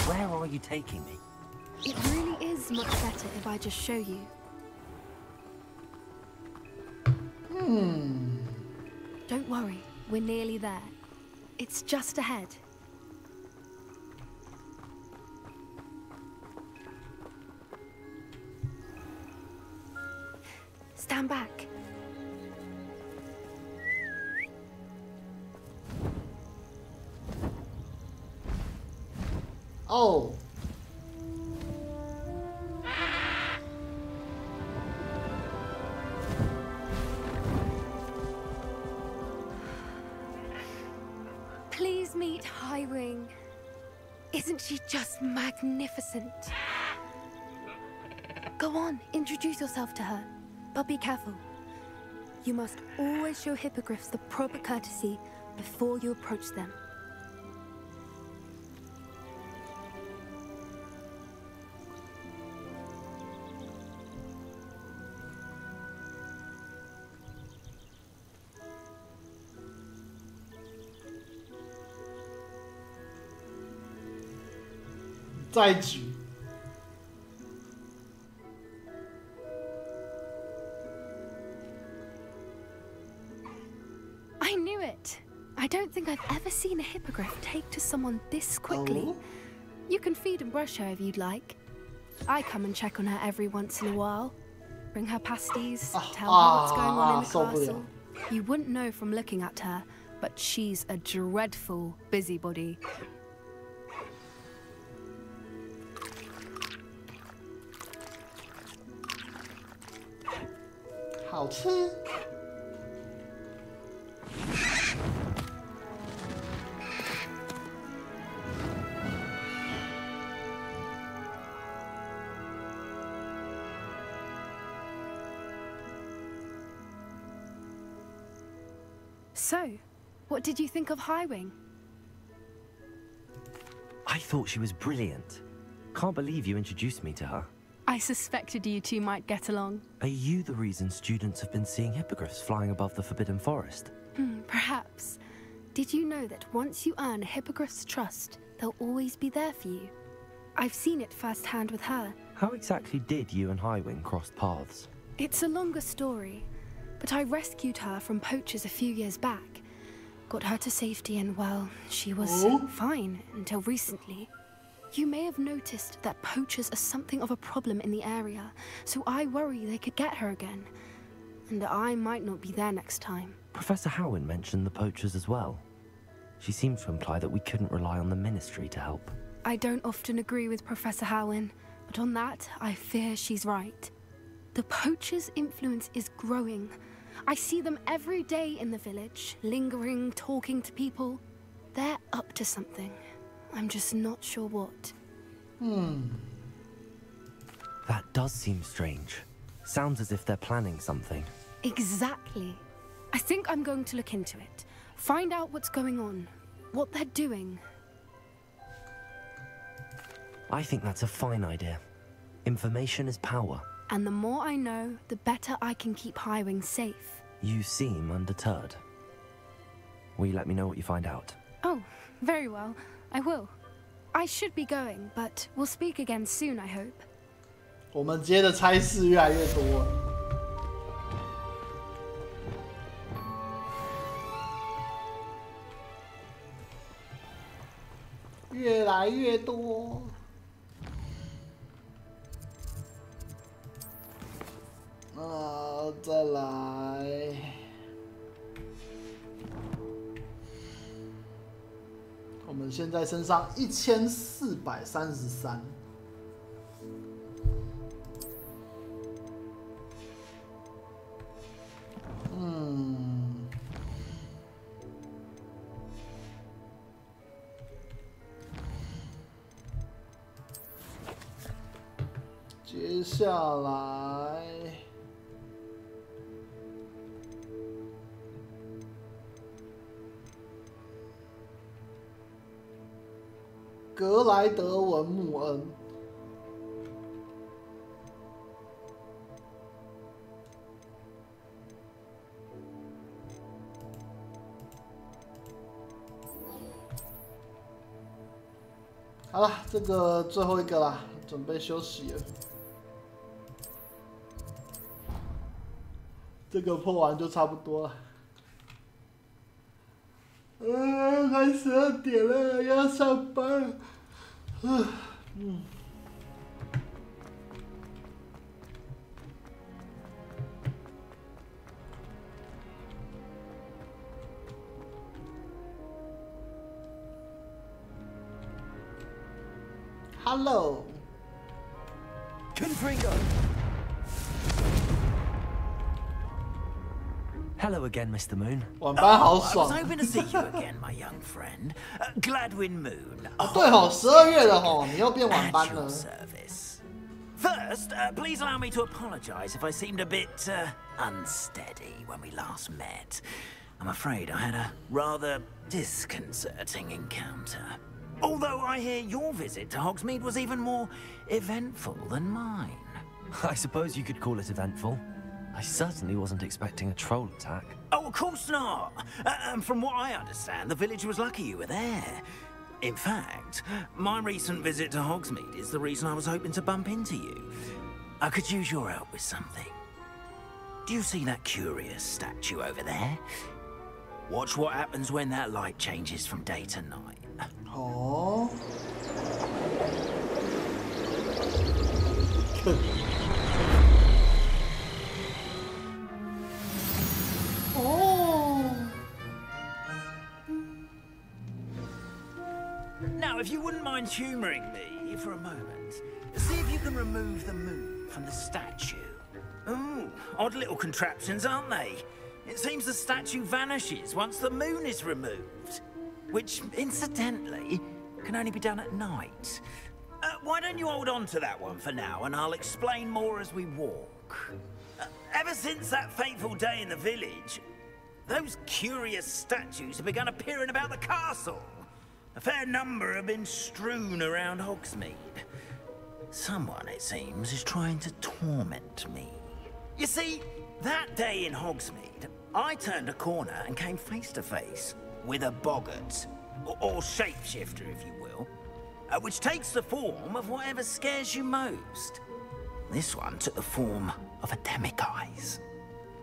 Where are you taking me? It really is much better if I just show you. Don't worry, we're nearly there. It's just ahead. Stand back. Oh. Please meet Highwing. Isn't she just magnificent? Go on, introduce yourself to her. But be careful. You must always show hippogriffs the proper courtesy before you approach them. I knew it. I don't think I've ever seen a hippogriff take to someone this quickly. Oh. You can feed and brush her if you'd like. I come and check on her every once in a while. Bring her pasties, tell her what's going on in the castle. You wouldn't know from looking at her, but she's a dreadful busybody. So, what did you think of Highwing? I thought she was brilliant. Can't believe you introduced me to her. I suspected you two might get along. Are you the reason students have been seeing hippogriffs flying above the Forbidden Forest? Perhaps. Did you know that once you earn a hippogriff's trust, they'll always be there for you? I've seen it firsthand with her. How exactly did you and Highwing cross paths? It's a longer story, but I rescued her from poachers a few years back. Got her to safety and, well, she was fine until recently. You may have noticed that poachers are something of a problem in the area, so I worry they could get her again. And I might not be there next time. Professor Howen mentioned the poachers as well. She seemed to imply that we couldn't rely on the Ministry to help. I don't often agree with Professor Howen, but on that, I fear she's right. The poachers' influence is growing. I see them every day in the village, lingering, talking to people. They're up to something. I'm just not sure what. That does seem strange. Sounds as if they're planning something. Exactly. I think I'm going to look into it. Find out what's going on. What they're doing. I think that's a fine idea. Information is power. And the more I know, the better I can keep Highwing safe. You seem undeterred. Will you let me know what you find out? Oh, very well. I will. I should be going, but we'll speak again soon, I hope. 我们接的差事越来越多了，越来越多。再来，我们现在身上1433。接下来，格莱德文穆恩。好了，这个最后一个啦，准备休息了。这个破完就差不多了。快12点了，要上班了。Hello. Confringo. Hello again, Mr. Moon. 晚班好爽。 I was hoping to see you again, my young friend. Gladwin Moon. 对吼，12月了吼，你又变晚班了。 First, please allow me to apologize if I seemed a bit unsteady when we last met. I'm afraid I had a rather disconcerting encounter. Although I hear your visit to Hogsmeade was even more eventful than mine. I suppose you could call it eventful. I certainly wasn't expecting a troll attack. Oh, of course not. From what I understand, the village was lucky you were there. In fact, my recent visit to Hogsmeade is the reason I was hoping to bump into you. I could use your help with something. Do you see that curious statue over there? Watch what happens when that light changes from day to night. Oh. Oh. Now, if you wouldn't mind humoring me for a moment, see if you can remove the moon from the statue. Ooh, odd little contraptions, aren't they? It seems the statue vanishes once the moon is removed. Which, incidentally, can only be done at night. Why don't you hold on to that one for now, and I'll explain more as we walk. Ever since that fateful day in the village, those curious statues have begun appearing about the castle. A fair number have been strewn around Hogsmeade. Someone, it seems, is trying to torment me. You see, that day in Hogsmeade, I turned a corner and came face to face with a boggart, or shapeshifter, if you will, which takes the form of whatever scares you most. This one took the form of a demiguise.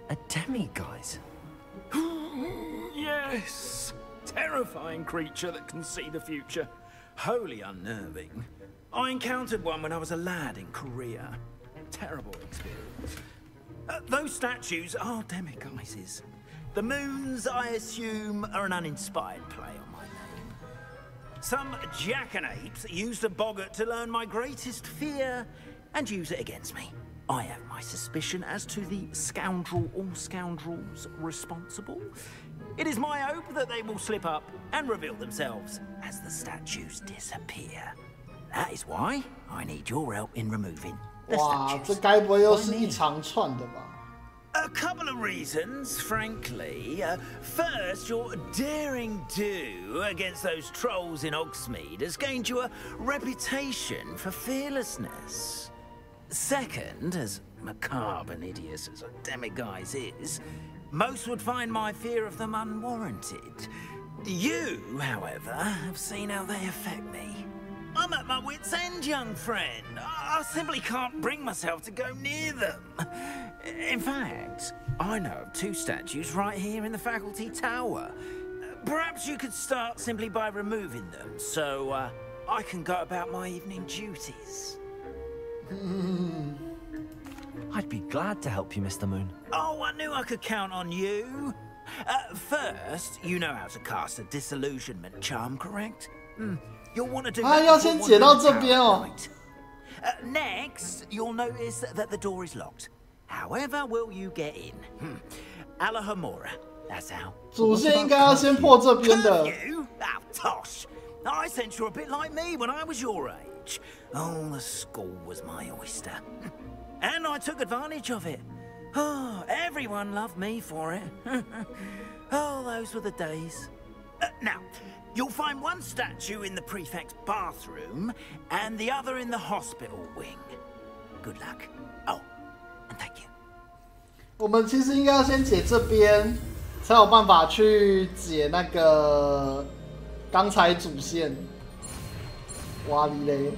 A demiguise? Yes! Terrifying creature that can see the future. Wholly unnerving. I encountered one when I was a lad in Korea. Terrible experience. Those statues are demiguises. The moons, I assume, are an uninspired play on my name. Some jackanapes used a boggart to learn my greatest fear and use it against me. I have my suspicion as to the scoundrel or scoundrels responsible. It is my hope that they will slip up and reveal themselves as the statues disappear. That is why I need your help in removing the statues. 这该不会又是一长串的吧？ A couple of reasons, frankly. First, your daring do against those trolls in Hogsmeade has gained you a reputation for fearlessness. Second, as macabre and hideous as a demiguise is, most would find my fear of them unwarranted. You, however, have seen how they affect me. I'm at my wit's end, young friend. I simply can't bring myself to go near them. In fact, I know of 2 statues right here in the faculty tower. Perhaps you could start simply by removing them, so I can go about my evening duties. I'd be glad to help you, Mr. Moon. Oh, I knew I could count on you. First, you know how to cast a disillusionment charm, correct? You'll want to do that before one night. Next, you'll notice that the door is locked. However will you get in? Alahomora, that's how. 主线应该要先破这边的。 You? Oh, tosh. I sense you're a bit like me when I was your age. Oh, the school was my oyster. And I took advantage of it. Oh, everyone loved me for it. Oh, those were the days. Now, you'll find one statue in the prefect's bathroom and the other in the hospital wing. Good luck. Oh, and thank you. 我们其实应该要先解这边，才有办法去解那个刚才主线。哇哩嘞！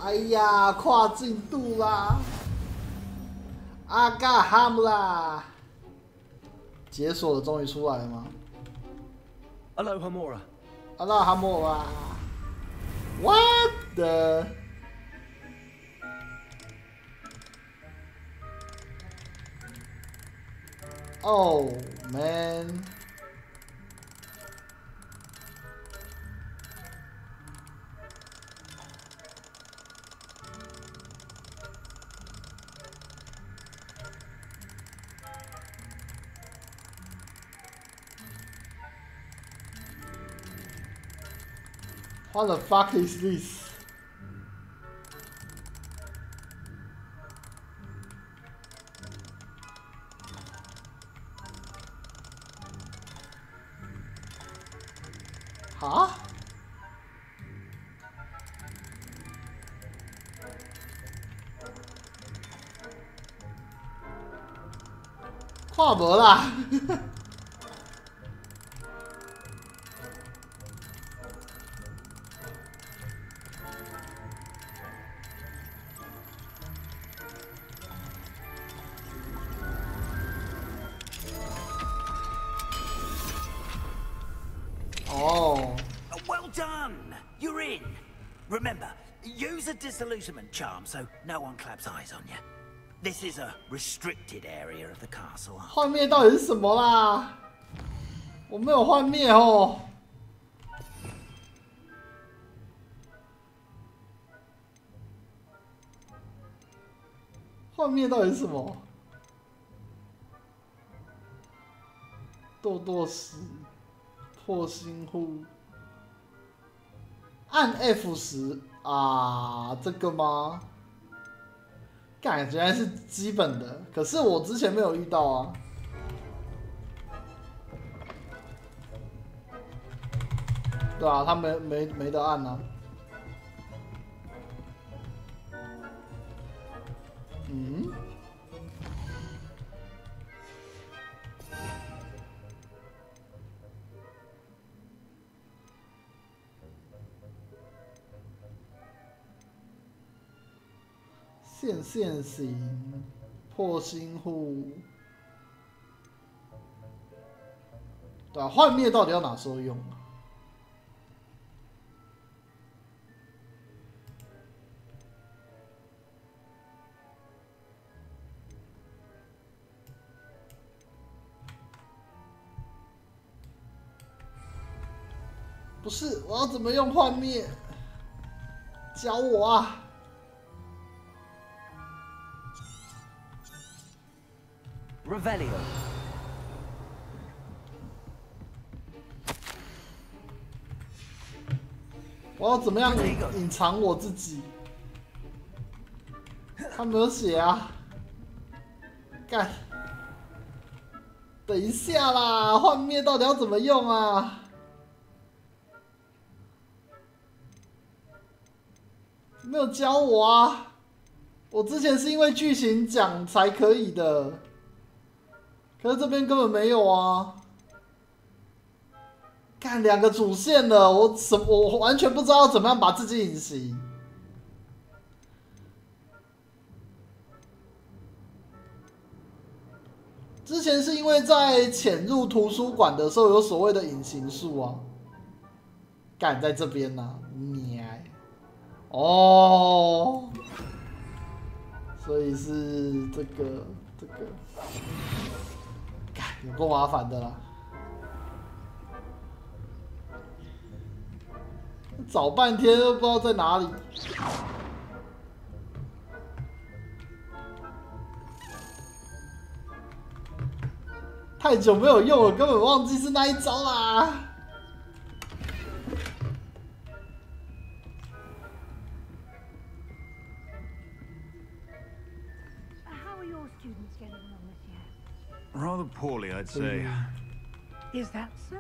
哎呀，跨进度啦！阿嘎哈姆啦！解锁的终于出来了吗 Alohomora. Alohomora. What the? Oh man. What the fuck is this? Huh? 跨博啦！哦。 Well done! You're in. Remember, use a disillusionment charm so no one claps eyes on you. This is a restricted area of the castle. 幻灭到底是什么啦？我没有幻灭哦。幻灭到底是什么？堕石、破心户。 按 F10啊，这个吗？感觉是基本的，可是我之前没有遇到啊。对啊，他没得按啊。嗯。 线型破心户，对啊，幻灭到底要哪时候用啊？不是，我要怎么用幻灭？教我啊！ Revelio. 我要怎么样隐藏我自己？他没有写啊！干！等一下啦，幻灭到底要怎么用啊？没有教我啊！我之前是因为剧情讲才可以的，可是这边根本没有啊！看2个主线了，我完全不知道怎么样把自己隐形。之前是因为在潜入图书馆的时候有所谓的隐形术啊，干在这边呢、啊，哦，所以是这个，干有够麻烦的啦，找半天都不知道在哪里。太久没有用了，根本忘记是那一招啦。How are your students getting on this year? Rather poorly, I'd say. Is that so?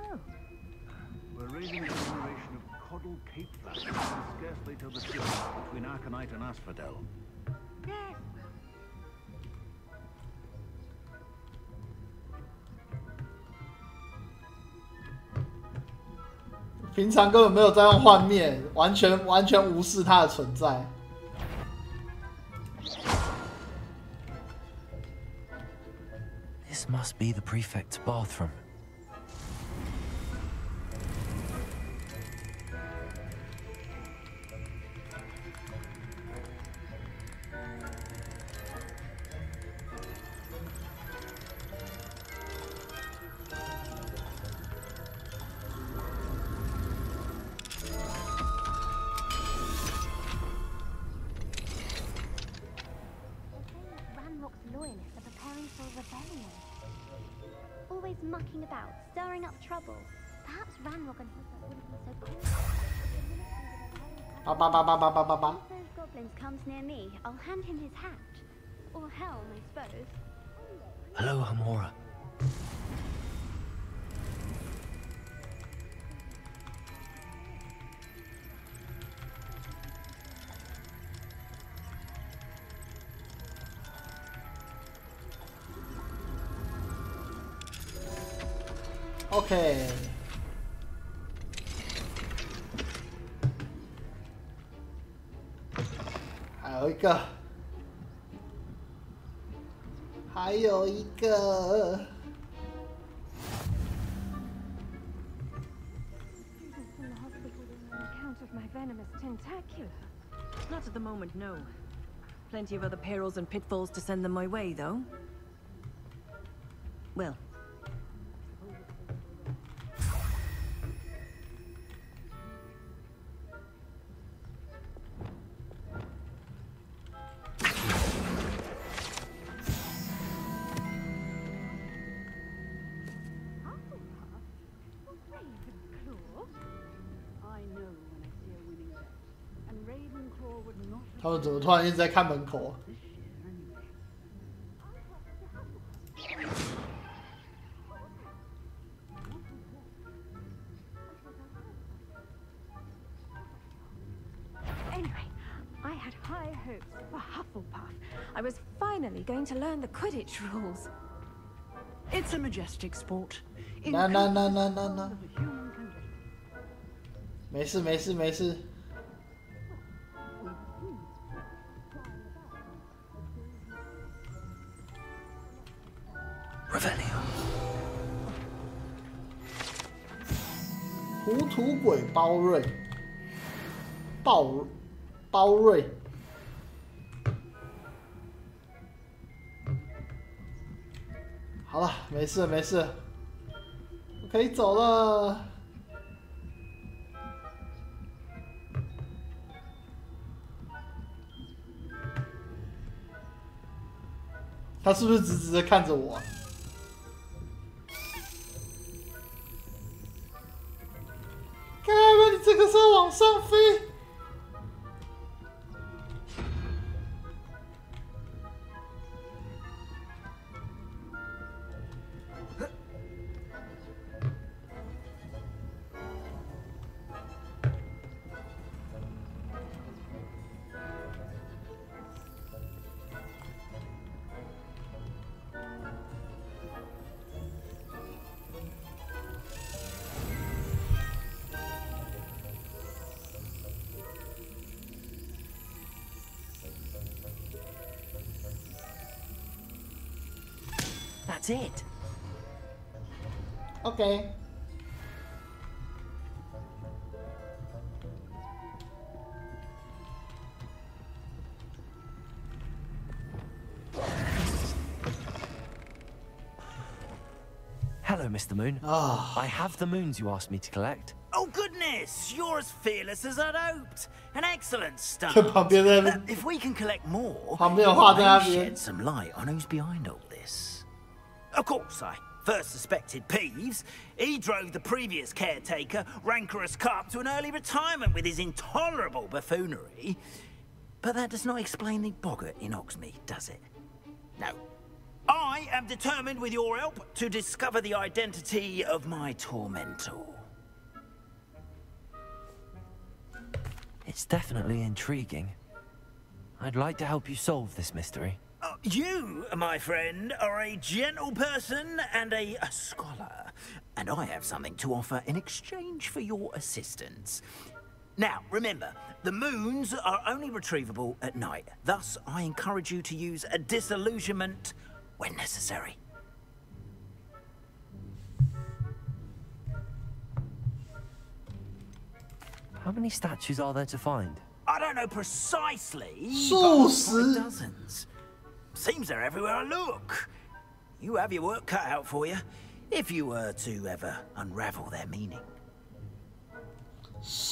We're raising a generation of coddled cape flappers who can scarcely tell the difference between Aconite and Asphodel. Yes. 平常根本没有在用幻灭，完全无视它的存在。This must be the prefect's bathroom. Always mucking about, stirring up trouble. Perhaps Ranrock and Hussar wouldn't be so cool. If those goblins comes near me, I'll hand him his hat. Or helm, I suppose. Hello, Hamora. OK， 还有一个，还有一个。Not at the moment, no. Plenty of other perils and pitfalls to send them my way, though. Well. I know when I see a winning bet, and Ravenclaw would not. 他们怎么突然一直在看门口啊？ Anyway, I had high hopes for Hufflepuff. I was finally going to learn the Quidditch rules. It's a majestic sport. No. 没事。Revelio. 糊涂鬼包瑞，包瑞。好了，没事，我可以走了。他是不是直直的看着我？看吧，你这个是要往上飞。That's it. OK。Hello, Mr. Moon. I have the moons you asked me to collect. Oh, goodness! You're as fearless as I'd hoped. An excellent start. 旁边的 If we can collect more, 旁边有画在那 it 边 may shed some light on who's behind all this. Of course, I first suspected Peeves. He drove the previous caretaker, Rancorous Carp, to an early retirement with his intolerable buffoonery. But that does not explain the boggart in Oxmead, does it? No. I am determined, with your help, to discover the identity of my tormentor. It's definitely intriguing. I'd like to help you solve this mystery. You, my friend, are a gentle person and a scholar, and I have something to offer in exchange for your assistance. Now, remember, the moons are only retrievable at night. Thus, I encourage you to use a disillusionment when necessary. How many statues are there to find? I don't know precisely, So but dozens. Seems they're everywhere I look. You have your work cut out for you, if you were to ever unravel their meaning.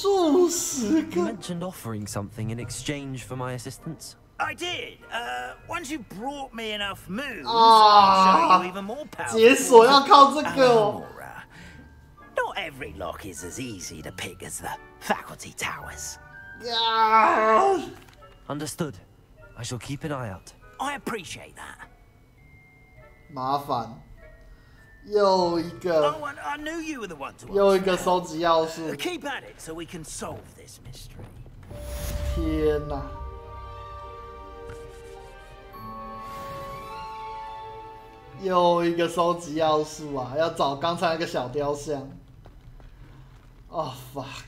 You mentioned offering something in exchange for my assistance. I did. Once you brought me enough moves, I'll show you even more powerful. 解锁要靠这个哦。 Not every lock is as easy to pick as the faculty towers. Yeah. Understood. I shall keep an eye out. I appreciate that. 麻烦，又一个， Oh, I knew you were the one to 又一个收集要素。 Keep at it so we can solve this mystery. 天哪！又一个收集要素啊！要找刚才那个小雕像。Oh fuck.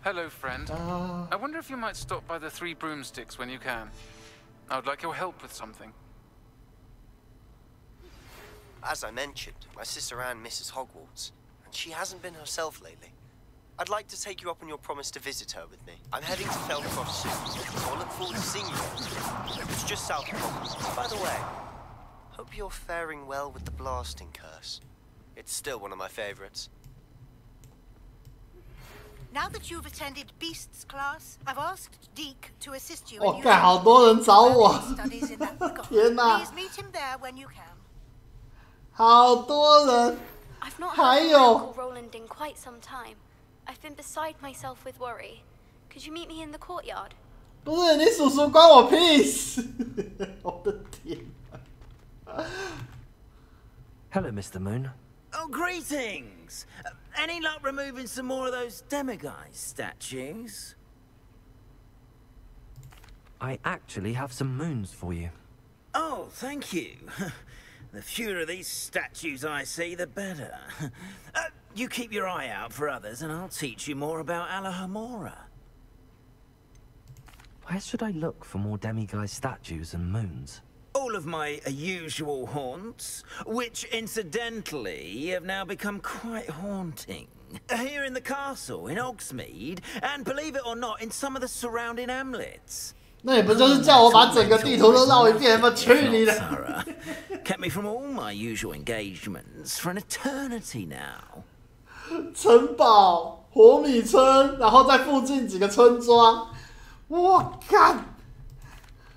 Hello, friend. I wonder if you might stop by the Three Broomsticks when you can. I would like your help with something. As I mentioned, my sister Anne misses Hogwarts, and she hasn't been herself lately. I'd like to take you up on your promise to visit her with me. I'm heading to Feldcroft soon, so I look forward to seeing you. It's just south of Hogwarts. By the way, hope you're faring well with the blasting curse. It's still one of my favorites. Now that you've attended Beasts class, I've asked Deke to assist you. 哦，干，好多人找我！ Studies in that regard. 天哪！ Please meet him there when you can. 好多人， I've not 还 heard 有 from Roland in quite some time. I've been beside myself with worry. Could you meet me in the courtyard? 不是你叔叔关我屁事！我的天！Hello, Mr. Moon. Oh, greetings! Any luck removing some more of those demiguise statues? I actually have some moons for you. Oh, thank you. The fewer of these statues I see, the better. You keep your eye out for others, and I'll teach you more about Alohomora. Where should I look for more demiguise statues and moons? All of my usual haunts, which incidentally have now become quite haunting. Here in the castle, in Oxmead, and believe it or not, in some of the surrounding hamlets. 那你不就是叫我把整个地图都绕一遍吗？去你的！ Kept me from all my usual engagements for an eternity now. 城堡、火米村，然后在附近几个村庄。我干！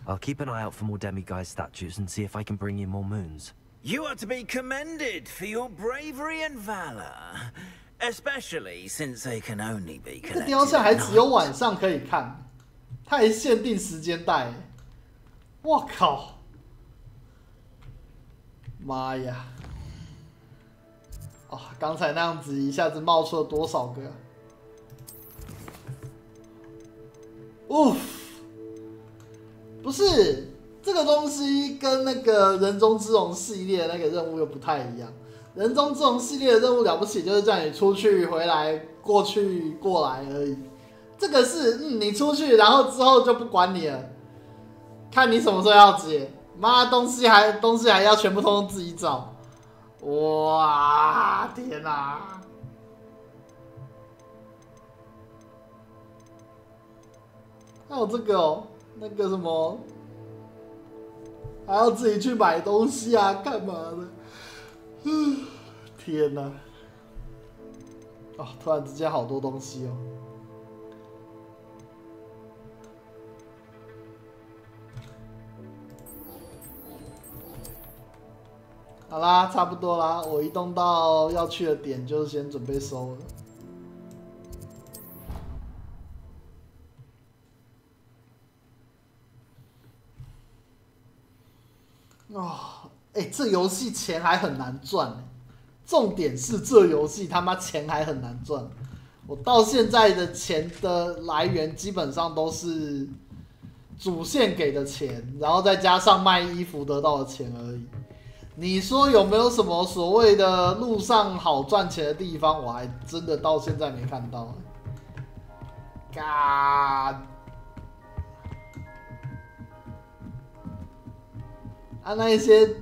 I'll keep an eye out for more demiguise statues and see if I can bring you more moons. You are to be commended for your bravery and valor, especially since they can only be 这个 collected 雕像 at 还只有 night. 晚上可以看，它还限定时间带。我靠！妈呀！哦，刚才那样子一下子冒出了多少个？哦，不是这个东西跟那个人中之龙系列那个任务又不太一样。人中之龙系列的任务了不起，就是叫你出去、回来、过去、过来而已。这个是你出去，然后之后就不管你了，看你什么时候要接。妈，东西还要全部通通自己找，哇，天哪！还有这个哦，那个什么，还要自己去买东西啊，干嘛的？天哪！哦，突然之间好多东西哦。好啦，差不多啦，我移动到要去的点，就先准备收了。哦，这游戏钱还很难赚，重点是这游戏他妈钱还很难赚。我到现在的钱的来源基本上都是主线给的钱，然后再加上卖衣服得到的钱而已。你说有没有什么所谓的路上好赚钱的地方？我还真的到现在没看到。God。啊，那一些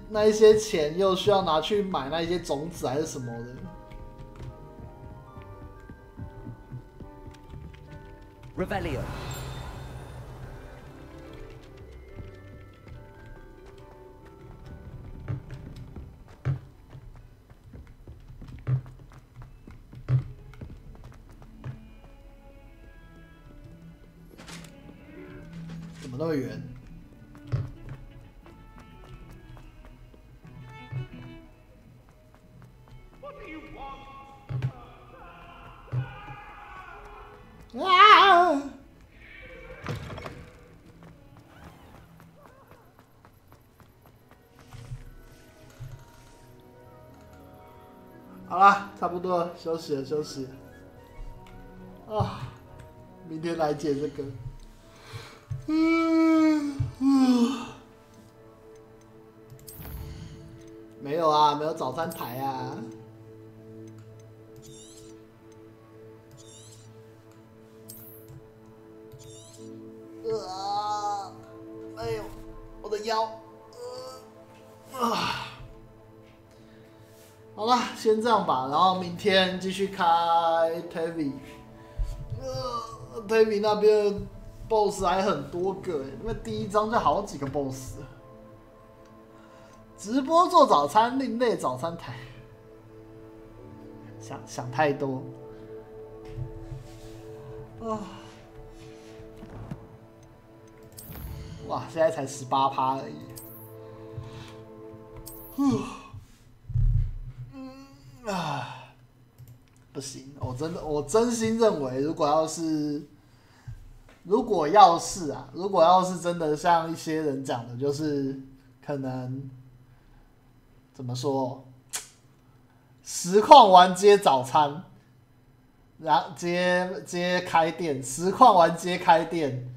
钱又需要拿去买那一些种子还是什么的。Revelio。怎么那么远？啊！好啦，差不多了，休息了，休息了。啊，明天来解这个。没有啊，没有早餐台啊。哎呦，我的腰。好了，先这样吧，然后明天继续开 Tevi。Tevi 那边 BOSS 还很多个，因为第一章就好几个 BOSS。直播做早餐，另类早餐台，想太多。哇，现在才18%而已。不行，我真心认为，如果要是真的像一些人讲的，就是可能怎么说，实况完接早餐，然后接开店，实况完接开店，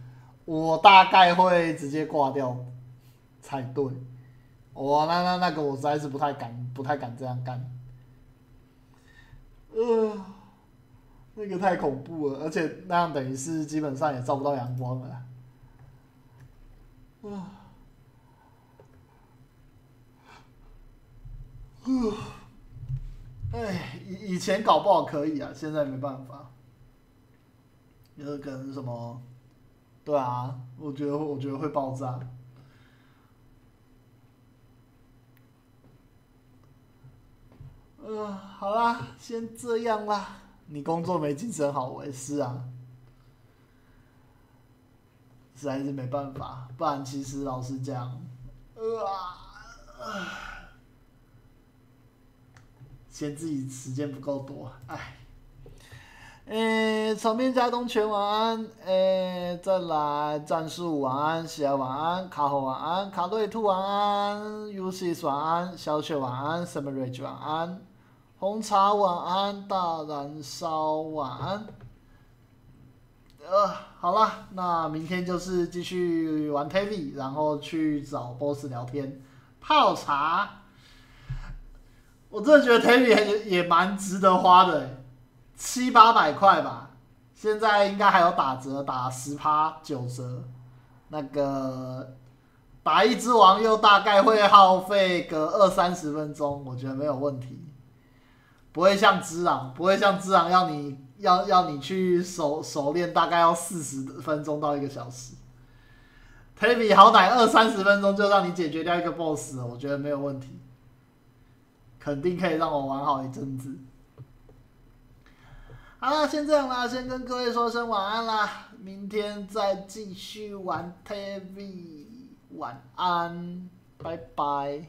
我大概会直接挂掉才对。那个我实在是不太敢这样干。那个太恐怖了，而且那样等于是基本上也照不到阳光了。以前搞不好可以啊，现在没办法。有可能什么？对啊，我觉得会爆炸。好啦，先这样啦。你工作没精神好，我也是啊，实在是没办法。不然其实老实讲，嫌自己时间不够多，场面加东泉晚安，再来战术晚安，喜儿晚安，卡后晚安，卡瑞兔晚安 ，UC 晚安，小雪晚安 ，Summerage 晚安。红茶晚安，大燃烧晚安。好啦，那明天就是继续玩 Tevi， 然后去找 BOSS 聊天、泡茶。我真的觉得 Tevi 也蛮值得花的，700-800块吧。现在应该还有打折，打10%、9折。那个打一只王又大概会耗费个20-30分钟，我觉得没有问题。不会像只狼，要你去熟练，大概要40分钟到1个小时。Tabi 好歹20-30分钟就让你解决掉一个 BOSS 了，我觉得没有问题，肯定可以让我玩好一阵子。好啦，先这样啦，先跟各位说声晚安啦，明天再继续玩 Tabi， 晚安，拜拜。